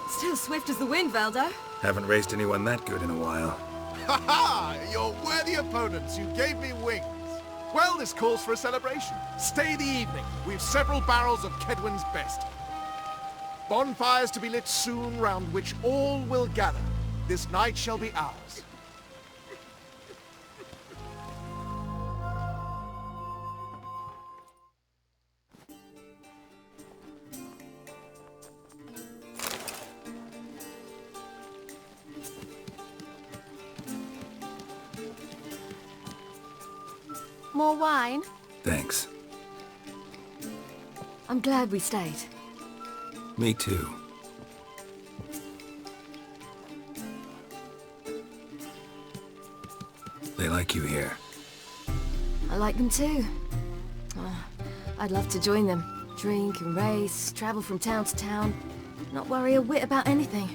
Speaker 2: Still swift as the wind, Valdo.
Speaker 1: Haven't raced anyone that good in a while.
Speaker 6: Ha ha! You're worthy opponents. You gave me wings. Well, this calls for a celebration. Stay the evening. We've several barrels of Kedwin's best. Bonfires to be lit soon, round which all will gather. This night shall be ours.
Speaker 10: More wine?
Speaker 1: Thanks.
Speaker 2: I'm glad we stayed.
Speaker 1: Me too. They like you here.
Speaker 2: I like them too. I'd love to join them. Drink and race, travel from town to town. Not worry a whit about anything.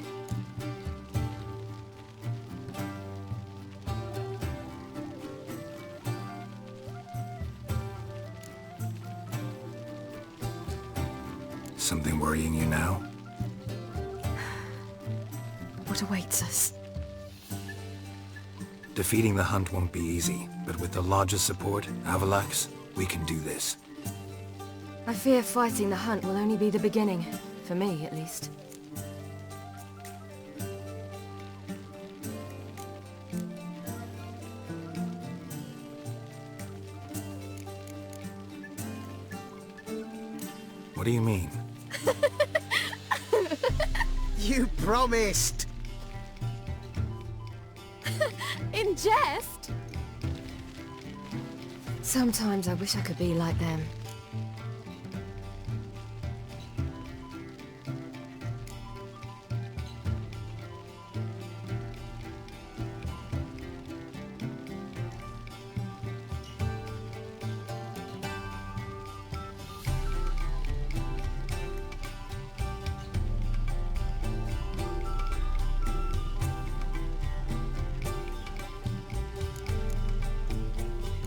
Speaker 1: Something worrying you now?
Speaker 2: What awaits us?
Speaker 1: Defeating the Hunt won't be easy, but with the Lodge's support, Avalax, we can do this.
Speaker 2: I fear fighting the Hunt will only be the beginning. For me, at least.
Speaker 1: What do you mean?
Speaker 15: You promised!
Speaker 2: In jest? Sometimes I wish I could be like them.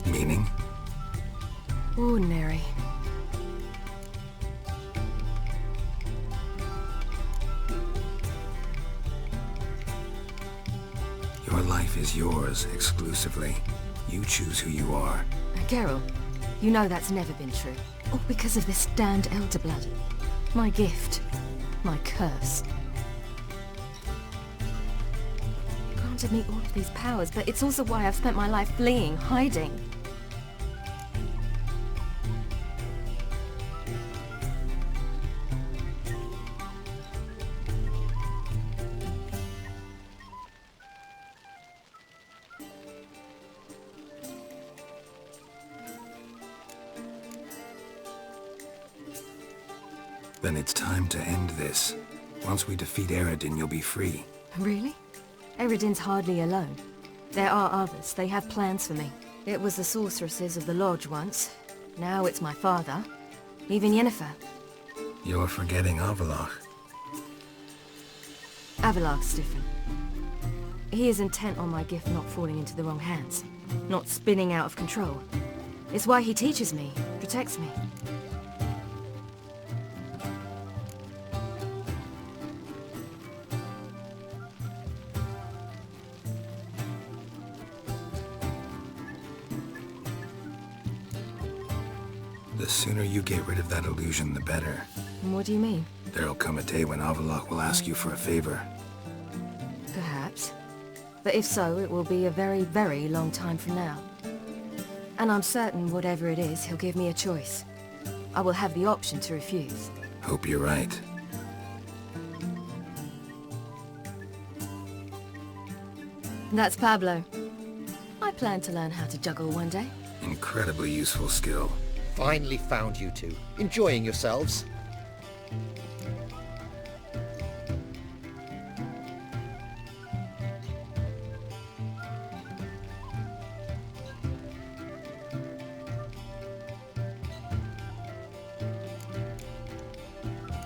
Speaker 1: Meaning?
Speaker 2: Ordinary.
Speaker 1: Your life is yours exclusively. You choose who you are.
Speaker 2: Geralt, you know that's never been true. All because of this damned Elder Blood. My gift. My curse. Granted me all of these powers, but it's also why I've spent my life fleeing, hiding.
Speaker 1: Then it's time to end this. Once we defeat Eredin, you'll be free.
Speaker 2: Really? Eredin's hardly alone. There are others. They have plans for me. It was the sorceresses of the Lodge once. Now it's my father. Even Yennefer.
Speaker 1: You're forgetting Avalach.
Speaker 2: Avalach's different. He is intent on my gift not falling into the wrong hands. Not spinning out of control. It's why he teaches me, protects me.
Speaker 1: The sooner you get rid of that illusion, the better.
Speaker 2: What do you mean?
Speaker 1: There'll come a day when Avalach will ask you for a favor.
Speaker 2: Perhaps. But if so, it will be a very, very long time from now. And I'm certain whatever it is, he'll give me a choice. I will have the option to refuse.
Speaker 1: Hope you're right.
Speaker 2: That's Pablo. I plan to learn how to juggle one day.
Speaker 1: Incredibly useful skill.
Speaker 23: Finally found you two. Enjoying yourselves?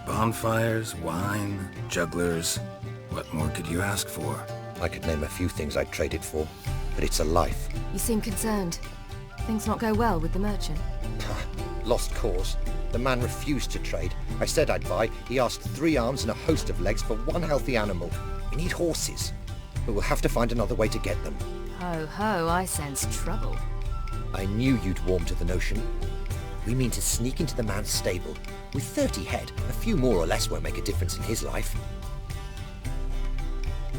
Speaker 1: Bonfires, wine, jugglers. What more could you ask for?
Speaker 23: I could name a few things I'd trade it for, but it's a life.
Speaker 2: You seem concerned. Things not go well with the merchant?
Speaker 23: Lost cause. The man refused to trade. I said I'd buy. He asked 3 arms and a host of legs for 1 healthy animal. We need horses. But we'll have to find another way to get them.
Speaker 2: Ho ho, I sense trouble.
Speaker 23: I knew you'd warm to the notion. We mean to sneak into the man's stable. With 30 head, a few more or less won't make a difference in his life.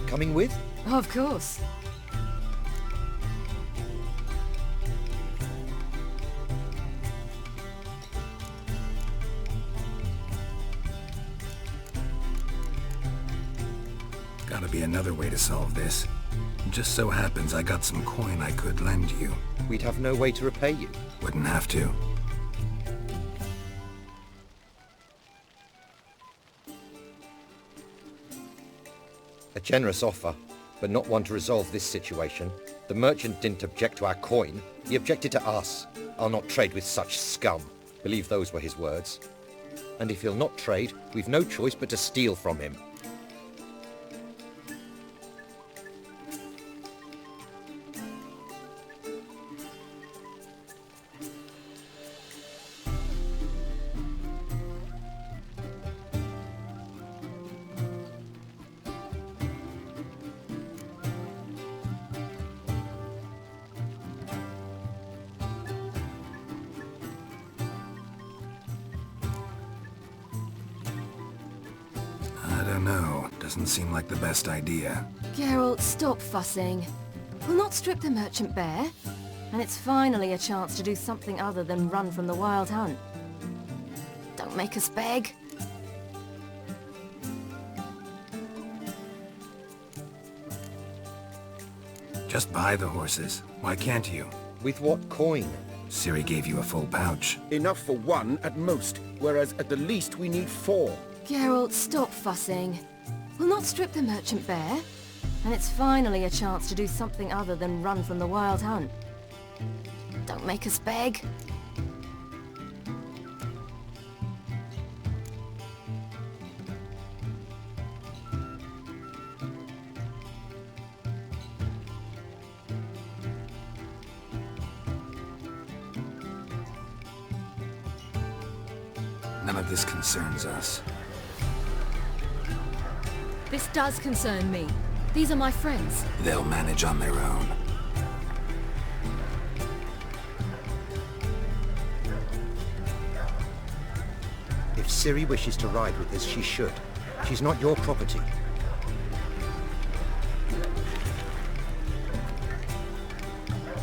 Speaker 23: Coming with?
Speaker 2: Of course.
Speaker 1: Gotta be another way to solve this. Just so happens I got some coin I could lend you.
Speaker 23: We'd have no way to repay you.
Speaker 1: Wouldn't have to.
Speaker 23: A generous offer, but not one to resolve this situation. The merchant didn't object to our coin. He objected to us. I'll not trade with such scum. Believe those were his words. And if he'll not trade, we've no choice but to steal from him.
Speaker 1: I don't know. Doesn't seem like the best idea.
Speaker 2: Geralt, stop fussing. We'll not strip the merchant bare. And it's finally a chance to do something other than run from the wild hunt. Don't make us beg.
Speaker 1: Just buy the horses. Why can't you?
Speaker 23: With what coin?
Speaker 1: Ciri gave you a full pouch.
Speaker 7: Enough for one at most, whereas at the least we need 4.
Speaker 2: Geralt, stop fussing. We'll not strip the merchant bare. And it's finally a chance to do something other than run from the wild hunt. Don't make us beg.
Speaker 1: None of this concerns us.
Speaker 2: This does concern me. These are my friends.
Speaker 1: They'll manage on their own.
Speaker 23: If Ciri wishes to ride with us, she should. She's not your property.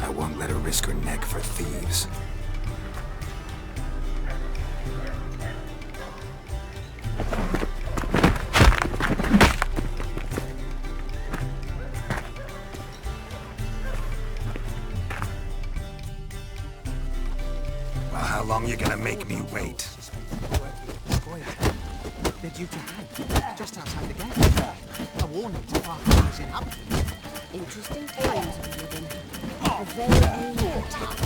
Speaker 1: I won't let her risk her neck for thieves. Well, how long you gonna make me wait?
Speaker 15: They're due to hang, just outside the gate. A warning to Farfig's inhabitants.
Speaker 2: Interesting times we live in. A very alien times.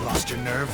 Speaker 1: Lost your nerve?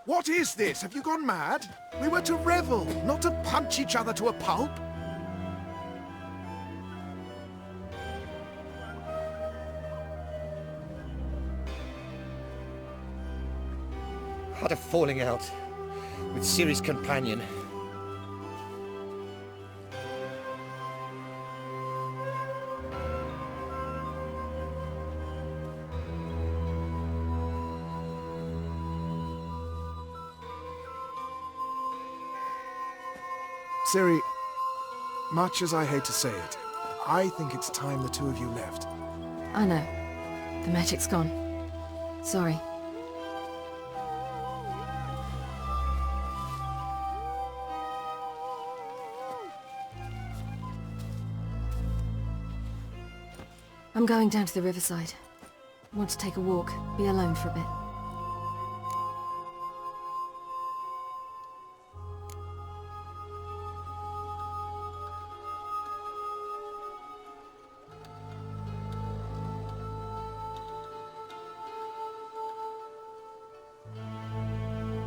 Speaker 6: What is this? Have you gone mad? We were to revel, not to punch each other to a pulp.
Speaker 23: Had a falling out with Ciri's companion.
Speaker 6: Ciri, much as I hate to say it, I think it's time the two of you left.
Speaker 2: I know. The magic's gone. Sorry. I'm going down to the riverside. Want to take a walk, be alone for a bit.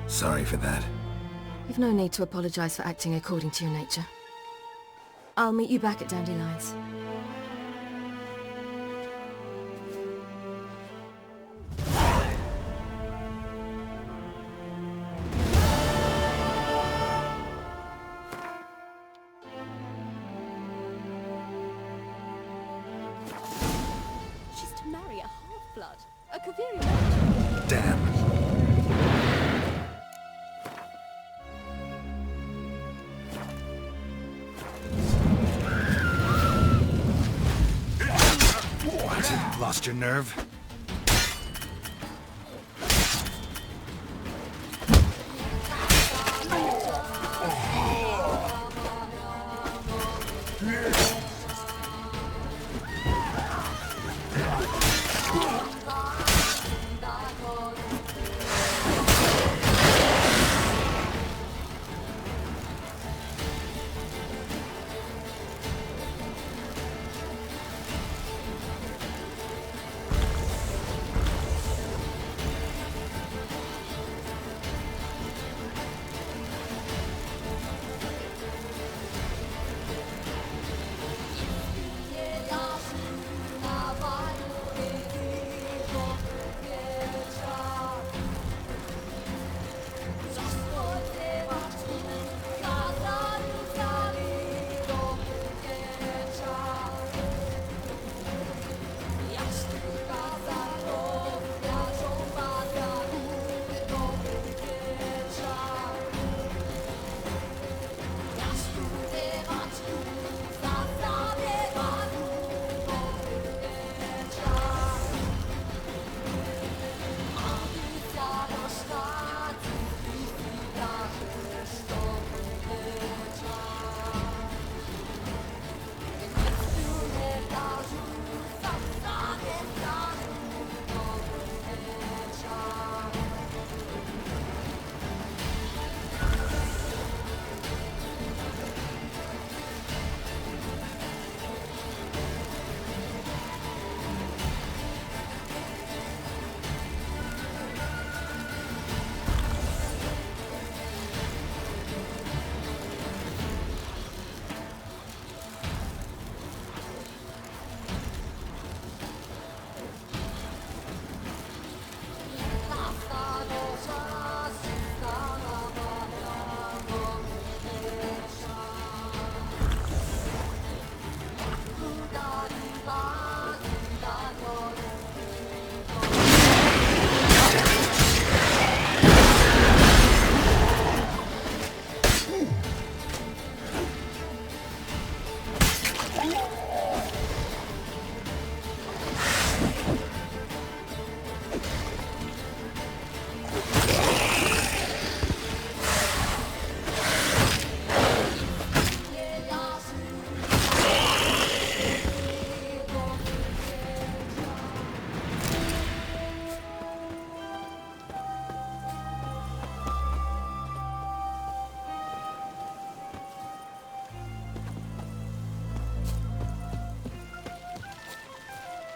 Speaker 1: Sorry for that.
Speaker 2: You've no need to apologize for acting according to your nature. I'll meet you back at Dandelions.
Speaker 22: She's to marry a half-blood. A Kaviri.
Speaker 1: Damn. What? Lost your nerve?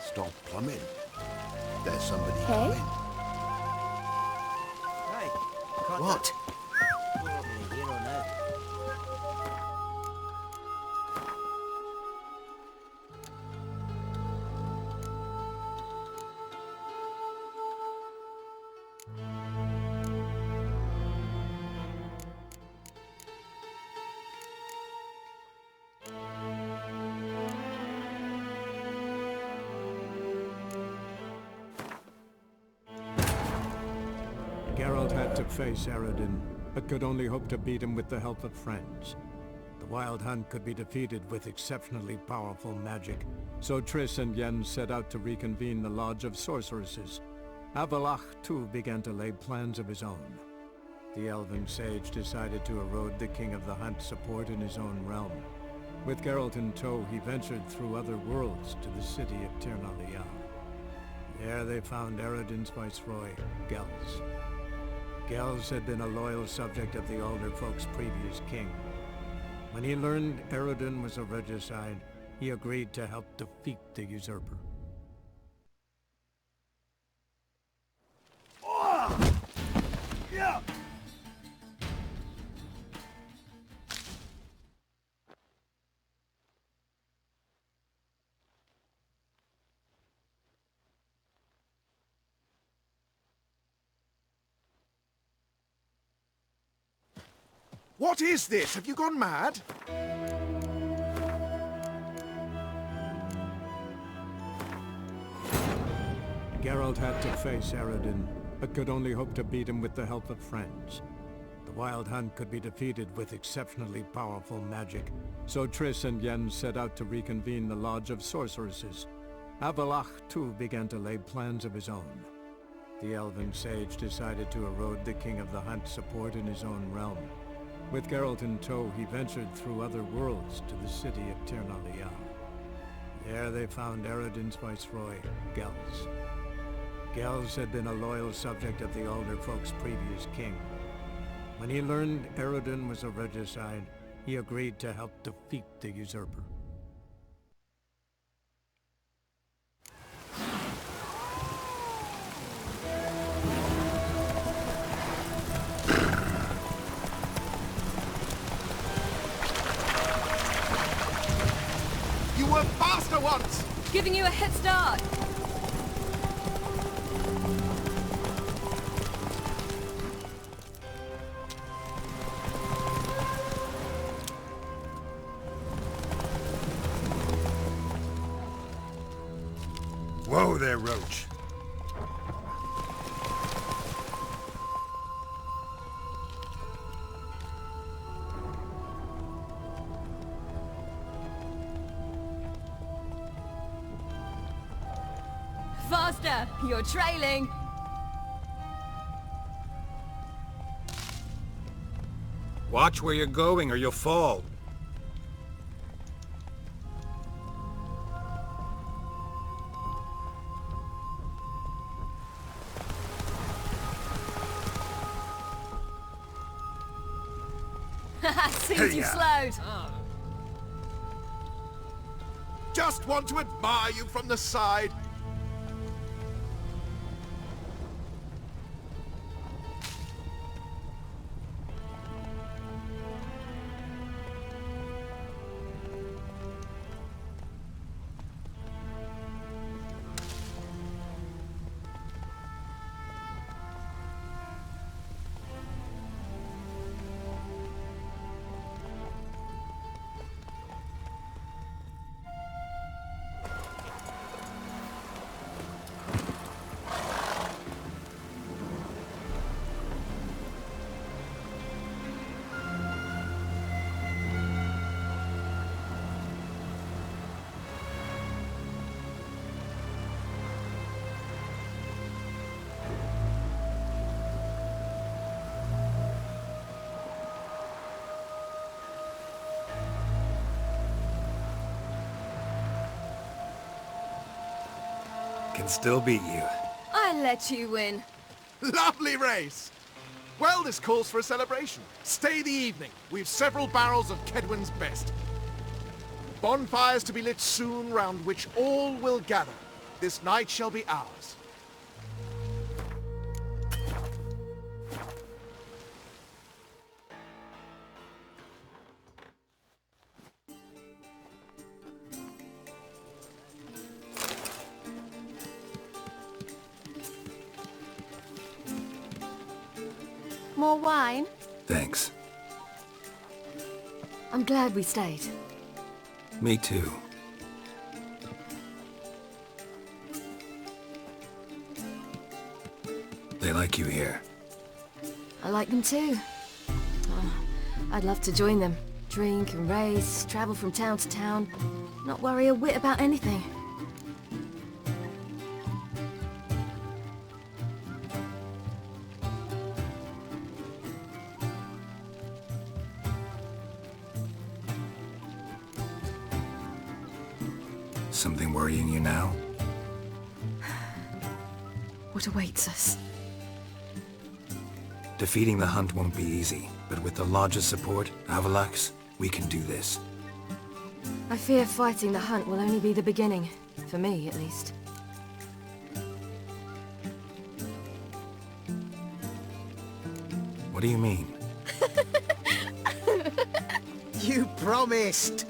Speaker 20: Stop plumbing. There's somebody
Speaker 22: Hey?
Speaker 20: coming.
Speaker 15: Hey,
Speaker 20: What?
Speaker 15: Here or no?
Speaker 13: Geralt had to face Eredin, but could only hope to beat him with the help of friends. The Wild Hunt could be defeated with exceptionally powerful magic, So Triss and Yen set out to reconvene the Lodge of Sorceresses. Avalach, too, began to lay plans of his own. The elven sage decided to erode the King of the Hunt's support in his own realm. With Geralt in tow, he ventured through other worlds to the city of Tirnalia. There they found Eredin's viceroy, Gels. Gels had been a loyal subject of the Alder Folk's previous king. When he learned Eredin was a regicide, he agreed to help defeat the usurper.
Speaker 15: Yeah.
Speaker 6: What is this? Have you gone mad?
Speaker 13: Geralt had to face Eredin, but could only hope to beat him with the help of friends. The Wild Hunt could be defeated with exceptionally powerful magic, so Triss and Yen set out to reconvene the Lodge of Sorceresses. Avalach, too, began to lay plans of his own. The elven sage decided to erode the King of the Hunt's support in his own realm. With Geralt in tow, he ventured through other worlds to the city of Tirnalia. There they found Eredin's viceroy, Gels. Gels had been a loyal subject of the Alder Folk's previous king. When he learned Eredin was a regicide, he agreed to help defeat the usurper.
Speaker 6: You were faster once!
Speaker 22: Giving you a head start!
Speaker 1: Whoa there, Roach.
Speaker 22: Faster! You're trailing!
Speaker 8: Watch where you're going or you'll fall.
Speaker 22: Seems you slowed.
Speaker 6: Just want to admire you from the side.
Speaker 1: Can still beat you.
Speaker 22: I let you win.
Speaker 6: Lovely race! Well, this calls for a celebration. Stay the evening. We've several barrels of Kedwen's best. Bonfires to be lit soon, round which all will gather. This night shall be ours.
Speaker 10: More wine?
Speaker 1: Thanks.
Speaker 2: I'm glad we stayed.
Speaker 1: Me too. They like you here.
Speaker 2: I like them too. Oh, I'd love to join them. Drink and race, travel from town to town, not worry a whit about anything.
Speaker 1: Something worrying you now?
Speaker 2: What awaits us?
Speaker 1: Defeating the Hunt won't be easy, but with the Lodge's support, Avalax, we can do this.
Speaker 2: I fear fighting the Hunt will only be the beginning. For me, at least.
Speaker 1: What do you mean?
Speaker 15: You promised!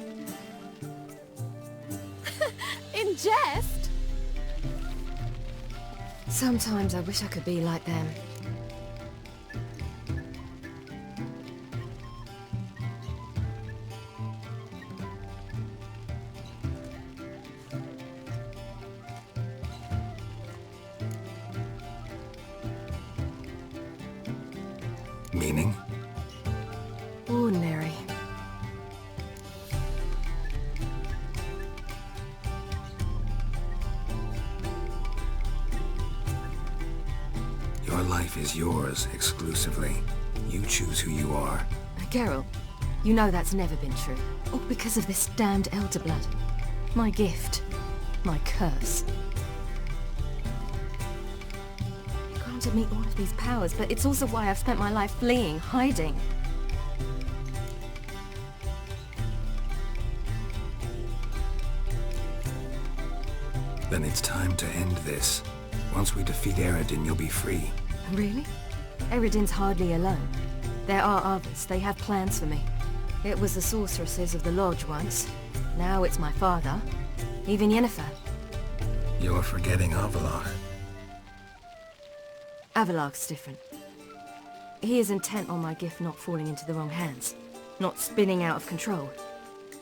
Speaker 22: In jest?
Speaker 2: Sometimes I wish I could be like them.
Speaker 1: Meaning?
Speaker 2: Ordinary.
Speaker 1: Your life is yours exclusively. You choose who you are.
Speaker 2: Geralt, you know that's never been true. All because of this damned Elder Blood. My gift. My curse. Granted me all of these powers, but it's also why I've spent my life fleeing, hiding.
Speaker 1: Then it's time to end this. Once we defeat Eredin, you'll be free.
Speaker 2: Really? Eredin's hardly alone. There are others. They have plans for me. It was the sorceresses of the Lodge once. Now it's my father. Even Yennefer.
Speaker 1: You're forgetting Avallac'h.
Speaker 2: Avallac'h's different. He is intent on my gift not falling into the wrong hands. Not spinning out of control.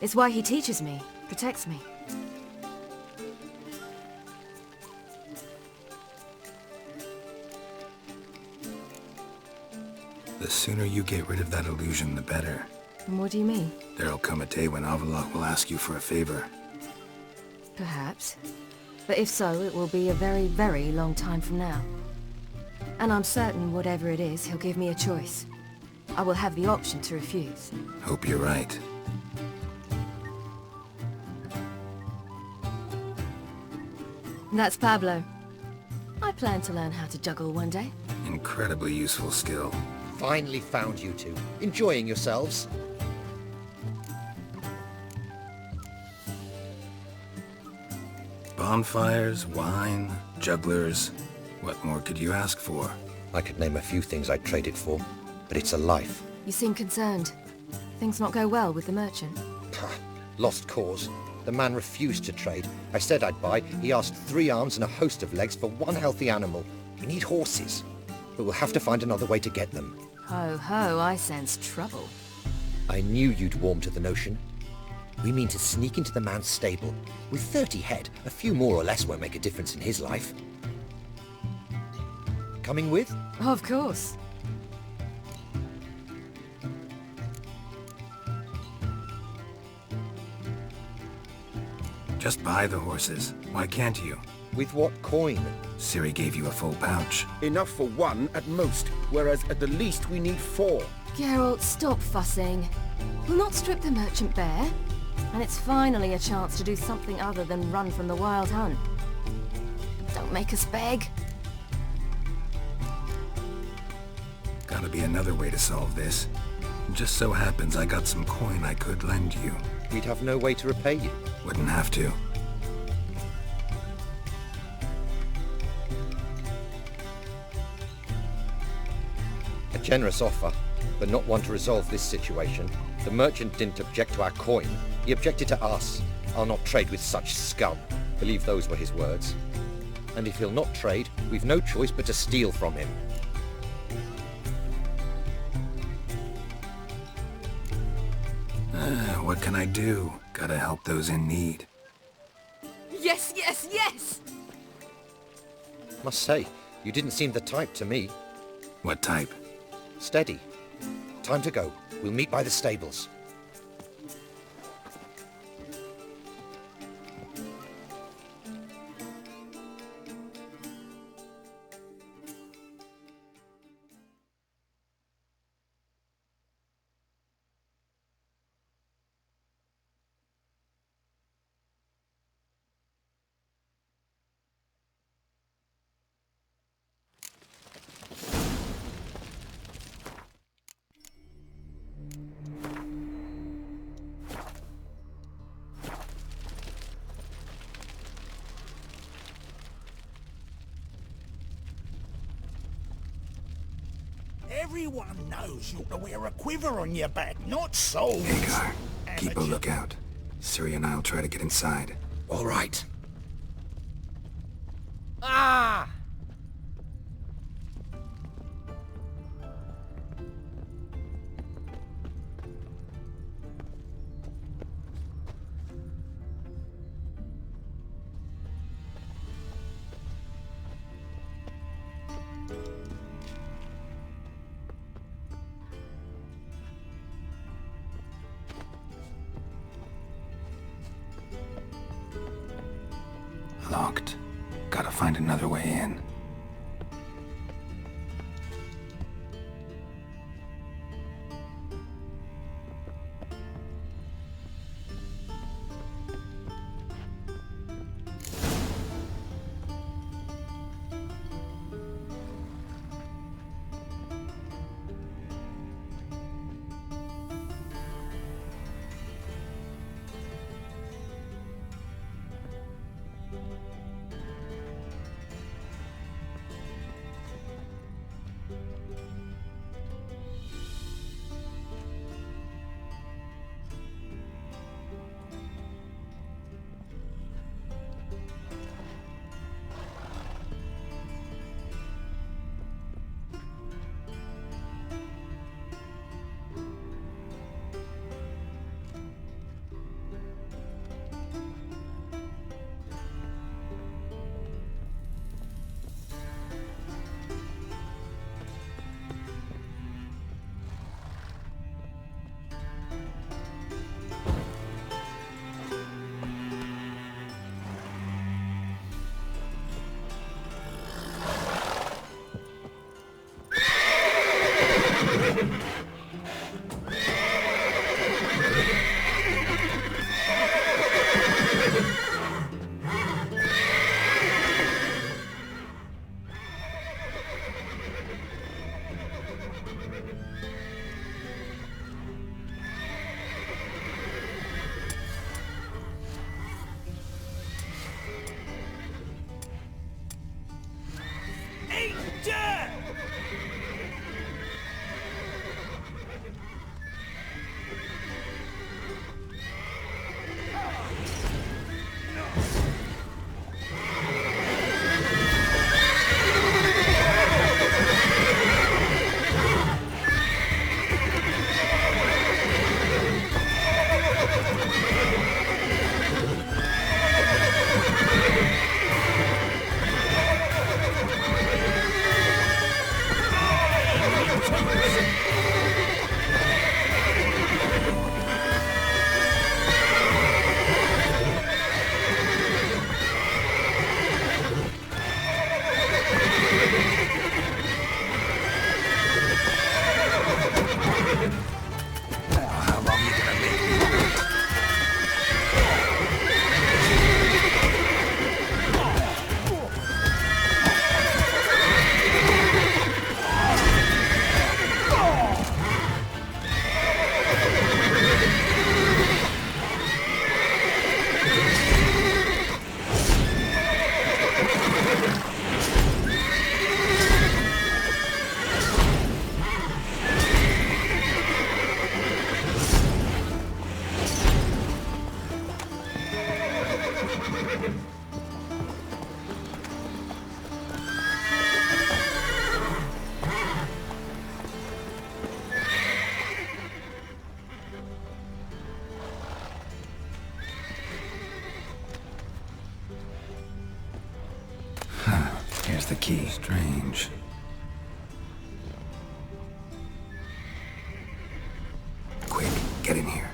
Speaker 2: It's why he teaches me, protects me.
Speaker 1: The sooner you get rid of that illusion, the better.
Speaker 2: And what do you mean?
Speaker 1: There'll come a day when Avallac'h will ask you for a favor.
Speaker 2: Perhaps. But if so, it will be a very, very long time from now. And I'm certain whatever it is, he'll give me a choice. I will have the option to refuse.
Speaker 1: Hope you're right.
Speaker 2: That's Pablo. I plan to learn how to juggle one day.
Speaker 1: Incredibly useful skill.
Speaker 23: Finally found you two. Enjoying yourselves?
Speaker 1: Bonfires, wine, jugglers. What more could you ask for?
Speaker 23: I could name a few things I'd trade it for, but it's a life.
Speaker 2: You seem concerned. Things not go well with the merchant.
Speaker 23: Lost cause. The man refused to trade. I said I'd buy. He asked 3 arms and a host of legs for 1 healthy animal. We need horses. But we'll have to find another way to get them.
Speaker 2: Ho ho, I sense trouble.
Speaker 23: I knew you'd warm to the notion. We mean to sneak into the man's stable. With 30 head, a few more or less won't make a difference in his life. Coming with?
Speaker 2: Of course.
Speaker 1: Just buy the horses. Why can't you?
Speaker 23: With what coin?
Speaker 1: Ciri gave you a full pouch.
Speaker 7: Enough for 1 at most, whereas at the least we need 4.
Speaker 2: Geralt, stop fussing. We'll not strip the merchant bare. And it's finally a chance to do something other than run from the Wild Hunt. Don't make us beg.
Speaker 1: Gotta be another way to solve this. Just so happens I got some coin I could lend you.
Speaker 23: We'd have no way to repay you.
Speaker 1: Wouldn't have to.
Speaker 23: A generous offer, but not one to resolve this situation. The merchant didn't object to our coin. He objected to us. I'll not trade with such scum. Believe those were his words. And if he'll not trade, we've no choice but to steal from him.
Speaker 1: What can I do? Gotta help those in need.
Speaker 22: Yes, yes, yes!
Speaker 23: Must say, you didn't seem the type to me.
Speaker 1: What type?
Speaker 23: Steady. Time to go. We'll meet by the stables.
Speaker 20: Everyone knows you ought to wear a quiver on your back, not swords.
Speaker 1: Hagar, keep a lookout. Ciri and I'll try to get inside.
Speaker 23: All right.
Speaker 9: Ah!
Speaker 1: Locked. Gotta find another way in. Here's the key. Strange. Quick, get in here.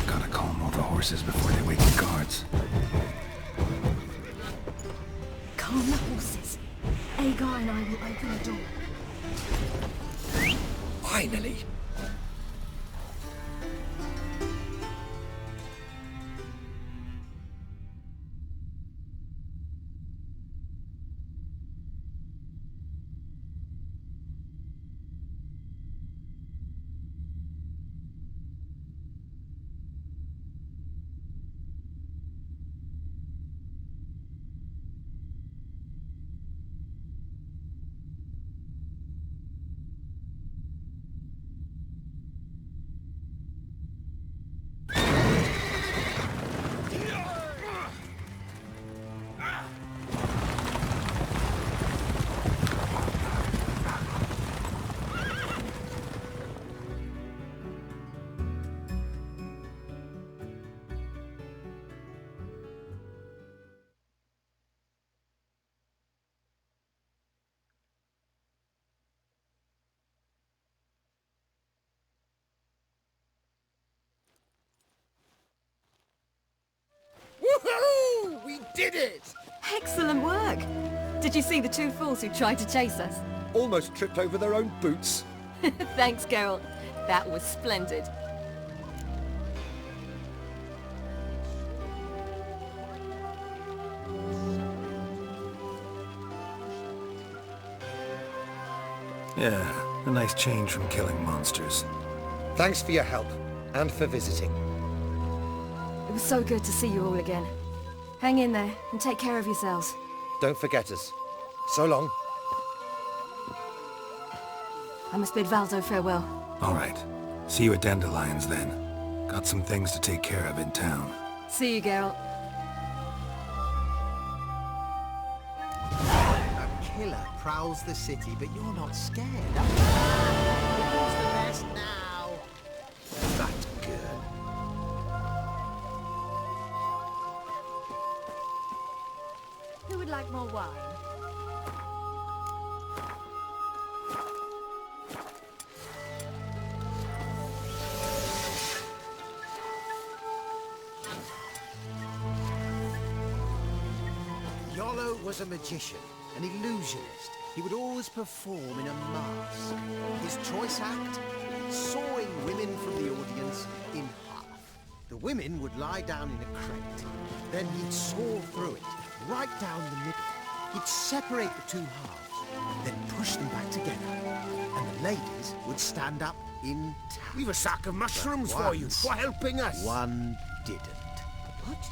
Speaker 1: Gotta calm all the horses before they wake the guards.
Speaker 2: Calm the horses. Agar and I will open the door.
Speaker 23: Finally!
Speaker 6: did it!
Speaker 2: Excellent work! Did you see the two fools who tried to chase us?
Speaker 23: Almost tripped over their own boots.
Speaker 2: Thanks, Geralt. That was splendid.
Speaker 1: Yeah, a nice change from killing monsters.
Speaker 23: Thanks for your help, and for visiting.
Speaker 2: It was so good to see you all again. Hang in there, and take care of yourselves.
Speaker 23: Don't forget us. So long.
Speaker 2: I must bid Valzo farewell.
Speaker 1: All right. See you at Dandelions, then. Got some things to take care of in town.
Speaker 2: See you, Geralt.
Speaker 15: A killer prowls the city, but you're not scared. Who's the best now?
Speaker 21: That girl.
Speaker 5: Who would like more wine?
Speaker 15: Yolo was a magician, an illusionist. He would always perform in a mask. His choice act? Sawing women from the audience in half. The women would lie down in a crate. Then he'd saw through it, right down the middle. He'd separate the two halves, then push them back together. And the ladies would stand up intact.
Speaker 21: We've a sack of mushrooms for you, for helping us.
Speaker 15: One didn't.
Speaker 21: What?